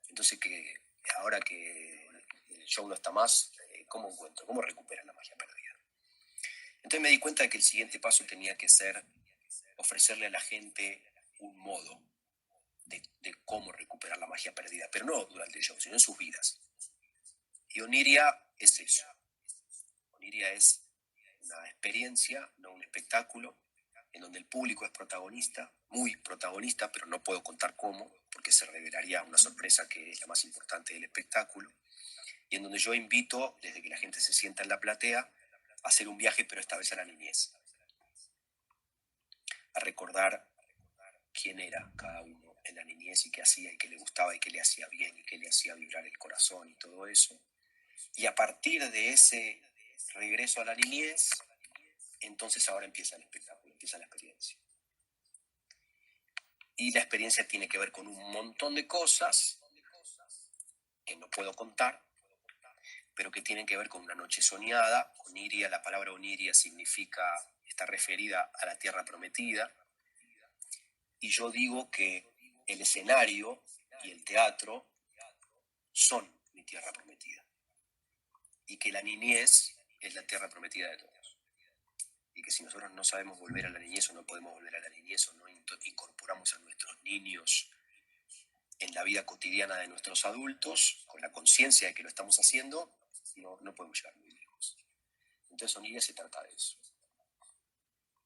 Entonces que ahora que el show no está más, ¿cómo encuentro? ¿Cómo recuperan la magia perdida? Entonces me di cuenta de que el siguiente paso tenía que ser ofrecerle a la gente un modo de cómo recuperar la magia perdida, pero no durante el show, sino en sus vidas. Y Oniria es eso. Oniria es una experiencia, no un espectáculo, en donde el público es protagonista, muy protagonista, pero no puedo contar cómo, porque se revelaría una sorpresa que es la más importante del espectáculo, y en donde yo invito, desde que la gente se sienta en la platea, a hacer un viaje, pero esta vez a la niñez, a recordar quién era cada uno en la niñez y qué hacía y qué le gustaba y qué le hacía bien y qué le hacía vibrar el corazón y todo eso. Y a partir de ese regreso a la niñez, entonces ahora empieza el espectáculo, empieza la experiencia. Y la experiencia tiene que ver con un montón de cosas que no puedo contar, pero que tienen que ver con una noche soñada. Oniria, la palabra Oniria está referida a la tierra prometida. Y yo digo que el escenario y el teatro son mi tierra prometida. Y que la niñez es la tierra prometida de todos. Y que si nosotros no sabemos volver a la niñez o no podemos volver a la niñez o no incorporamos a nuestros niños en la vida cotidiana de nuestros adultos, con la conciencia de que lo estamos haciendo, no podemos llegar muy lejos. Entonces Oniria se trata de eso.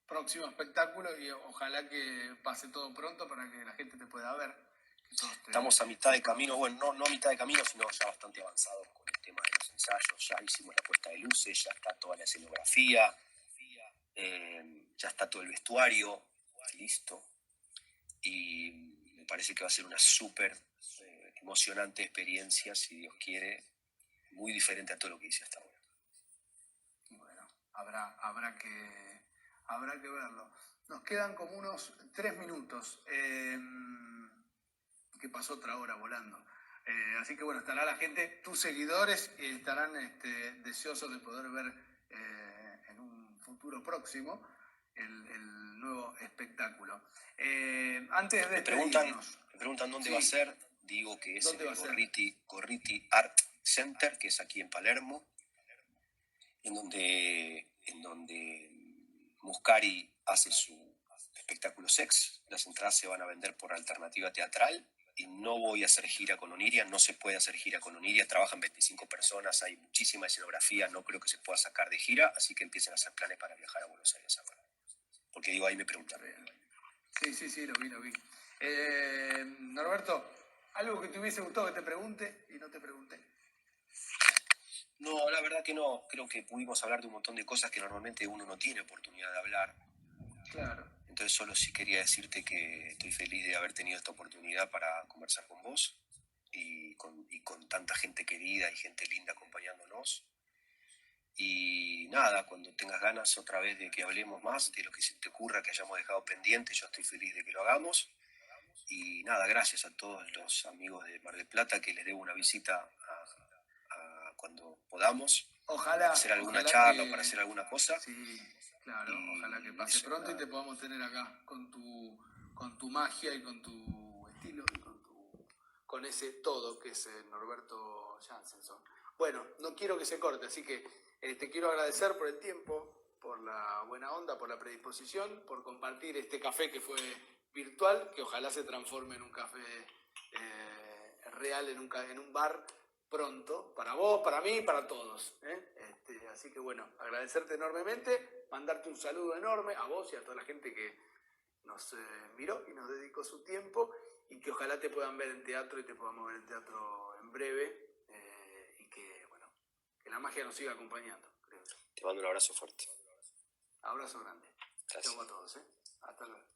Próximo espectáculo y ojalá que pase todo pronto para que la gente te pueda ver. Estamos a mitad de camino, bueno, no a mitad de camino, sino ya bastante avanzados con el tema de los ensayos. Ya hicimos la puesta de luces, ya está toda la escenografía, ya está todo el vestuario listo. Y me parece que va a ser una súper emocionante experiencia, si Dios quiere, muy diferente a todo lo que hice hasta ahora. Bueno, habrá que verlo. Nos quedan como unos 3 minutos, que pasó otra hora volando. Así que bueno, estará la gente, tus seguidores estarán deseosos de poder ver en un futuro próximo el nuevo espectáculo. Antes de me preguntan dónde va a ser. Digo que es en el Gorriti Art Center, que es aquí en Palermo, en donde Muscari hace su espectáculo Sex. Las entradas se van a vender por alternativa teatral y no voy a hacer gira con Oniria, no se puede hacer gira con Oniria, trabajan 25 personas, hay muchísima escenografía, no creo que se pueda sacar de gira, así que empiecen a hacer planes para viajar a Buenos Aires ahora. Porque digo, ahí me preguntan. Sí, lo vi. Norberto, algo que te hubiese gustado que te pregunte y no te pregunté. No, la verdad que no. Creo que pudimos hablar de un montón de cosas que normalmente uno no tiene oportunidad de hablar. Claro. Entonces solo sí quería decirte que estoy feliz de haber tenido esta oportunidad para conversar con vos y con tanta gente querida y gente linda acompañándonos. Y nada, cuando tengas ganas otra vez de que hablemos más de lo que se te ocurra que hayamos dejado pendiente, yo estoy feliz de que lo hagamos. Y nada, gracias a todos los amigos de Mar del Plata, que les debo una visita cuando podamos. Ojalá. Para hacer alguna charla o para hacer alguna cosa. Sí, claro, ojalá que pase pronto y te podamos tener acá con tu magia y con tu estilo y con ese todo que es Norberto Jansenson. Bueno, no quiero que se corte, así que te quiero agradecer por el tiempo, por la buena onda, por la predisposición, por compartir este café que fue virtual, que ojalá se transforme en un café real, en un bar pronto, para vos, para mí, para todos. Así que bueno, agradecerte enormemente, mandarte un saludo enorme a vos y a toda la gente que nos miró y nos dedicó su tiempo, y que ojalá te puedan ver en teatro y te podamos ver en teatro en breve, y que bueno, que la magia nos siga acompañando, creo. Te mando un abrazo fuerte. Abrazo grande. Gracias. Chau a todos, Hasta luego.